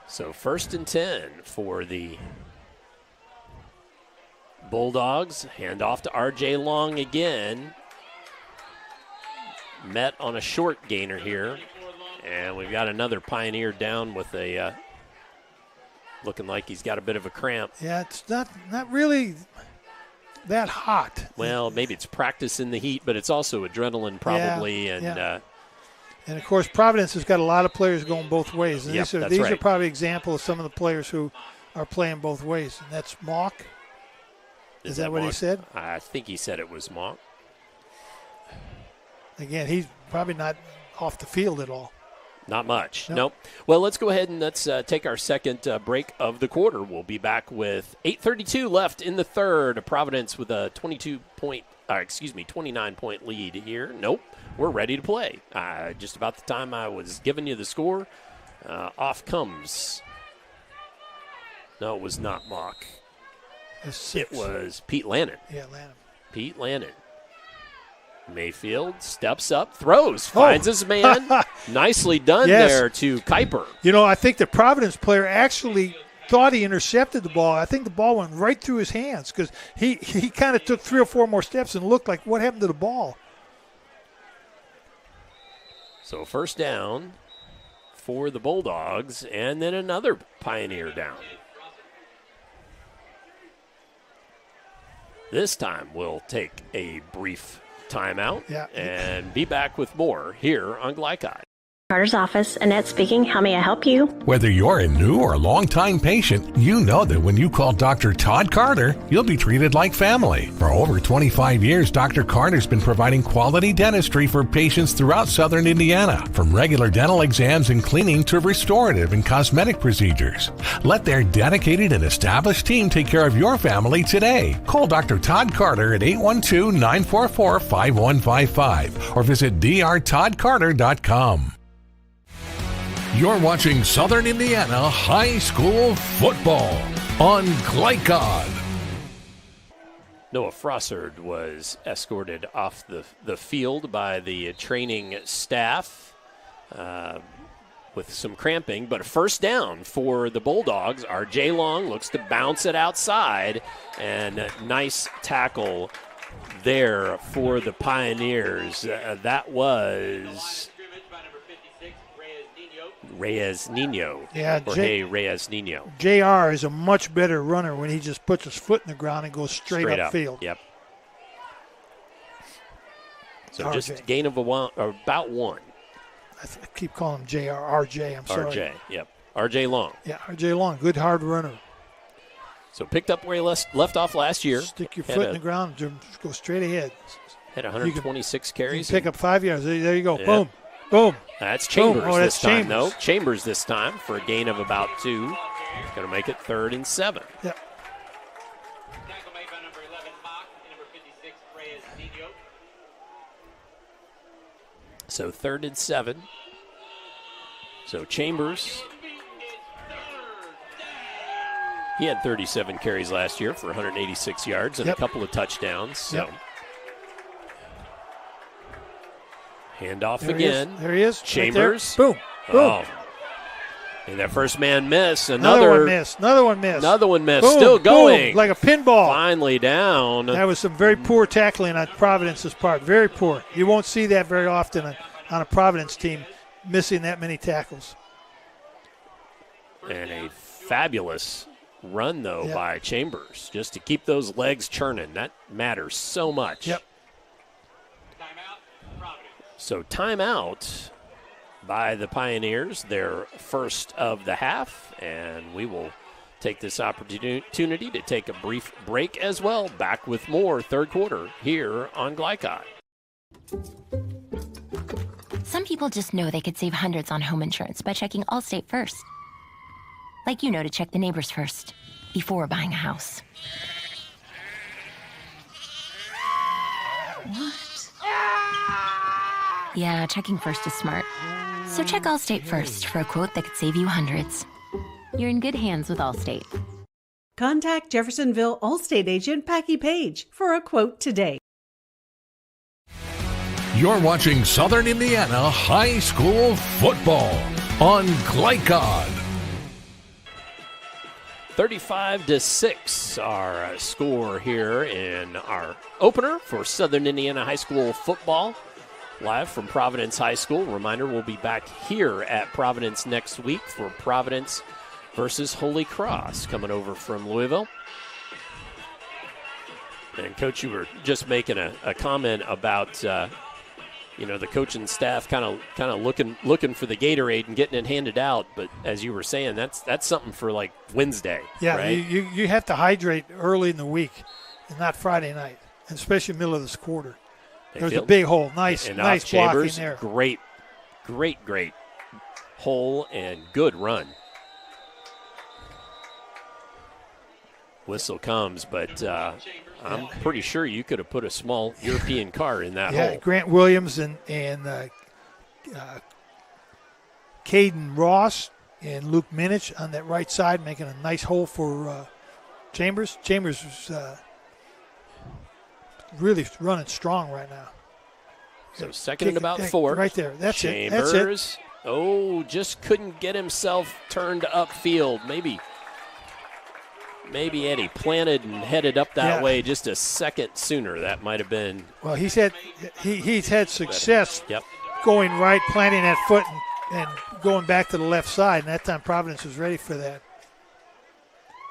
So 1st and 10 for the Bulldogs. Hand off to R.J. Long again. met on a short gainer here. And we've got another Pioneer down with a looking like he's got a bit of a cramp. Yeah, it's not really that hot. Well, maybe it's practice in the heat, but it's also adrenaline probably. And of course, Providence has got a lot of players going both ways. And these are probably examples of some of the players who are playing both ways. And that's Mock. Is that what he said? I think he said it was Mock. Again, he's probably not off the field at all. Not much. Nope. Well, let's go ahead and let's take our second break of the quarter. We'll be back with 8:32 left in the third. Providence with a 29-point lead here. Nope. We're ready to play. Just about the time I was giving you the score, off comes. No, it was not Mock. It was Pete Lannon. Yeah, Lannon. Pete Lannon. Mayfield steps up, throws, finds his man. Nicely done there to Kuiper. You know, I think the Providence player actually thought he intercepted the ball. I think the ball went right through his hands because he kind of took 3 or 4 more steps and looked like what happened to the ball. So first down for the Bulldogs, and then another Pioneer down. This time we'll take a brief timeout and be back with more here on Glycod. Carter's office, Annette speaking. How may I help you? Whether you're a new or longtime patient, you know that when you call Dr. Todd Carter, you'll be treated like family. For over 25 years, Dr. Carter's been providing quality dentistry for patients throughout southern Indiana, from regular dental exams and cleaning to restorative and cosmetic procedures. Let their dedicated and established team take care of your family today. Call Dr. Todd Carter at 812-944-5155 or visit drtoddcarter.com. You're watching Southern Indiana High School Football on Glycod. Noah Frossard was escorted off the field by the training staff with some cramping, but a first down for the Bulldogs. R.J. Long looks to bounce it outside, and a nice tackle there for the Pioneers. That was Reyes Nino. Yeah, Reyes Nino. JR is a much better runner when he just puts his foot in the ground and goes straight upfield. Yep. So RJ. Just gain of about one. I keep calling him JR. RJ, I'm sorry. RJ, yep. RJ Long. Yeah, RJ Long, good hard runner. So picked up where he left off last year. Stick your foot in the ground, go straight ahead. Had 126 carries. You pick up 5 yards. There you go. Yep. Boom. Boom. That's Chambers this time, Chambers. though. Chambers this time for a gain of about 2. Going to make it 3rd and 7. Yep. So 3rd and 7. So Chambers, he had 37 carries last year for 186 yards and a couple of touchdowns. So. Handoff again. There he is. Chambers. Right boom. Boom. Oh. And that first man miss. Another one missed. Another one missed. Boom. Still going. Boom. Like a pinball. Finally down. That was some very poor tackling on Providence's part. Very poor. You won't see that very often on a Providence team, missing that many tackles. And a fabulous run, though, by Chambers, just to keep those legs churning. That matters so much. Yep. So timeout by the Pioneers, their first of the half, and we will take this opportunity to take a brief break as well. Back with more third quarter here on Glycod. Some people just know they could save hundreds on home insurance by checking Allstate first. Like you know to check the neighbors first before buying a house. What? Yeah, checking first is smart. So check Allstate first for a quote that could save you hundreds. You're in good hands with Allstate. Contact Jeffersonville Allstate agent Packy Page for a quote today. You're watching Southern Indiana High School Football on Glycod. 35-6, our score here in our opener for Southern Indiana High School Football. live from Providence High School. Reminder, we'll be back here at Providence next week for Providence versus Holy Cross coming over from Louisville. And, Coach, you were just making a comment about, the coaching staff kind of looking for the Gatorade and getting it handed out. But as you were saying, that's something for, like, Wednesday, yeah, right? You have to hydrate early in the week and not Friday night, and especially middle of this quarter. There's a big hole. Nice blocking Chambers, there. Great hole and good run. Whistle comes, but I'm pretty sure you could have put a small European car in that hole. Yeah, Grant Williams and Caden Ross and Luke Minich on that right side making a nice hole for Chambers. Chambers was really running strong right now. So second and about 4. Right there. That's Chambers. it. That's it. Oh, just couldn't get himself turned upfield. Maybe Eddie planted and headed up that way just a second sooner. That might have been. Well, he's had success going right, planting that foot and going back to the left side. And that time Providence was ready for that.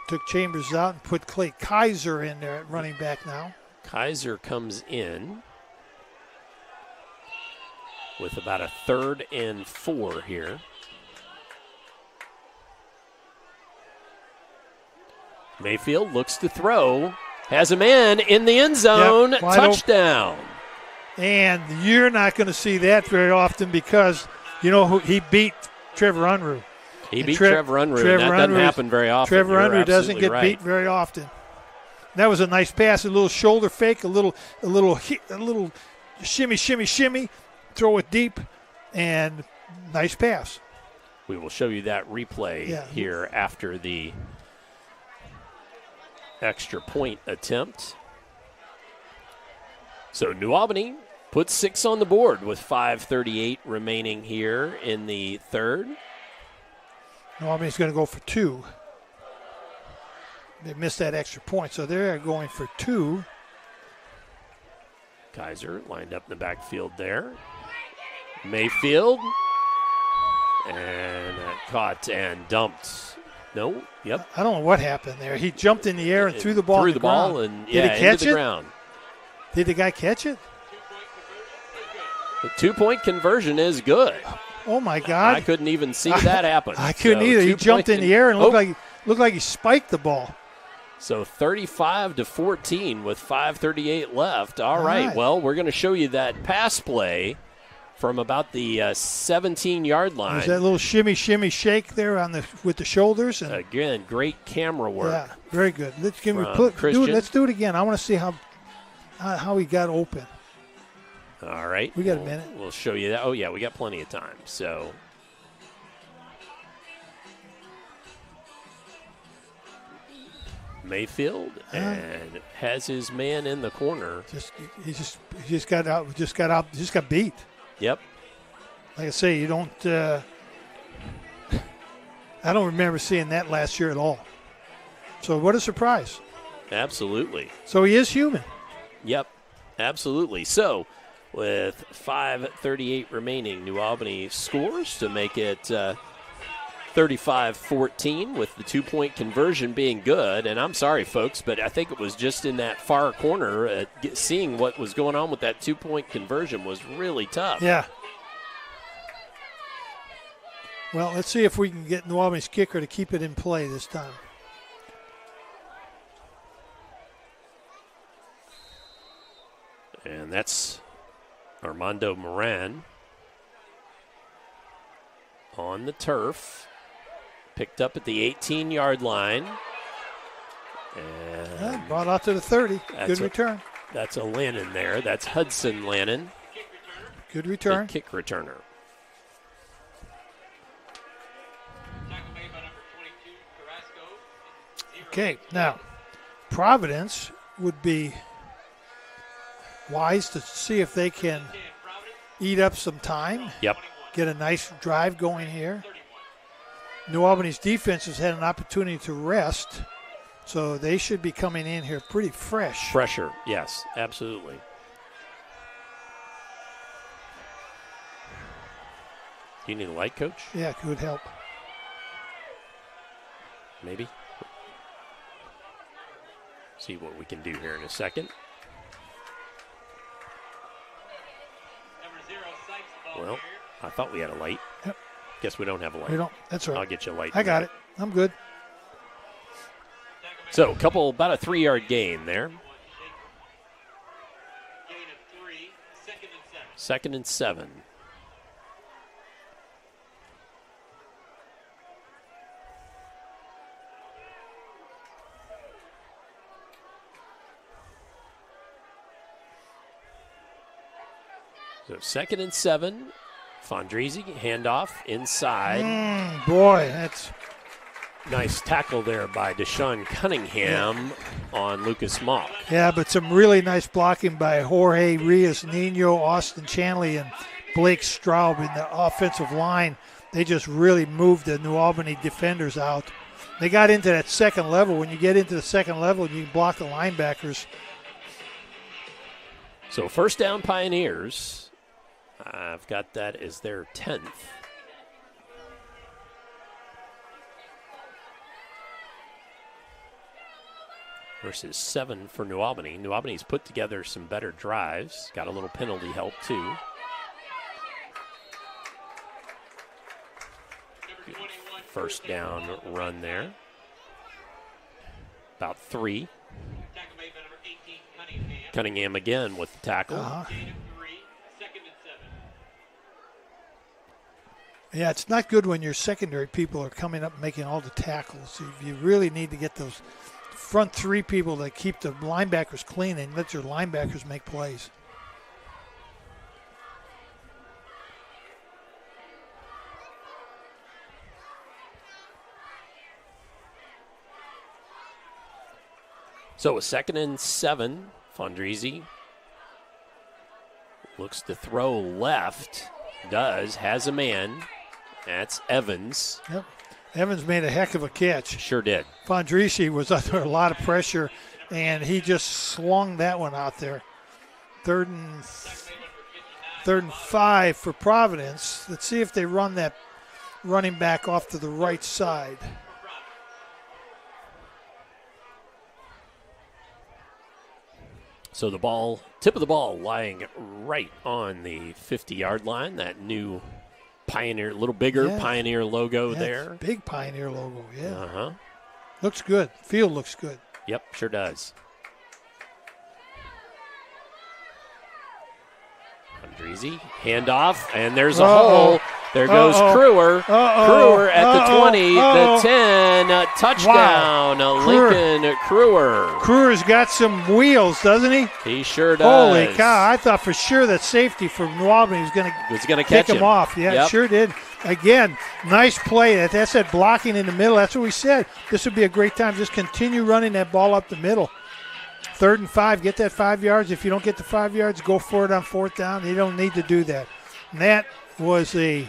Took Chambers out and put Clay Kaiser in there at running back now. Kaiser comes in with about a 3rd and 4 here. Mayfield looks to throw, has a man in the end zone, touchdown. Open. And you're not going to see that very often because, he beat Trevor Unruh. He beat Trevor Unruh, and that doesn't happen very often. Trevor Unruh doesn't get beat very often. That was a nice pass, a little shoulder fake, a little shimmy, throw it deep, and nice pass. We will show you that replay here after the extra point attempt. So New Albany puts 6 on the board with 5:38 remaining here in the third. New Albany's going to go for 2. They missed that extra point, so they're going for 2. Kaiser lined up in the backfield there. Mayfield. And caught and dumped. No, yep. I don't know what happened there. He jumped in the air and threw the ball and Did he catch into the it? Ground. Did the guy catch it? The 2-point conversion is good. Oh, my God. I couldn't even see that happen. I couldn't either. He jumped in the air and looked like he spiked the ball. So 35-14 with 5:38 left. All right. Well, we're going to show you that pass play from about the 17-yard line. There's that little shimmy shake there with the shoulders. And again, great camera work. Yeah, very good. Let's do it again. I want to see how he got open. All right. We got a minute. We'll show you that. Oh, yeah, we got plenty of time. So Mayfield and has his man in the corner. He just got beat. Yep. Like I say, you don't. I don't remember seeing that last year at all. So what a surprise! Absolutely. So he is human. Yep, absolutely. So with 5:38 remaining, New Albany scores to make it 35-14 with the 2-point conversion being good. And I'm sorry, folks, but I think it was just in that far corner. Seeing what was going on with that 2-point conversion was really tough. Yeah. Well, let's see if we can get New Albany's kicker to keep it in play this time. And that's Armando Moran on the turf. Picked up at the 18-yard line. And brought out to the 30. Good return. That's a Lannon there. That's Hudson Lannon. Good return. The kick returner. Okay, now Providence would be wise to see if they can eat up some time. Yep. Get a nice drive going here. New Albany's defense has had an opportunity to rest, so they should be coming in here pretty fresh. Fresher, yes, absolutely. Do you need a light, Coach? Yeah, it could help. Maybe. See what we can do here in a second. Well, I thought we had a light. Yep. Guess we don't have a light. We don't. That's all right. I'll get you a light. I got it. I'm good. So, about a 3-yard gain there. Second and 7. So 2nd and 7. Fondrisi, handoff inside. Boy, that's nice tackle there by Deshaun Cunningham on Lucas Mock. Yeah, but some really nice blocking by Jorge Rios, Nino, Austin Chanley, and Blake Straub in the offensive line. They just really moved the New Albany defenders out. They got into that second level. When you get into the second level, you can block the linebackers. So 1st down Pioneers. I've got that as their 10th. Versus 7 for New Albany. New Albany's put together some better drives. Got a little penalty help, too. Good 1st down run there. About 3. Cunningham again with the tackle. Yeah, it's not good when your secondary people are coming up and making all the tackles. You really need to get those front 3 people that keep the linebackers clean and let your linebackers make plays. So a 2nd and 7. Fondrisi looks to throw left. Has a man. That's Evans. Yep. Evans made a heck of a catch. Sure did. Fondrisi was under a lot of pressure, and he just slung that one out there. 3rd and 5 for Providence. Let's see if they run that running back off to the right side. So the tip of the ball lying right on the 50-yard line. That new Pioneer, little bigger Pioneer logo there. Big Pioneer logo, yeah. Uh-huh. Looks good. Field looks good. Yep, sure does. Fondrisi, handoff, and there's a hole. There goes Crewer. Crewer at the 20, the 10, touchdown, Lincoln Crewer. Crewer's got some wheels, doesn't he? He sure does. Holy cow, I thought for sure that safety from New Albany was going to catch him off. Yeah, it sure did. Again, nice play. That's that blocking in the middle. That's what we said. This would be a great time. Just continue running that ball up the middle. 3rd and 5, get that 5 yards. If you don't get the 5 yards, go for it on 4th down. You don't need to do that. And that was a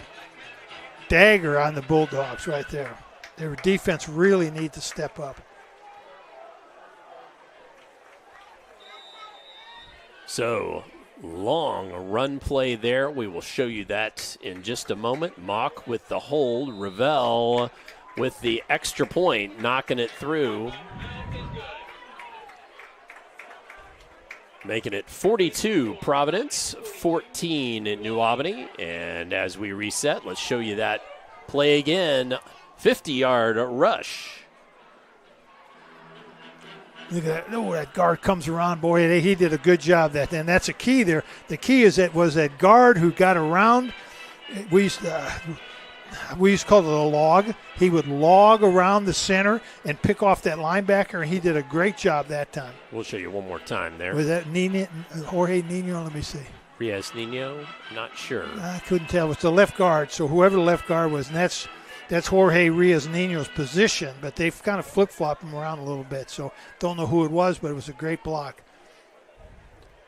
dagger on the Bulldogs right there. Their defense really need to step up. So, long run play there. We will show you that in just a moment. Mock with the hold. Ravel with the extra point, knocking it through. Making it 42 Providence, 14 in New Albany. And as we reset, let's show you that play again. 50-yard rush. Look at that. Oh, that guard comes around. Boy, he did a good job that. And that's a key there. The key is that guard who got around. We used to call it a log. He would log around the center and pick off that linebacker, and he did a great job that time. We'll show you one more time there. Was that Jorge Nino? Let me see. Riaz Nino? Not sure. I couldn't tell. It's the left guard, so whoever the left guard was, and that's Jorge Riaz Nino's position, but they've kind of flip-flopped him around a little bit, so don't know who it was, but it was a great block.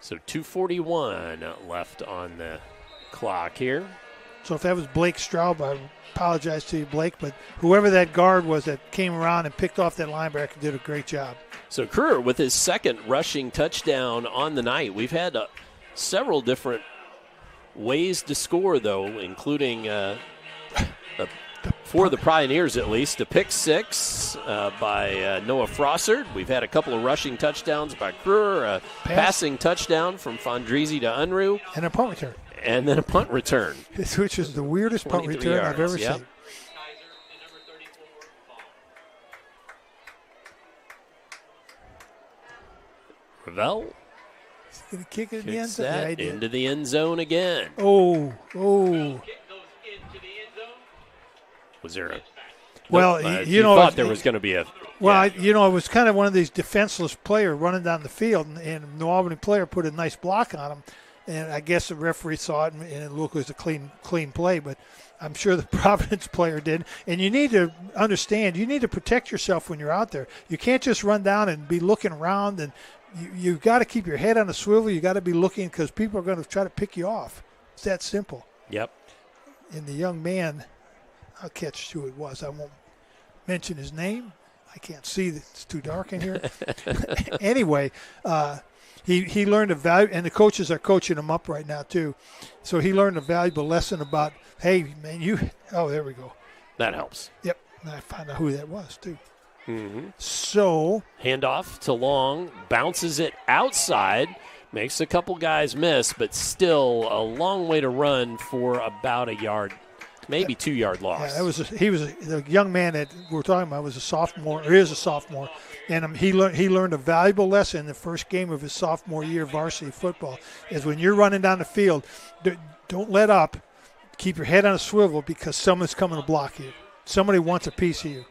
So 2:41 left on the clock here. So if that was Blake Straub, I apologize to you, Blake, but whoever that guard was that came around and picked off that linebacker did a great job. So Crewer with his 2nd rushing touchdown on the night. We've had several different ways to score, though, including for the Pioneers at least. A pick six by Noah Frossard. We've had a couple of rushing touchdowns by Kruer, a passing touchdown from Fondrisi to Unruh. And a punt return. And then a punt return. Which is the weirdest punt return I've ever seen. Ravel going to kick it in the end zone. zone. Into the end zone again. Oh. Was there a... Well, you thought there was going to be a... Well, it was kind of one of these defenseless players running down the field, and New Albany player put a nice block on him, and I guess the referee saw it, and it looked like it was a clean play, but I'm sure the Providence player did. And you need to understand, you need to protect yourself when you're out there. You can't just run down and be looking around, and you've got to keep your head on a swivel. You got to be looking because people are going to try to pick you off. It's that simple. Yep. And the young man, I'll catch who it was. I won't mention his name. I can't see. It's too dark in here. Anyway, he learned a value, and the coaches are coaching him up right now too. So he learned a valuable lesson about, hey, man, there we go. That helps. Yep. And I found out who that was too. Mm-hmm. So handoff to Long, bounces it outside, makes a couple guys miss, but still a long way to run for about a yard, maybe 2 yard loss. Yeah, the young man that we're talking about was a sophomore, or is a sophomore, and he learned a valuable lesson in the first game of his sophomore year of varsity football. Is when you're running down the field, don't let up, keep your head on a swivel because someone's coming to block you. Somebody wants a piece of you.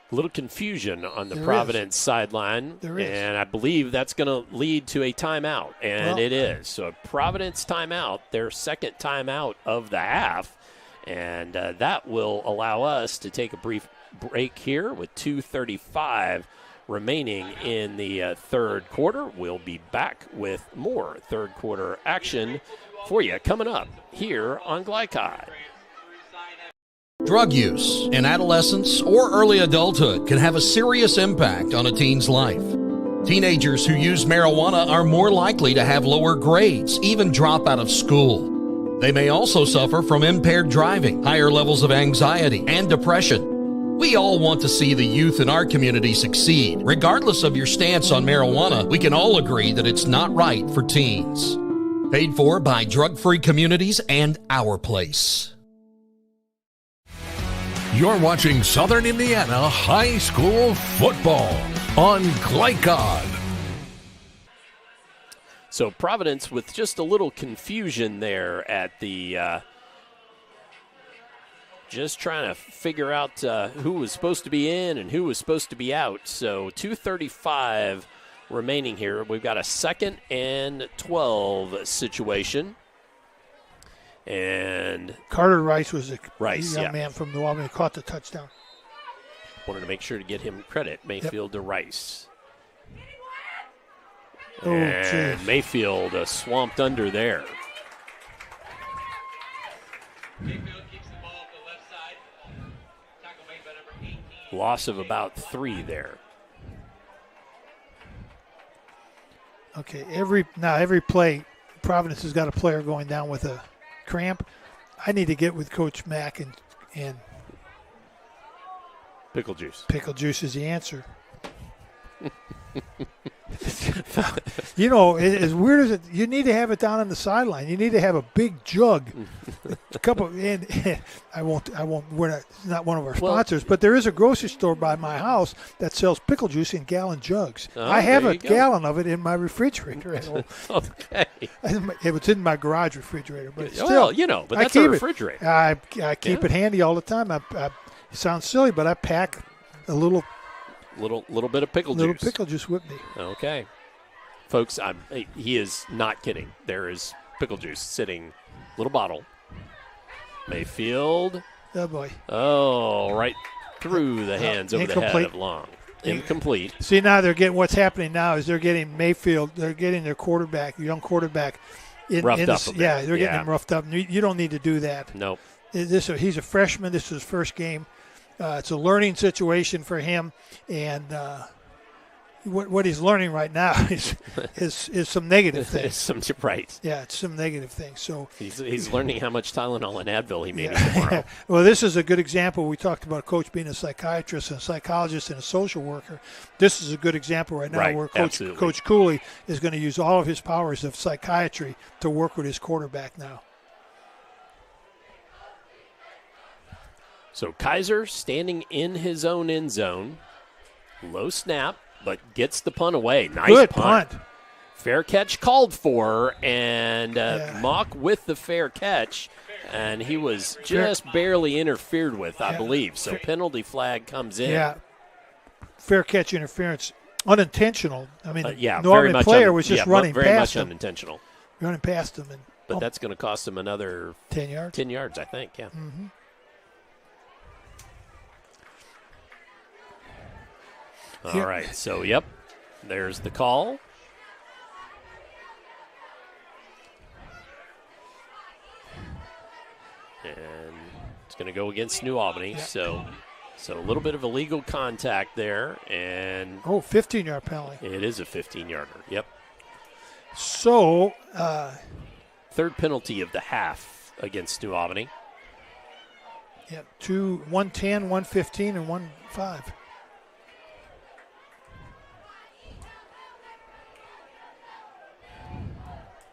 A little confusion on the Providence sideline, and I believe that's going to lead to a timeout, and it is. So a Providence timeout, their second timeout of the half, and that will allow us to take a brief break here with 2:35 remaining in the third quarter. We'll be back with more third quarter action for you coming up here on Glycod. Drug use in adolescence or early adulthood can have a serious impact on a teen's life. Teenagers who use marijuana are more likely to have lower grades, even drop out of school. They may also suffer from impaired driving, higher levels of anxiety, and depression. We all want to see the youth in our community succeed. Regardless of your stance on marijuana, we can all agree that it's not right for teens. Paid for by Drug Free Communities and Our Place. You're watching Southern Indiana High School football on Glycod. So Providence with just a little confusion there at the just trying to figure out who was supposed to be in and who was supposed to be out. So 2:35 remaining here. We've got a 2nd and 12 situation. And Carter Rice was a young young man from New Albany who caught the touchdown. Wanted to make sure to get him credit. Mayfield to Rice. Oh, and geez. Mayfield swamped under there. Loss of about 3 there. Okay, every play, Providence has got a player going down with a cramp. I need to get with Coach Mack and pickle juice. Pickle juice is the answer. As weird as it, you need to have it down on the sideline. You need to have a big jug. A couple, and I won't. It's not one of our sponsors, but there is a grocery store by my house that sells pickle juice in gallon jugs. I have a gallon of it in my refrigerator at home. Okay. It was in my garage refrigerator, but still, but that's a refrigerator. I keep it handy all the time. It sounds silly, but I pack a little bit of pickle juice. Little pickle juice with me. Okay. Folks, he is not kidding. There is pickle juice sitting, little bottle. Mayfield. Oh, boy. Oh, right through the hands over the head of Long. Incomplete. See, now what's happening now is they're getting Mayfield, they're getting their quarterback, young quarterback. Roughed up a bit. Yeah, they're getting him roughed up. You don't need to do that. Nope. He's a freshman. This is his first game. It's a learning situation for him, and what he's learning right now is some negative things. Right. Yeah, it's some negative things. So he's learning how much Tylenol and Advil he may need tomorrow. Well, this is a good example. We talked about a coach being a psychiatrist and a psychologist and a social worker. This is a good example right now where Coach Cooley is going to use all of his powers of psychiatry to work with his quarterback now. So Kaiser standing in his own end zone. Low snap, but gets the punt away. Nice Good punt. Fair catch called for, and Mock with the fair catch, and he was just barely interfered with, I believe. So penalty flag comes in. Yeah. Fair catch interference. Unintentional. I mean, Norman player was just running very past much him. unintentional. Running past him. But that's going to cost him another 10 yards. 10 yards, I think, yeah. Mm-hmm. All right, so, there's the call. And it's going to go against New Albany, so a little bit of illegal contact there. And 15-yard penalty. It is a 15-yarder, yep. So. Third penalty of the half against New Albany. Yep, 110, 115, and 1-5.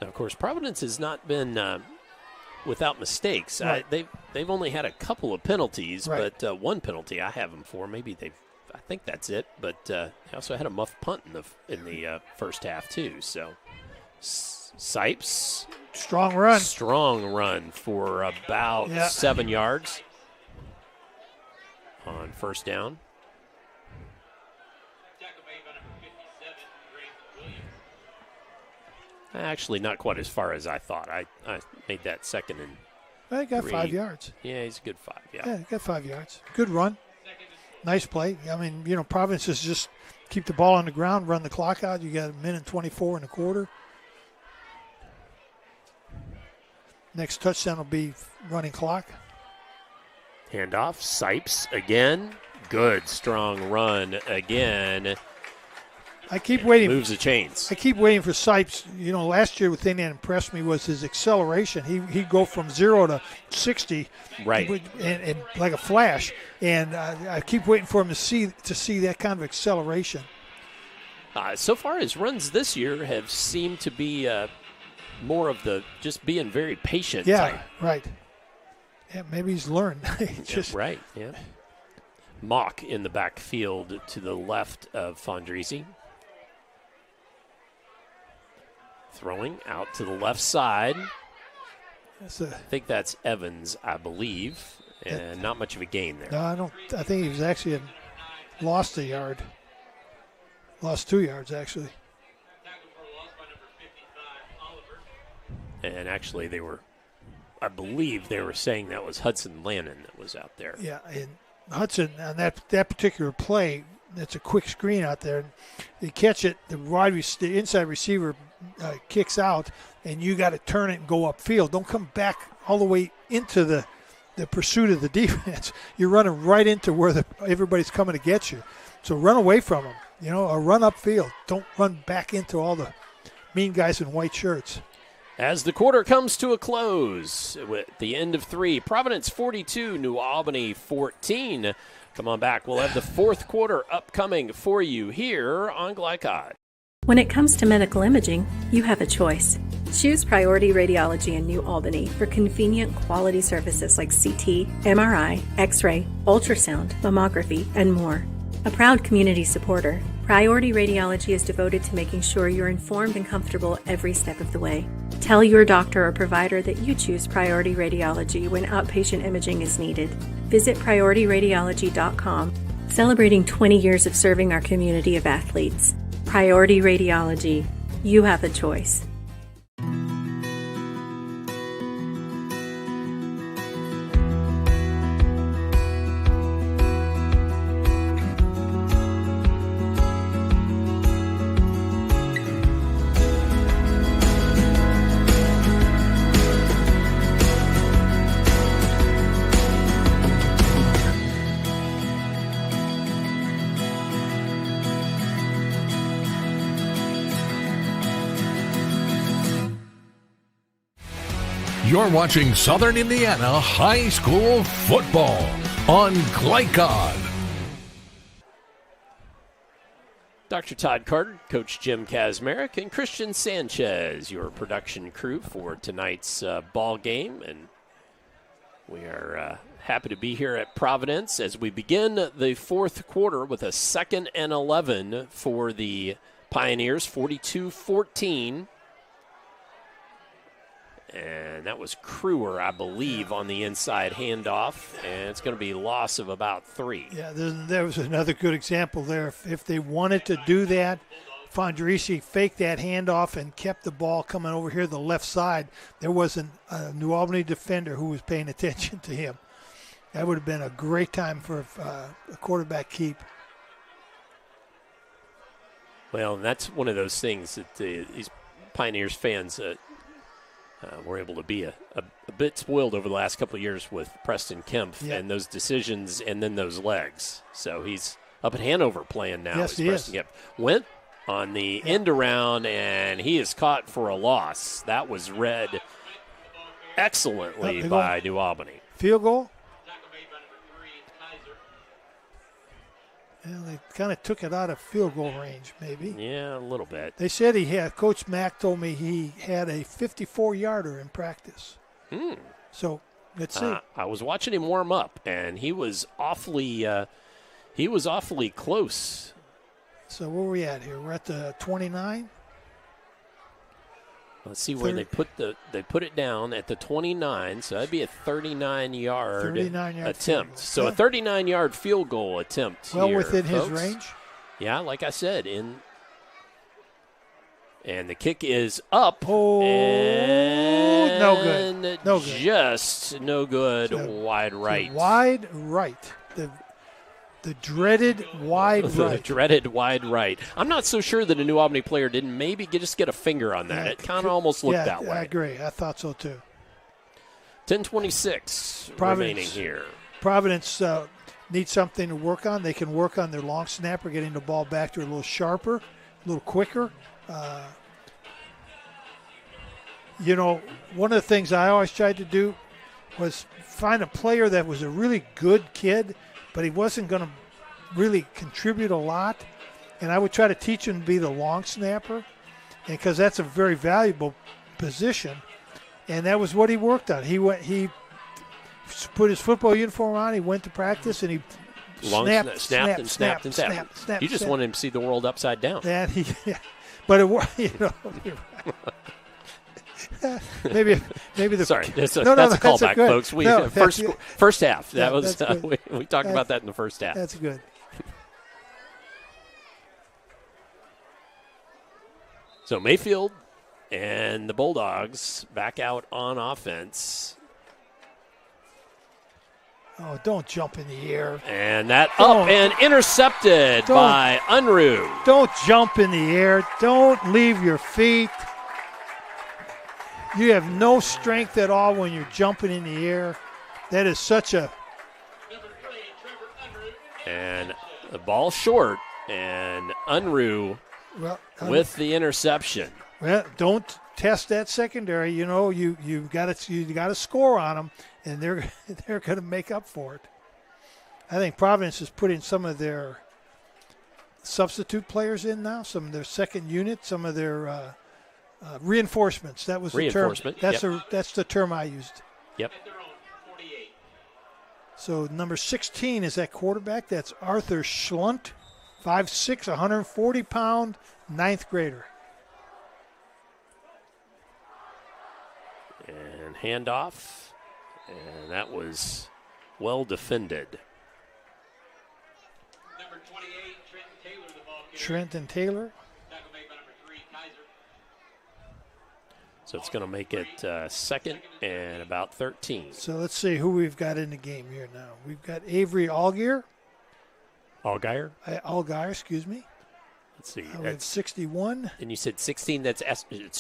Now, of course, Providence has not been without mistakes. Right. They've only had a couple of penalties, right. but one penalty I have them for. Maybe I think that's it. But they also had a muff punt in the first half too. So Sipes, strong run for about 7 yards on first down. Actually, not quite as far as I thought. I made that second and I got 3. 5 yards. Yeah, he's a good 5, Yeah, he got 5 yards. Good run. Nice play. I mean, Providence is just keep the ball on the ground, run the clock out. You got a minute 24 and a quarter. Next touchdown will be running clock. Handoff, Sipes again. Good, strong run again. I keep waiting. Moves the chains. I keep waiting for Sipes. Last year the thing that impressed me was his acceleration. He'd go from 0 to 60, right, and like a flash. And I keep waiting for him to see that kind of acceleration. So far, his runs this year have seemed to be more of the just being very patient. type. Right. Yeah, maybe he's learned. Right. Yeah. Mock in the backfield to the left of Fondrisi. Throwing out to the left side. I think that's Evans, I believe, and not much of a gain there. No, I don't. I think he was actually lost a yard. Lost 2 yards, actually. And actually, I believe they were saying that was Hudson Lannon that was out there. Yeah, and Hudson, on that particular play, it's a quick screen out there. They catch it, the inside receiver kicks out, and you got to turn it and go upfield. Don't come back all the way into the pursuit of the defense. You're running right into where everybody's coming to get you. So run away from them, or run upfield. Don't run back into all the mean guys in white shirts. As the quarter comes to a close, with the end of 3, Providence 42, New Albany 14. Come on back. We'll have the fourth quarter upcoming for you here on Glycod. When it comes to medical imaging, you have a choice. Choose Priority Radiology in New Albany for convenient quality services like CT, MRI, X-ray, ultrasound, mammography, and more. A proud community supporter, Priority Radiology is devoted to making sure you're informed and comfortable every step of the way. Tell your doctor or provider that you choose Priority Radiology when outpatient imaging is needed. Visit PriorityRadiology.com, celebrating 20 years of serving our community of athletes. Priority Radiology. You have a choice. You're watching Southern Indiana High School football on Glycod. Dr. Todd Carter, Coach Jim Kazmarek, and Christian Sanchez, your production crew for tonight's ball game. And we are happy to be here at Providence as we begin the fourth quarter with a 2nd and 11 for the Pioneers, 42-14. And that was Crewer, I believe, on the inside handoff. And it's going to be loss of about 3. Yeah, there was another good example there. If they wanted to do that, Fondrisi faked that handoff and kept the ball coming over here to the left side. There wasn't a New Albany defender who was paying attention to him. That would have been a great time for a quarterback keep. Well, and that's one of those things that these Pioneers fans were able to be a bit spoiled over the last couple of years with Preston Kempf and those decisions and then those legs. So he's up at Hanover playing now. Yes, he Preston is. Kempf went on the end around, and he is caught for a loss. That was read excellently by New Albany. Field goal? Well, they kind of took it out of field goal range, maybe. Yeah, a little bit. They said Coach Mack told me he had a 54-yarder in practice. So let's see. I was watching him warm up, and he was awfully close. So where are we at here? We're at the 29. Let's see where they put it down at the 29, so that'd be a 39-yard attempt. So a 39-yard field goal attempt. Well, here, within folks. his range. Yeah, like I said, and the kick is up. Oh, and no good. No good. Just no good. Wide right. Wide right. The dreaded wide right. The dreaded wide right. I'm not so sure that a New Albany player didn't maybe just get a finger on that. It kind of almost looked that way. I agree. I thought so too. 10:26 remaining here. Providence needs something to work on. They can work on their long snapper, getting the ball back to a little sharper, a little quicker. One of the things I always tried to do was find a player that was a really good kid, but he wasn't going to really contribute a lot. And I would try to teach him to be the long snapper, because that's a very valuable position. And that was what he worked on. He put his football uniform on, he went to practice, and he snapped. You just wanted him to see the world upside down. But it maybe the sorry. That's a callback, folks. First half. Yeah, we talked about that in the first half. That's good. So Mayfield and the Bulldogs back out on offense. Oh, don't jump in the air. And that up and intercepted by Unruh. Don't jump in the air. Don't leave your feet. You have no strength at all when you're jumping in the air. That is such a... And the ball short, and Unruh with the interception. Well, don't test that secondary. You got to score on them, and they're going to make up for it. I think Providence is putting some of their substitute players in now, some of their second unit, some of their reinforcements. That was the term. That's the term I used. Yep. So number 16 is that quarterback. That's Arthur Schlunt, 5'6", 140-pound, ninth grader. And handoff, and that was well defended. Number 28, Trenton Taylor, the ball carrier. Trenton Taylor. Tackle made by number 3, Kaiser. So it's going to make it second and about 13. So let's see who we've got in the game here now. We've got Avery Allgaier. Allgaier, excuse me. Let's see. That's 61. And you said 16. It's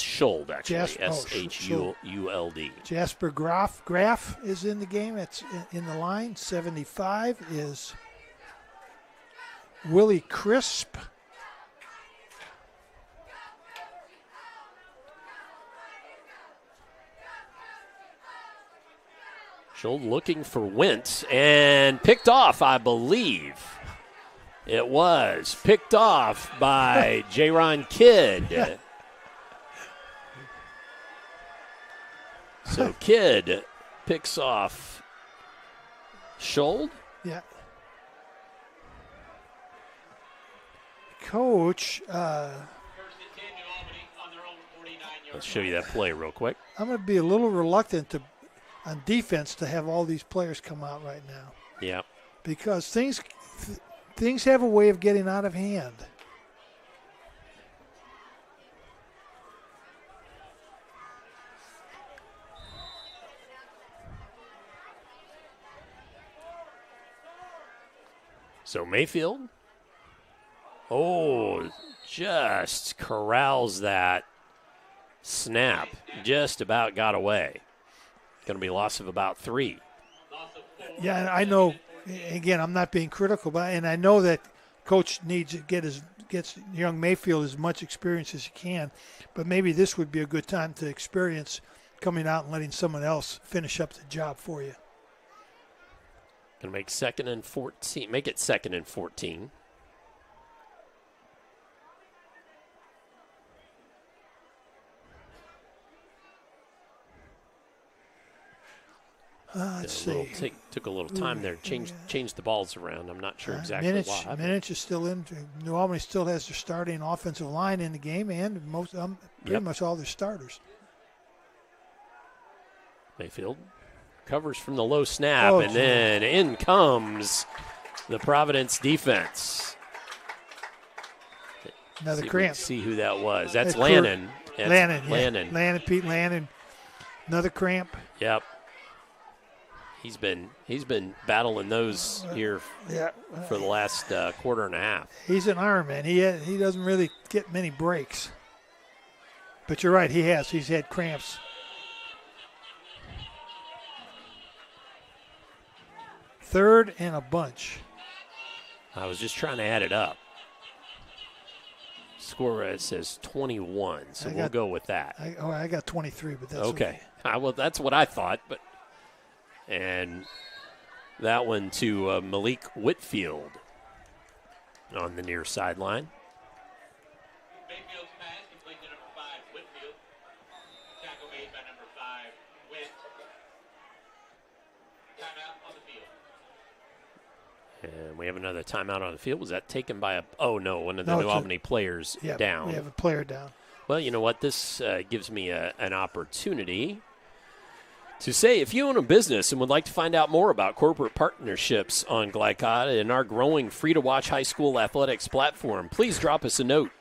Schuld, actually. S-H-U-L-D. Jasper Graff is in the game. That's in the line. 75 is Willie Crisp. Scholl looking for Wentz and picked off, I believe. It was picked off by J-Ron Kidd. So Kidd picks off Scholl. Yeah. Coach, let's show you that play real quick. I'm going to be a little reluctant on defense to have all these players come out right now. Yeah. Because things have a way of getting out of hand. So Mayfield, just corrals that snap. Just about got away. Going to be a loss of about 3. Yeah, I know. Again, I'm not being critical, and I know that Coach needs to gets young Mayfield as much experience as he can, but maybe this would be a good time to experience coming out and letting someone else finish up the job for you. Going to make 2nd and 14. Make it 2nd and 14. Let's see. Took a little time there. Changed the balls around. I'm not sure exactly why. Minich is still in. New Albany still has their starting offensive line in the game, and pretty much all their starters. Mayfield covers from the low snap, and then in comes the Providence defense. Another cramp. See who that was. That's Lannon. Lannon, Pete Lannon. Another cramp. Yep. He's been battling those here for the last quarter and a half. He's an Ironman. He doesn't really get many breaks. But you're right, he has. He's had cramps. Third and a bunch. I was just trying to add it up. Score says 21, so we'll go with that. I got 23, but that's okay. Well, that's what I thought, but. And that one to Malik Whitfield on the near sideline. Mayfield's pass complete to number 5, Whitfield. Tackle made by number 5, Witt. Timeout on the field. And we have another timeout on the field. Was that taken by one of the New Albany players down? We have a player down. Well, you know what? This gives me an opportunity to say, if you own a business and would like to find out more about corporate partnerships on Glycod and our growing free-to-watch high school athletics platform, please drop us a note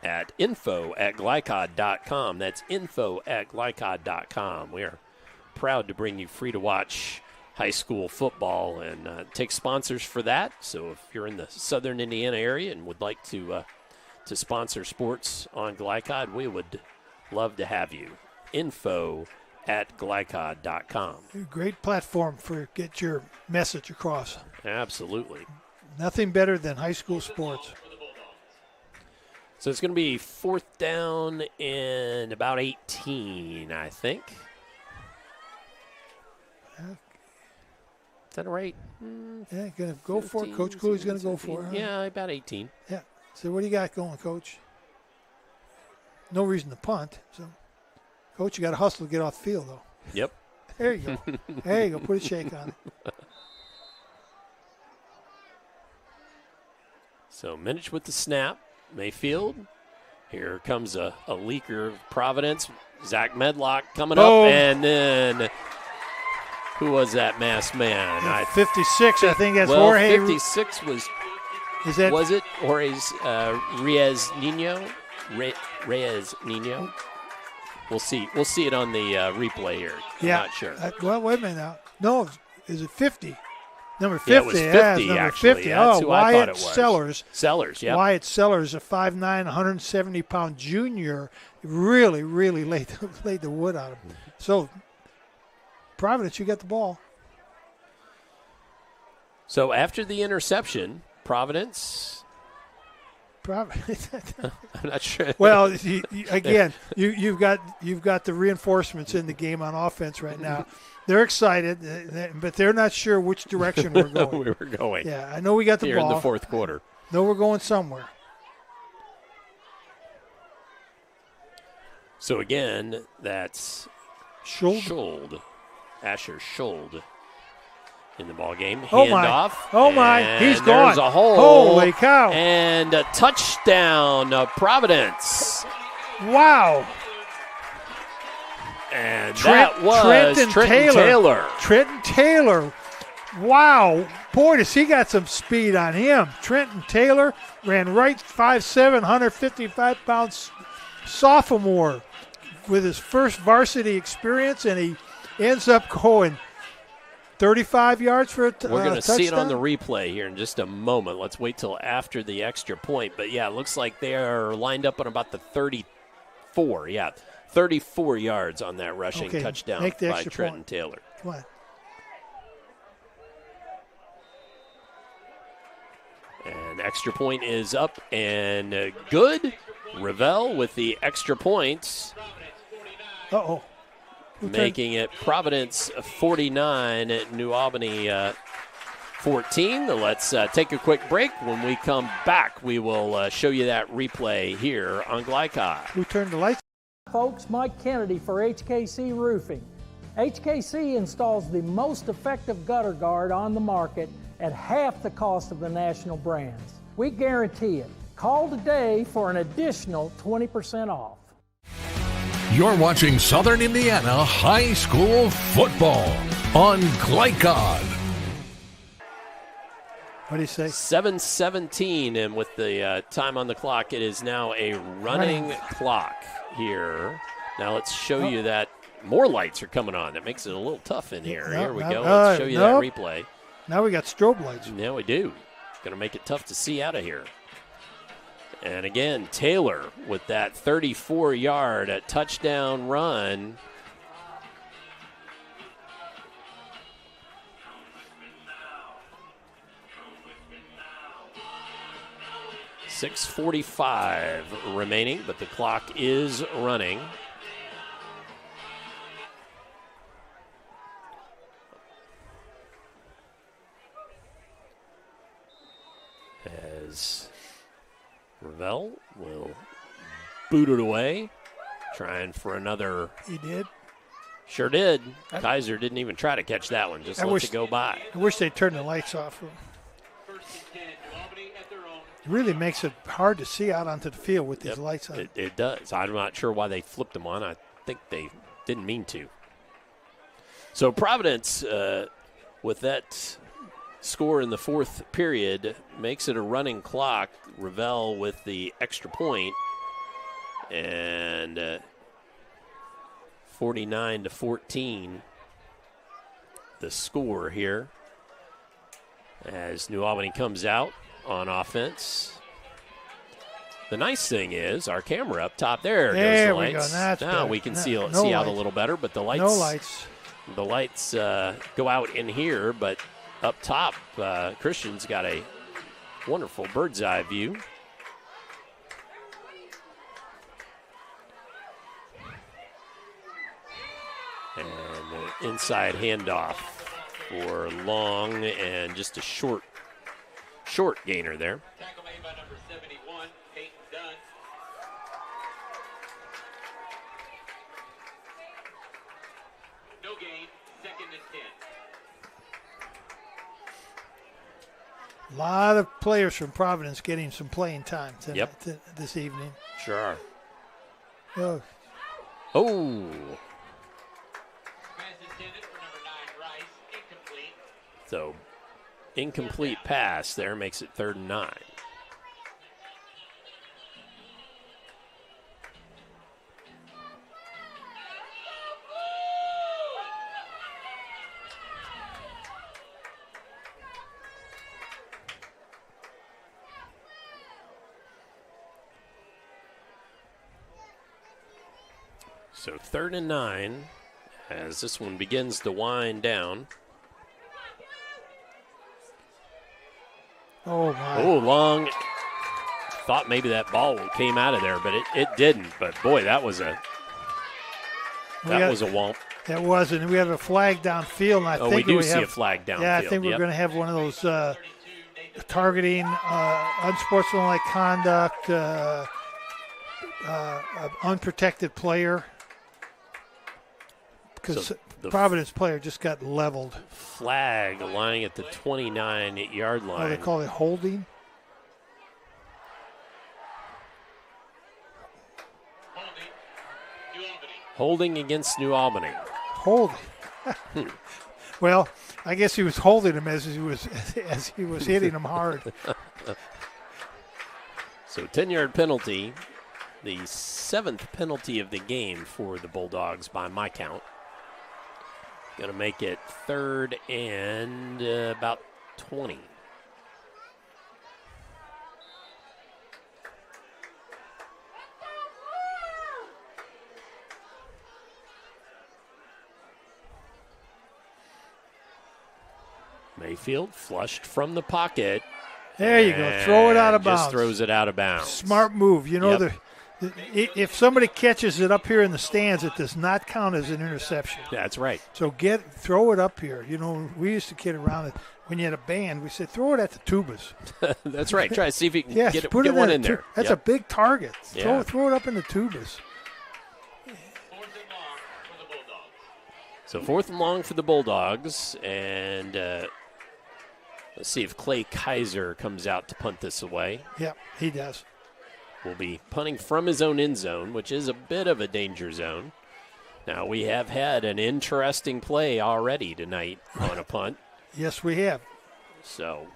at info@glycod.com. That's info@glycod.com. We are proud to bring you free-to-watch high school football and take sponsors for that. So if you're in the southern Indiana area and would like to sponsor sports on Glycod, we would love to have you. info@glycod.com. Great platform for get your message across. Absolutely. Nothing better than high school sports. So it's going to be 4th down and about 18, I think. Is that right? Yeah, going to go 15, for it. Coach Cooley's going to go for it. Huh? Yeah, about 18. Yeah. So what do you got going, Coach? No reason to punt. So, Coach, you got to hustle to get off the field, though. Yep. There you go. There you go. Put a shake on it. So Minich with the snap. Mayfield. Here comes a leaker of Providence. Zach Medlock coming up. And then who was that masked man? 56, I think that's Jorge. 56 was it Jorge's Reyes Nino? Reyes Nino? We'll see. We'll see it on the replay here. Yeah. Not sure. Well, wait a minute now. No, is it 50? Number 50. Yeah, it was 50, number actually. 50. That's who I thought it was. Sellers, yeah. Wyatt Sellers, a 5'9", 170-pound junior, really, really laid the wood on him. So, Providence, you got the ball. So, after the interception, Providence Probably. I'm not sure. Well, you've got the reinforcements in the game on offense right now. They're excited, but they're not sure which direction we're going. we were going. Yeah, I know we got the here ball. In the fourth quarter. No, we're going somewhere. So again, that's Schold. Asher Schold in the ball game. Handoff. Oh my! He's gone. There's a hole. Holy cow! And a touchdown, Providence. Wow! And that was Trenton Taylor. Trenton Taylor. Wow. Boy, does he got some speed on him. Trenton Taylor ran right 5'7", 155-pound sophomore with his first varsity experience, and he ends up going 35 yards for a touchdown. We're going to see it on the replay here in just a moment. Let's wait till after the extra point. But, yeah, it looks like they are lined up on about the 34. Yeah, 34 yards on that rushing touchdown by Trenton Taylor. Come on. And extra point is up and good. Ravel with the extra points. Uh-oh. Making it Providence 49, New Albany 14. Let's take a quick break. When we come back, we will show you that replay here on Glycod. Who turned the lights? Folks, Mike Kennedy for HKC Roofing. HKC installs the most effective gutter guard on the market at half the cost of the national brands. We guarantee it. Call today for an additional 20% off. You're watching Southern Indiana High School football on Glycod. What do you say? 7:17, and with the time on the clock, it is now a running clock here. Now let's show you that more lights are coming on. That makes it a little tough in here. Here we go. Let's show you that replay. Now we got strobe lights. Now we do. Going to make it tough to see out of here. And again, Taylor with that 34-yard touchdown run. .6:45 remaining, but the clock is running. As Ravel will boot it away, trying for another. He did. Sure did. Kaiser didn't even try to catch that one, just let it go by. I wish they'd turn the lights off. It really makes it hard to see out onto the field with these lights on. It does. I'm not sure why they flipped them on. I think they didn't mean to. So Providence, with that score in the fourth period, makes it a running clock. Ravel with the extra point, and 49-14 the score here as New Albany comes out on offense. The nice thing is our camera up top there goes the lights. We go. That's now better. we can see out a little better, but the lights. No lights. The lights go out in here, but up top, Christian's got a wonderful bird's eye view. And an inside handoff for Long, and just a short gainer there. Tackle made by number 71, Peyton Dunn. No gain, 2nd and 10. A lot of players from Providence getting some playing time this evening. Sure are. Oh. So, incomplete pass there makes it 3rd and 9. So 3rd and 9 as this one begins to wind down. Oh, my. Oh, Long thought maybe that ball came out of there, but it didn't. But, boy, that was a womp. That was, and we have a flag downfield. And I think we do see a flag downfield. Yeah, I think we're going to have one of those targeting, unsportsmanlike conduct, unprotected player. Because the Providence player just got leveled. Flag lying at the 29-yard line. Oh, they call it holding? Holding against New Albany. Holding. Well, I guess he was holding him as he was hitting him hard. So 10-yard penalty, the 7th penalty of the game for the Bulldogs by my count. Going to make it 3rd and about 20. Mayfield flushed from the pocket. There you go. Throw it out of bounds. Just throws it out of bounds. Smart move. You know, if somebody catches it up here in the stands, it does not count as an interception. That's right. So throw it up here. You know, we used to kid around it. When you had a band, we said, throw it at the tubas. That's right. Try to see if you can get put one in there. That's a big target. Yeah. Throw it up in the tubas. So 4th and long for the Bulldogs. And let's see if Clay Kaiser comes out to punt this away. Yep, he does. Will be punting from his own end zone, which is a bit of a danger zone. Now, we have had an interesting play already tonight on a punt. Yes, we have. So,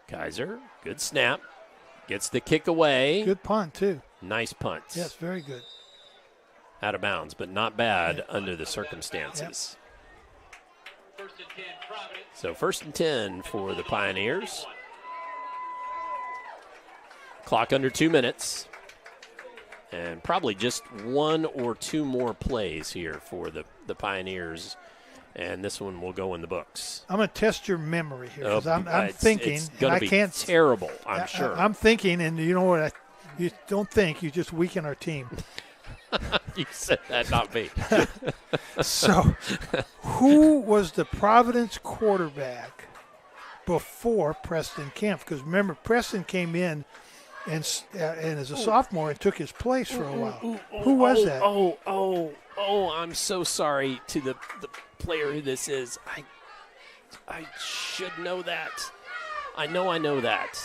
Kaiser, good snap. Gets the kick away. Good punt, too. Nice punts. Yes, very good. Out of bounds, but not bad under the circumstances. First and 10, Providence. So 1st and 10 for the Pioneers. Clock under 2 minutes. And probably just 1 or 2 more plays here for the Pioneers. And this one will go in the books. I'm going to test your memory here because I'm thinking. It's going to be terrible, I'm sure. I'm thinking, and you know what? You don't think, you just weaken our team. You said that, not me. So, who was the Providence quarterback before Preston Kemp? Because remember, Preston came in and as a sophomore and took his place for a while. Who was that? I'm so sorry to the player who this is. I should know that. I know that.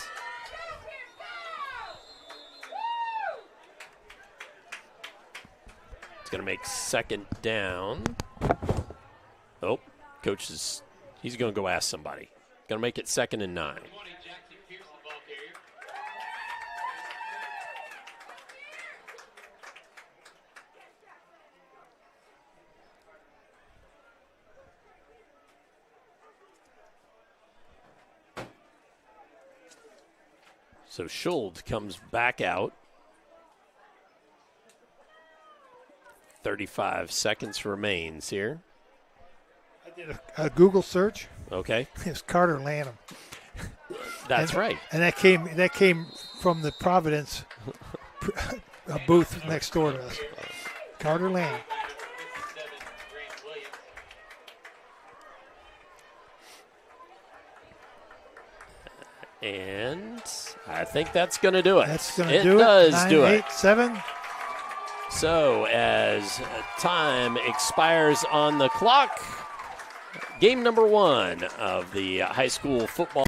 It's going to make 2nd down. Oh, coach he's going to go ask somebody. Going to make it 2nd and 9. So Schuld comes back out. 35 seconds remains here. I did a Google search. Okay. It's Carter Lanham. That's right. And that came from the Providence booth next door to us. Carter Lanham. And I think that's going to do it. That's going to do it. It does 9, do 8, it. 7. So as time expires on the clock, game number 1 of the high school football.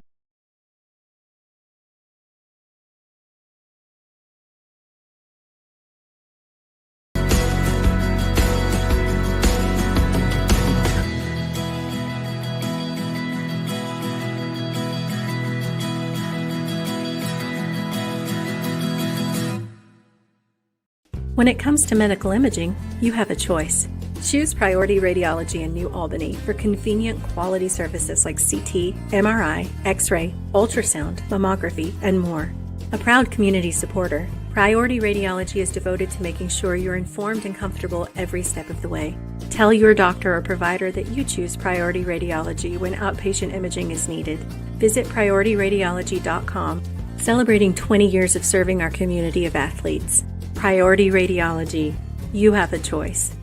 When it comes to medical imaging, you have a choice. Choose Priority Radiology in New Albany for convenient quality services like CT, MRI, X-ray, ultrasound, mammography, and more. A proud community supporter, Priority Radiology is devoted to making sure you're informed and comfortable every step of the way. Tell your doctor or provider that you choose Priority Radiology when outpatient imaging is needed. Visit PriorityRadiology.com, celebrating 20 years of serving our community of athletes. Priority Radiology. You have a choice.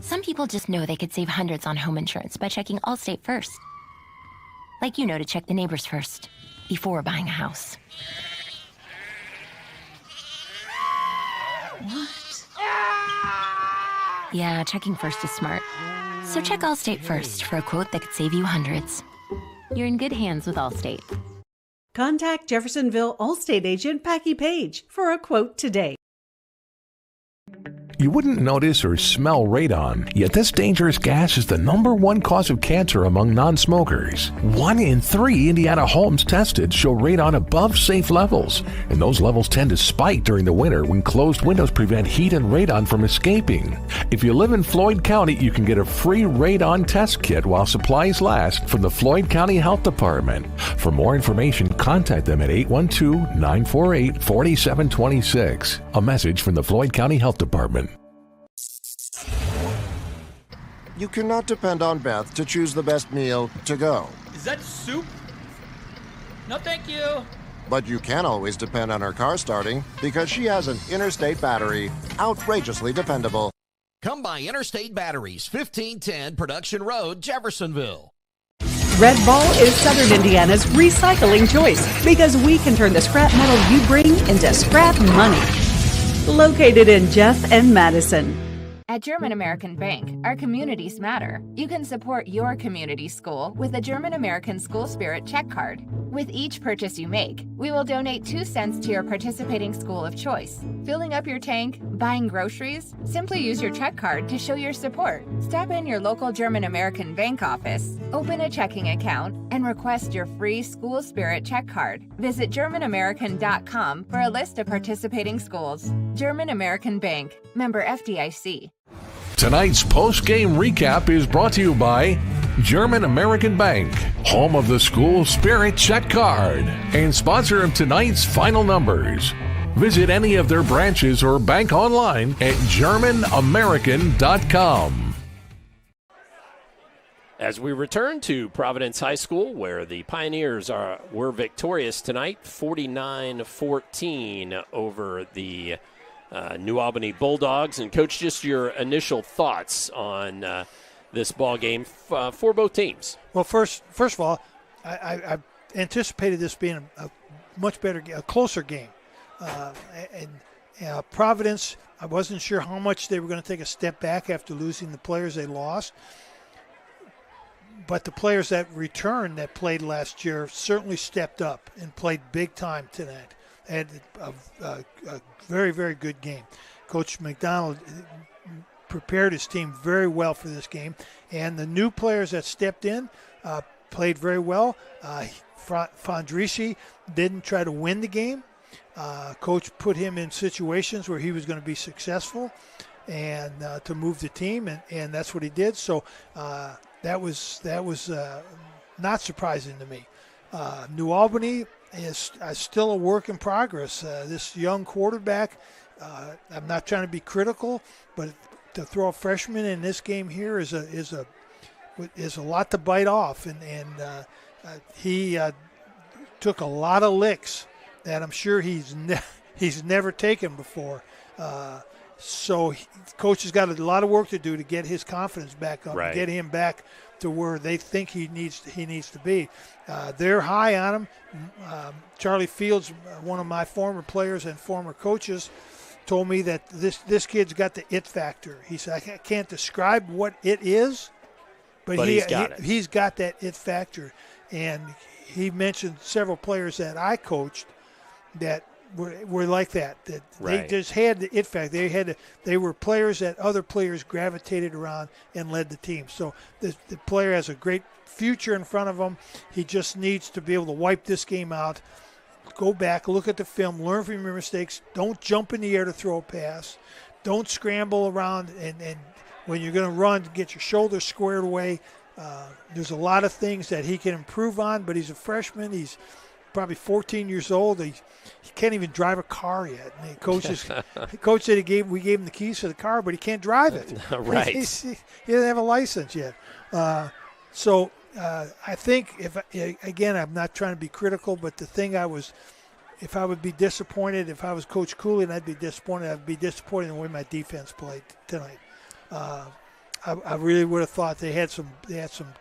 Some people just know they could save hundreds on home insurance by checking Allstate first. Like you know to check the neighbors first before buying a house. What? Yeah, checking first is smart. So check Allstate first for a quote that could save you hundreds. You're in good hands with Allstate. Contact Jeffersonville Allstate agent Packy Page for a quote today. You wouldn't notice or smell radon, yet this dangerous gas is the #1 cause of cancer among non-smokers. 1 in 3 Indiana homes tested show radon above safe levels, and those levels tend to spike during the winter when closed windows prevent heat and radon from escaping. If you live in Floyd County, you can get a free radon test kit while supplies last from the Floyd County Health Department. For more information, contact them at 812-948-4726. A message from the Floyd County Health Department. You cannot depend on Beth to choose the best meal to go. Is that soup? No, thank you. But you can always depend on her car starting because she has an Interstate battery, outrageously dependable. Come by Interstate Batteries, 1510 Production Road, Jeffersonville. Red Ball is Southern Indiana's recycling choice because we can turn the scrap metal you bring into scrap money. Located in Jeff and Madison. At German American Bank, our communities matter. You can support your community school with a German American School Spirit check card. With each purchase you make, we will donate 2 cents to your participating school of choice. Filling up your tank, buying groceries? Simply use your check card to show your support. Stop in your local German American Bank office, open a checking account, and request your free School Spirit check card. Visit GermanAmerican.com for a list of participating schools. German American Bank, member FDIC. Tonight's post-game recap is brought to you by German American Bank, home of the School Spirit check card, and sponsor of tonight's final numbers. Visit any of their branches or bank online at GermanAmerican.com. As we return to Providence High School, where the Pioneers were victorious tonight, 49-14 over the New Albany Bulldogs. And, Coach, just your initial thoughts on this ball game for both teams. Well, first of all, I anticipated this being a much better, a closer game. Providence, I wasn't sure how much they were going to take a step back after losing the players they lost. But the players that returned that played last year certainly stepped up and played big time tonight. Had a very, very good game. Coach McDonald prepared his team very well for this game. And the new players that stepped in played very well. Fondrici didn't try to win the game. Coach put him in situations where he was going to be successful and to move the team, and that's what he did. So that was not surprising to me. New Albany is still a work in progress. This young quarterback, I'm not trying to be critical, but to throw a freshman in this game here is a lot to bite off, and he took a lot of licks that I'm sure he's never taken before. So coach has got a lot of work to do to get his confidence back up, and get him back to where they think he needs to be. They're high on him. Charlie Fields, one of my former players and former coaches, told me that this kid's got the it factor. He said, I can't describe what it is, but he's got that it factor. And he mentioned several players that I coached that were like that they just had the it factor. They were players that other players gravitated around and led the team. So the player has a great future in front of him. He just needs to be able to wipe this game out, go back, look at the film, learn from your mistakes. Don't jump in the air to throw a pass. Don't scramble around, and when you're going to run, get your shoulders squared away. There's a lot of things that he can improve on, but he's a freshman. probably 14 years old. He can't even drive a car yet. And the coach said we gave him the keys to the car, but he can't drive it. Right. He doesn't have a license yet. So I think again, I'm not trying to be critical, but the thing if I would be disappointed, if I was Coach Cooley and I'd be disappointed in the way my defense played tonight. I really would have thought they had some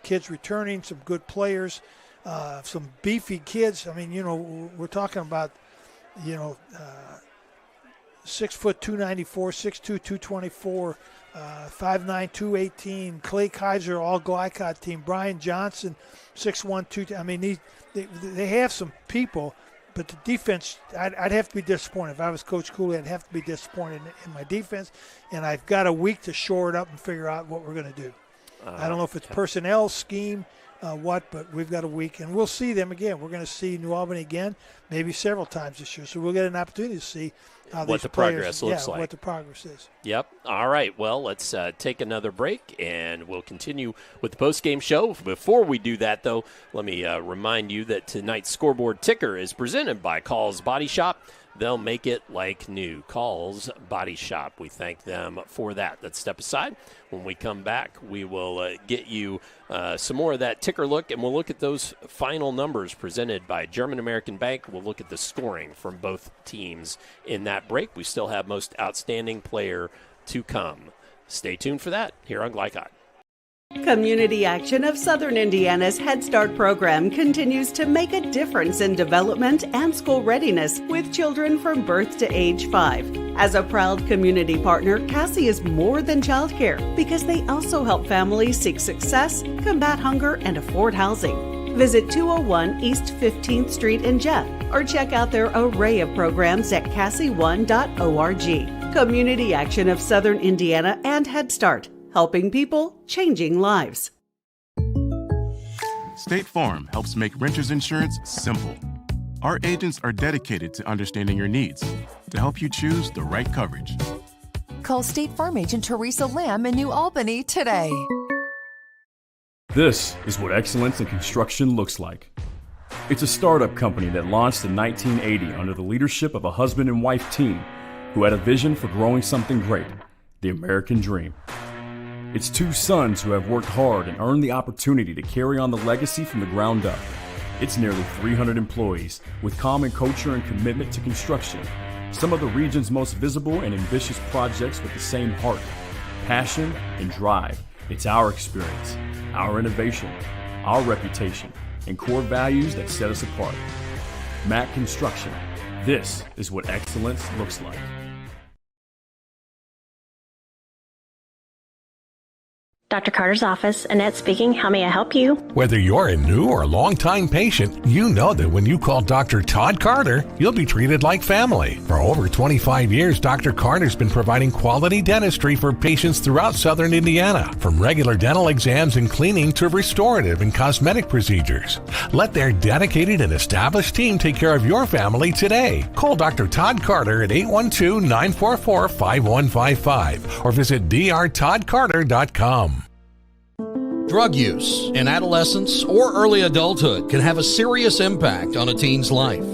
kids returning, some good players, some beefy kids. I mean, we're talking about, 6 foot 294, 6'2", 224, 5'9", 218. Clay Kaiser, all Glycod team. Brian Johnson, 6'1", 2. I mean, they have some people, but the defense, I'd have to be disappointed. If I was Coach Cooley, I'd have to be disappointed in my defense, and I've got a week to shore it up and figure out what we're going to do. I don't know if it's personnel, scheme, but we've got a week, and we'll see them again. We're going to see New Albany again, maybe several times this year, so we'll get an opportunity to see how what these the players, progress looks like. What the progress is. Yep. All right. Well, let's take another break, and we'll continue with the postgame show. Before we do that, though, let me remind you that tonight's scoreboard ticker is presented by Call's Body Shop. They'll make it like new. Call's Body Shop. We thank them for that. Let's step aside. When we come back, we will get you some more of that ticker look, and we'll look at those final numbers presented by German American Bank. We'll look at the scoring from both teams in that break. We still have most outstanding player to come. Stay tuned for that here on Glycod. Community Action of Southern Indiana's Head Start program continues to make a difference in development and school readiness with children from birth to age 5. As a proud community partner, Cassie is more than childcare because they also help families seek success, combat hunger, and afford housing. Visit 201 East 15th Street in Jeff or check out their array of programs at cassie1.org. Community Action of Southern Indiana and Head Start. Helping people, changing lives. State Farm helps make renter's insurance simple. Our agents are dedicated to understanding your needs to help you choose the right coverage. Call State Farm agent Teresa Lamb in New Albany today. This is what excellence in construction looks like. It's a startup company that launched in 1980 under the leadership of a husband and wife team who had a vision for growing something great, the American dream. It's two sons who have worked hard and earned the opportunity to carry on the legacy from the ground up. It's nearly 300 employees with common culture and commitment to construction. Some of the region's most visible and ambitious projects with the same heart, passion, and drive. It's our experience, our innovation, our reputation, and core values that set us apart. Mack Construction. This is what excellence looks like. Dr. Carter's office, Annette speaking. How may I help you? Whether you're a new or long-time patient, you know that when you call Dr. Todd Carter, you'll be treated like family. For over 25 years, Dr. Carter's been providing quality dentistry for patients throughout Southern Indiana, from regular dental exams and cleaning to restorative and cosmetic procedures. Let their dedicated and established team take care of your family today. Call Dr. Todd Carter at 812-944-5155 or visit drtoddcarter.com. Drug use in adolescence or early adulthood can have a serious impact on a teen's life.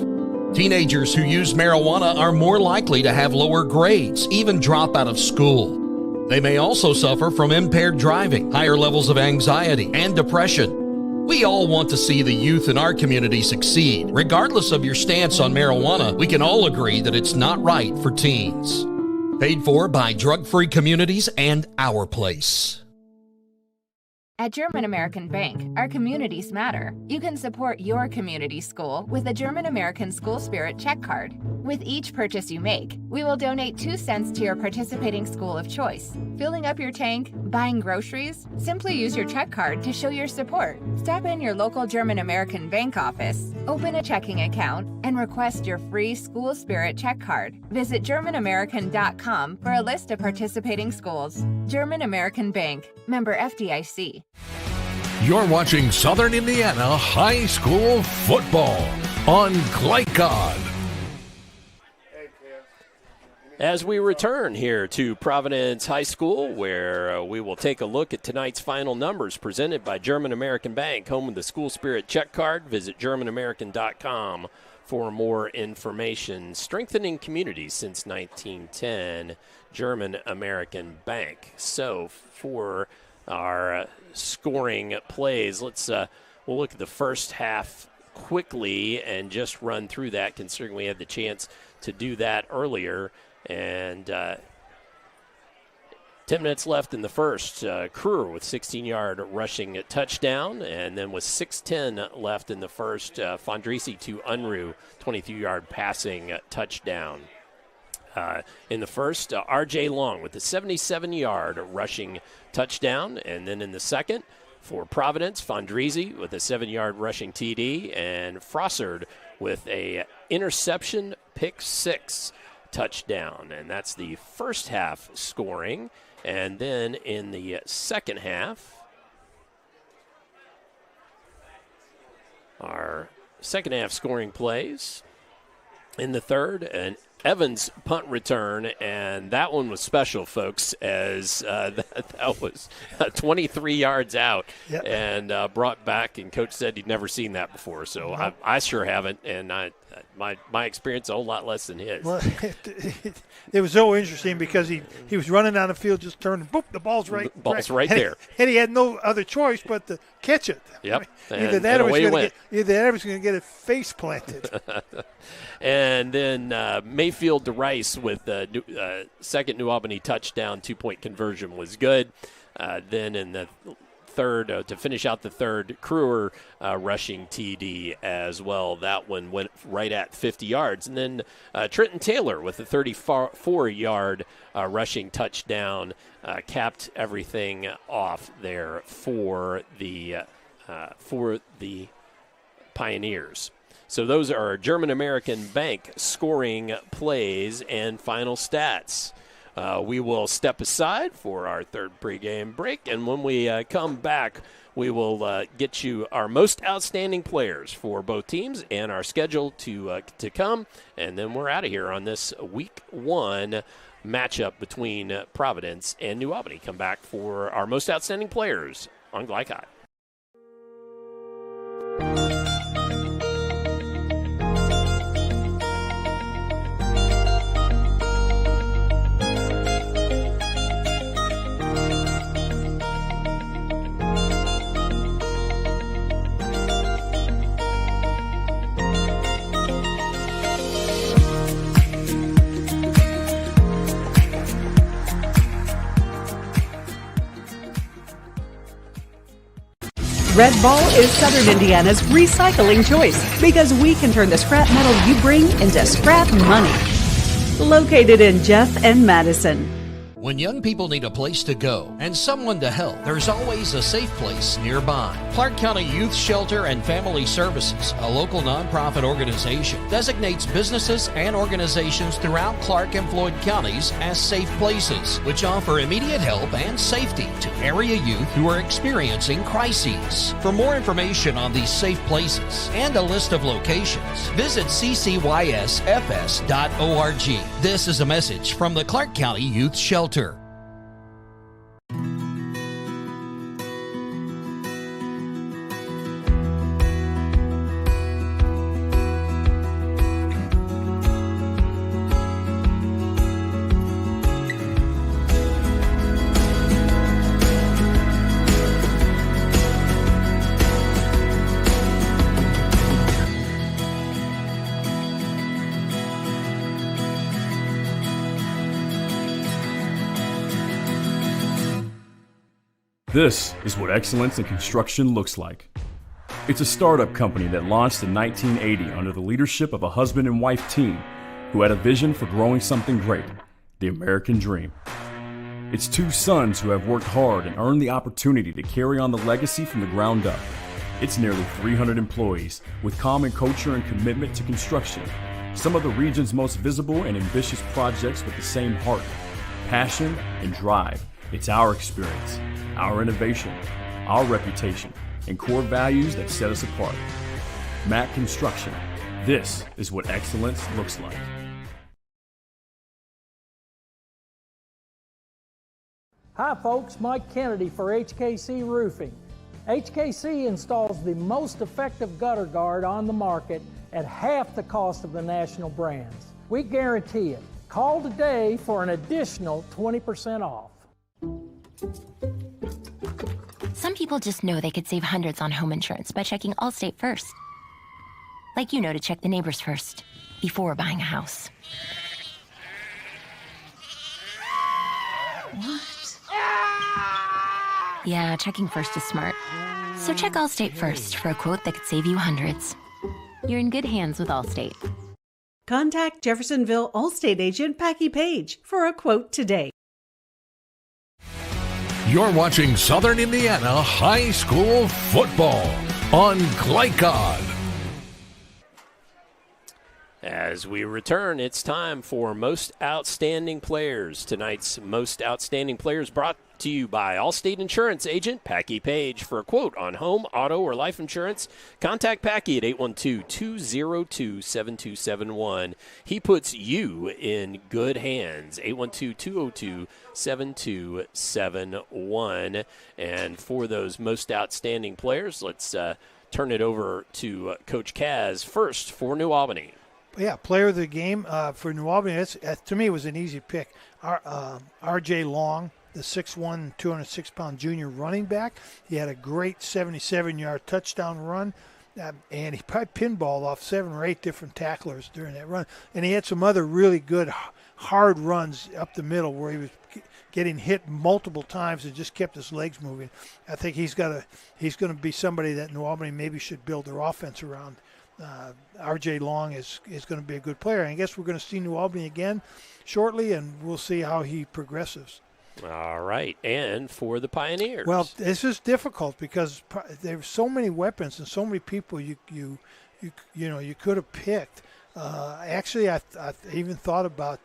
Teenagers who use marijuana are more likely to have lower grades, even drop out of school. They may also suffer from impaired driving, higher levels of anxiety, and depression. We all want to see the youth in our community succeed. Regardless of your stance on marijuana, we can all agree that it's not right for teens. Paid for by Drug Free Communities and Our Place. At German American Bank, our communities matter. You can support your community school with a German American School Spirit check card. With each purchase you make, we will donate 2 cents to your participating school of choice. Filling up your tank, buying groceries? Simply use your check card to show your support. Stop in your local German American Bank office, open a checking account, and request your free School Spirit check card. Visit GermanAmerican.com for a list of participating schools. German American Bank, member FDIC. You're watching Southern Indiana High School Football on Glycod. As we return here to Providence High School, where we will take a look at tonight's final numbers presented by German American Bank, home of the School Spirit check card. Visit GermanAmerican.com for more information. Strengthening communities since 1910, German American Bank. So for our scoring plays, we'll look at the first half quickly and just run through that, considering we had the chance to do that earlier. And 10 minutes left in the first. Kruger with 16-yard rushing touchdown. And then with 6:10 left in the first, Fondrisi to Unruh, 23-yard passing touchdown. In the first, R.J. Long with a 77-yard rushing touchdown. And then in the second, for Providence, Fondrisi with a 7-yard rushing TD. And Frossard with a interception pick six touchdown. And that's the first half scoring. And then in the second half, our second half scoring plays. In the third, an Evans punt return, and that one was special, folks, as that was 23 yards out. Yep. And brought back, and Coach said he'd never seen that before. So I sure haven't, and my experience a whole lot less than his. Well, it was so interesting because he was running down the field, just turning, boop, the ball's right there. And he had no other choice but to catch it. Yep. Either that or he was going to get it face planted. And then Mayfield to Rice with the second New Albany touchdown, 2-point conversion was good. Then in the third, to finish out the third, Kruger rushing TD as well. That one went right at 50 yards. And then Trenton Taylor with a 34-yard rushing touchdown capped everything off there for the Pioneers. So those are our German American Bank scoring plays and final stats. We will step aside for our third pregame break, and when we come back, we will get you our most outstanding players for both teams and our schedule to come, and then we're out of here on this Week 1 matchup between Providence and New Albany. Come back for our most outstanding players on Glycott. Red Ball is Southern Indiana's recycling choice because we can turn the scrap metal you bring into scrap money. Located in Jeff and Madison. When young people need a place to go and someone to help, there's always a safe place nearby. Clark County Youth Shelter and Family Services, a local nonprofit organization, designates businesses and organizations throughout Clark and Floyd counties as safe places, which offer immediate help and safety to area youth who are experiencing crises. For more information on these safe places and a list of locations, visit ccysfs.org. This is a message from the Clark County Youth Shelter. This is what excellence in construction looks like. It's a startup company that launched in 1980 under the leadership of a husband and wife team who had a vision for growing something great, the American dream. It's two sons who have worked hard and earned the opportunity to carry on the legacy from the ground up. It's nearly 300 employees with common culture and commitment to construction. Some of the region's most visible and ambitious projects with the same heart, passion, and drive. It's our experience, our innovation, our reputation, and core values that set us apart. Mack Construction. This is what excellence looks like. Hi folks, Mike Kennedy for HKC Roofing. HKC installs the most effective gutter guard on the market at half the cost of the national brands. We guarantee it. Call today for an additional 20% off. Some people just know they could save hundreds on home insurance by checking Allstate first. Like you know to check the neighbors first before buying a house. What? Yeah, checking first is smart. So check Allstate first for a quote that could save you hundreds. You're in good hands with Allstate. Contact Jeffersonville Allstate agent Packie Page for a quote today. You're watching Southern Indiana High School football on Glycod. As we return, it's time for Most Outstanding Players. Tonight's Most Outstanding Players brought to you by Allstate Insurance agent Packie Page. For a quote on home, auto, or life insurance, contact Packie at 812-202-7271. He puts you in good hands. 812-202-7271. And for those Most Outstanding Players, let's turn it over to Coach Kaz first for New Albany. Yeah, player of the game for New Albany. To me, it was an easy pick. R.J. Long, the 6'1", 206-pound junior running back. He had a great 77-yard touchdown run, and he probably pinballed off 7 or 8 different tacklers during that run. And he had some other really good hard runs up the middle where he was getting hit multiple times and just kept his legs moving. I think he's going to be somebody that New Albany maybe should build their offense around. R.J. Long is going to be a good player. And I guess we're going to see New Albany again shortly, and we'll see how he progresses. All right. And for the Pioneers. Well, this is difficult because there's so many weapons and so many people you could have picked. Actually, I even thought about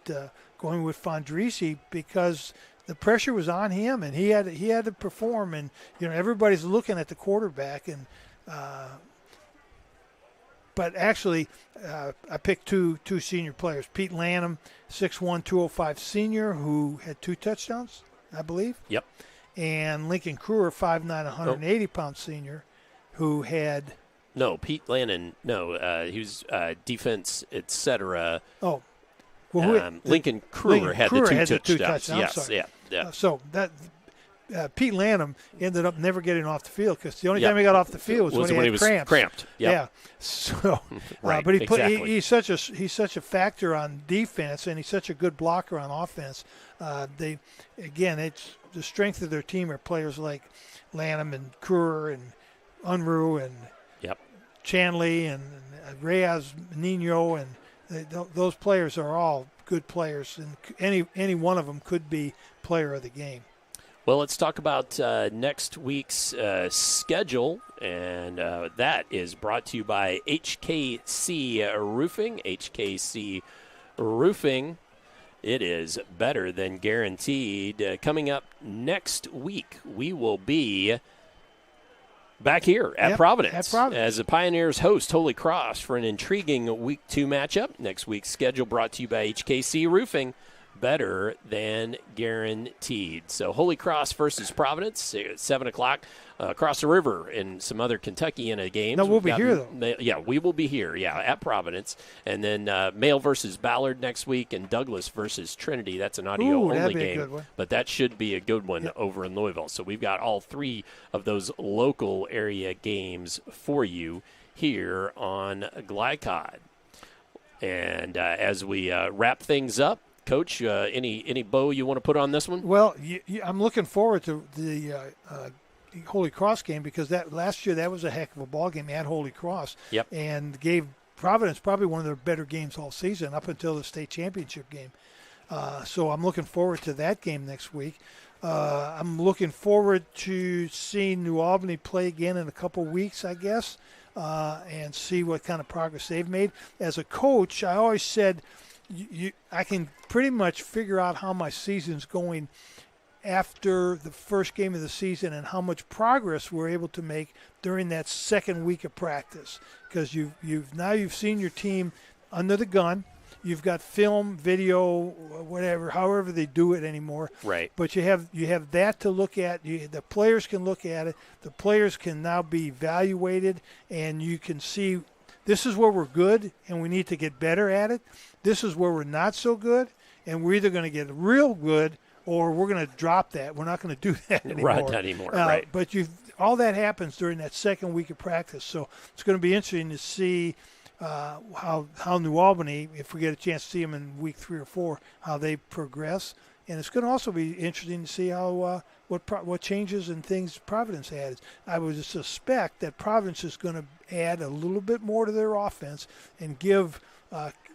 going with Fondrisi because the pressure was on him, and he had to perform. And everybody's looking at the quarterback, and but actually, I picked two senior players. Pete Lanham, 6'1", 205 senior, who had 2 touchdowns, I believe. Yep. And Lincoln Kruger, 5'9", 180-pound senior, who had... No, Pete Lanham, no. He was defense, etc. Oh. Well, Lincoln Kruger had the 2 touchdowns. Yes, yeah. So that... Pete Lanham ended up never getting off the field because the only time he got off the field was when he had cramps. Cramped. Yep. Yeah. So, right, but exactly. he's such a factor on defense, and he's such a good blocker on offense. It's the strength of their team are players like Lanham and Kruger and Unruh and Chanley and Reyes Nino, and those players are all good players, and any one of them could be player of the game. Well, let's talk about next week's schedule, and that is brought to you by HKC Roofing. HKC Roofing, it is better than guaranteed. Coming up next week, we will be back here at Providence as the Pioneers host Holy Cross for an intriguing Week 2 matchup. Next week's schedule brought to you by HKC Roofing. Better than guaranteed. So Holy Cross versus Providence at 7 o'clock across the river in some other Kentuckiana games. No, we'll be here, though. Yeah, we will be here, at Providence. And then Mail versus Ballard next week and Douglas versus Trinity. That's an audio-only game. A good one. But that should be a good one over in Louisville. So we've got all 3 of those local area games for you here on Glycod. And as we wrap things up, Coach, any bow you want to put on this one? Well, I'm looking forward to the Holy Cross game because that last year that was a heck of a ball game at Holy Cross. Yep. And gave Providence probably one of their better games all season up until the state championship game. So I'm looking forward to that game next week. I'm looking forward to seeing New Albany play again in a couple weeks, I guess, and see what kind of progress they've made. As a coach, I always said I can pretty much figure out how my season's going after the first game of the season and how much progress we're able to make during that second week of practice, because you've seen your team under the gun. you've got film, video, whatever, however they do it anymore. Right. But you have that to look at. The players can look at it. The players can now be evaluated, and you can see this is where we're good, and we need to get better at it. This is where we're not so good, and we're either going to get real good or we're going to drop that. We're not going to do that anymore. Right, not anymore, right. But all that happens during that second week of practice. So it's going to be interesting to see how New Albany, if we get a chance to see them in week 3 or 4, how they progress. And it's going to also be interesting to see how what changes and things Providence adds. I would suspect that Providence is going to add a little bit more to their offense and give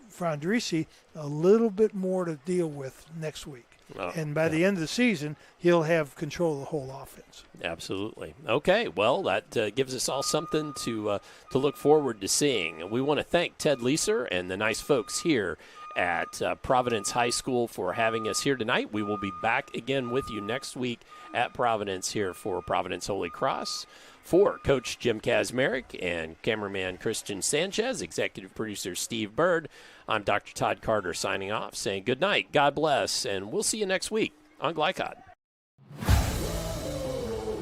Frandrisi a little bit more to deal with next week. Oh, and by the end of the season, he'll have control of the whole offense. Absolutely. Okay, well, that gives us all something to look forward to seeing. We want to thank Ted Leeser and the nice folks here at Providence High School for having us here tonight. We will be back again with you next week at Providence here for Providence Holy Cross. For Coach Jim Kazmarek and cameraman Christian Sanchez, executive producer Steve Bird, I'm Dr. Todd Carter signing off, saying good night, God bless, and we'll see you next week on Glycod.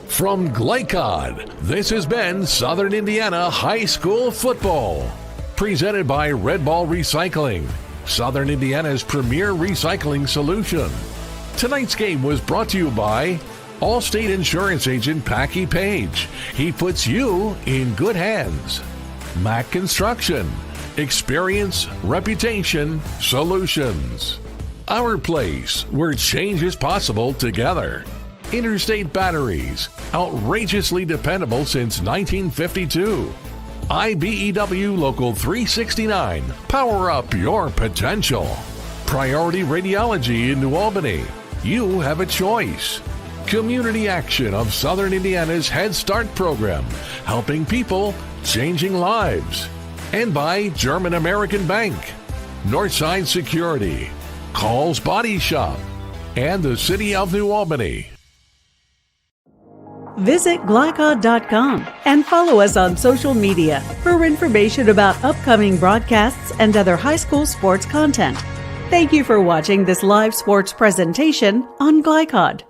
From Glycod, this has been Southern Indiana High School Football. Presented by Red Ball Recycling, Southern Indiana's premier recycling solution. Tonight's game was brought to you by Allstate Insurance Agent Packy Page. He puts you in good hands. Mac Construction. Experience, reputation, solutions. Our place, where change is possible together. Interstate Batteries. Outrageously dependable since 1952. IBEW Local 369. Power up your potential. Priority Radiology in New Albany. You have a choice. Community Action of Southern Indiana's Head Start program, helping people, changing lives. And by German American Bank, Northside Security, Call's Body Shop, and the City of New Albany. Visit Glycod.com and follow us on social media for information about upcoming broadcasts and other high school sports content. Thank you for watching this live sports presentation on Glycod.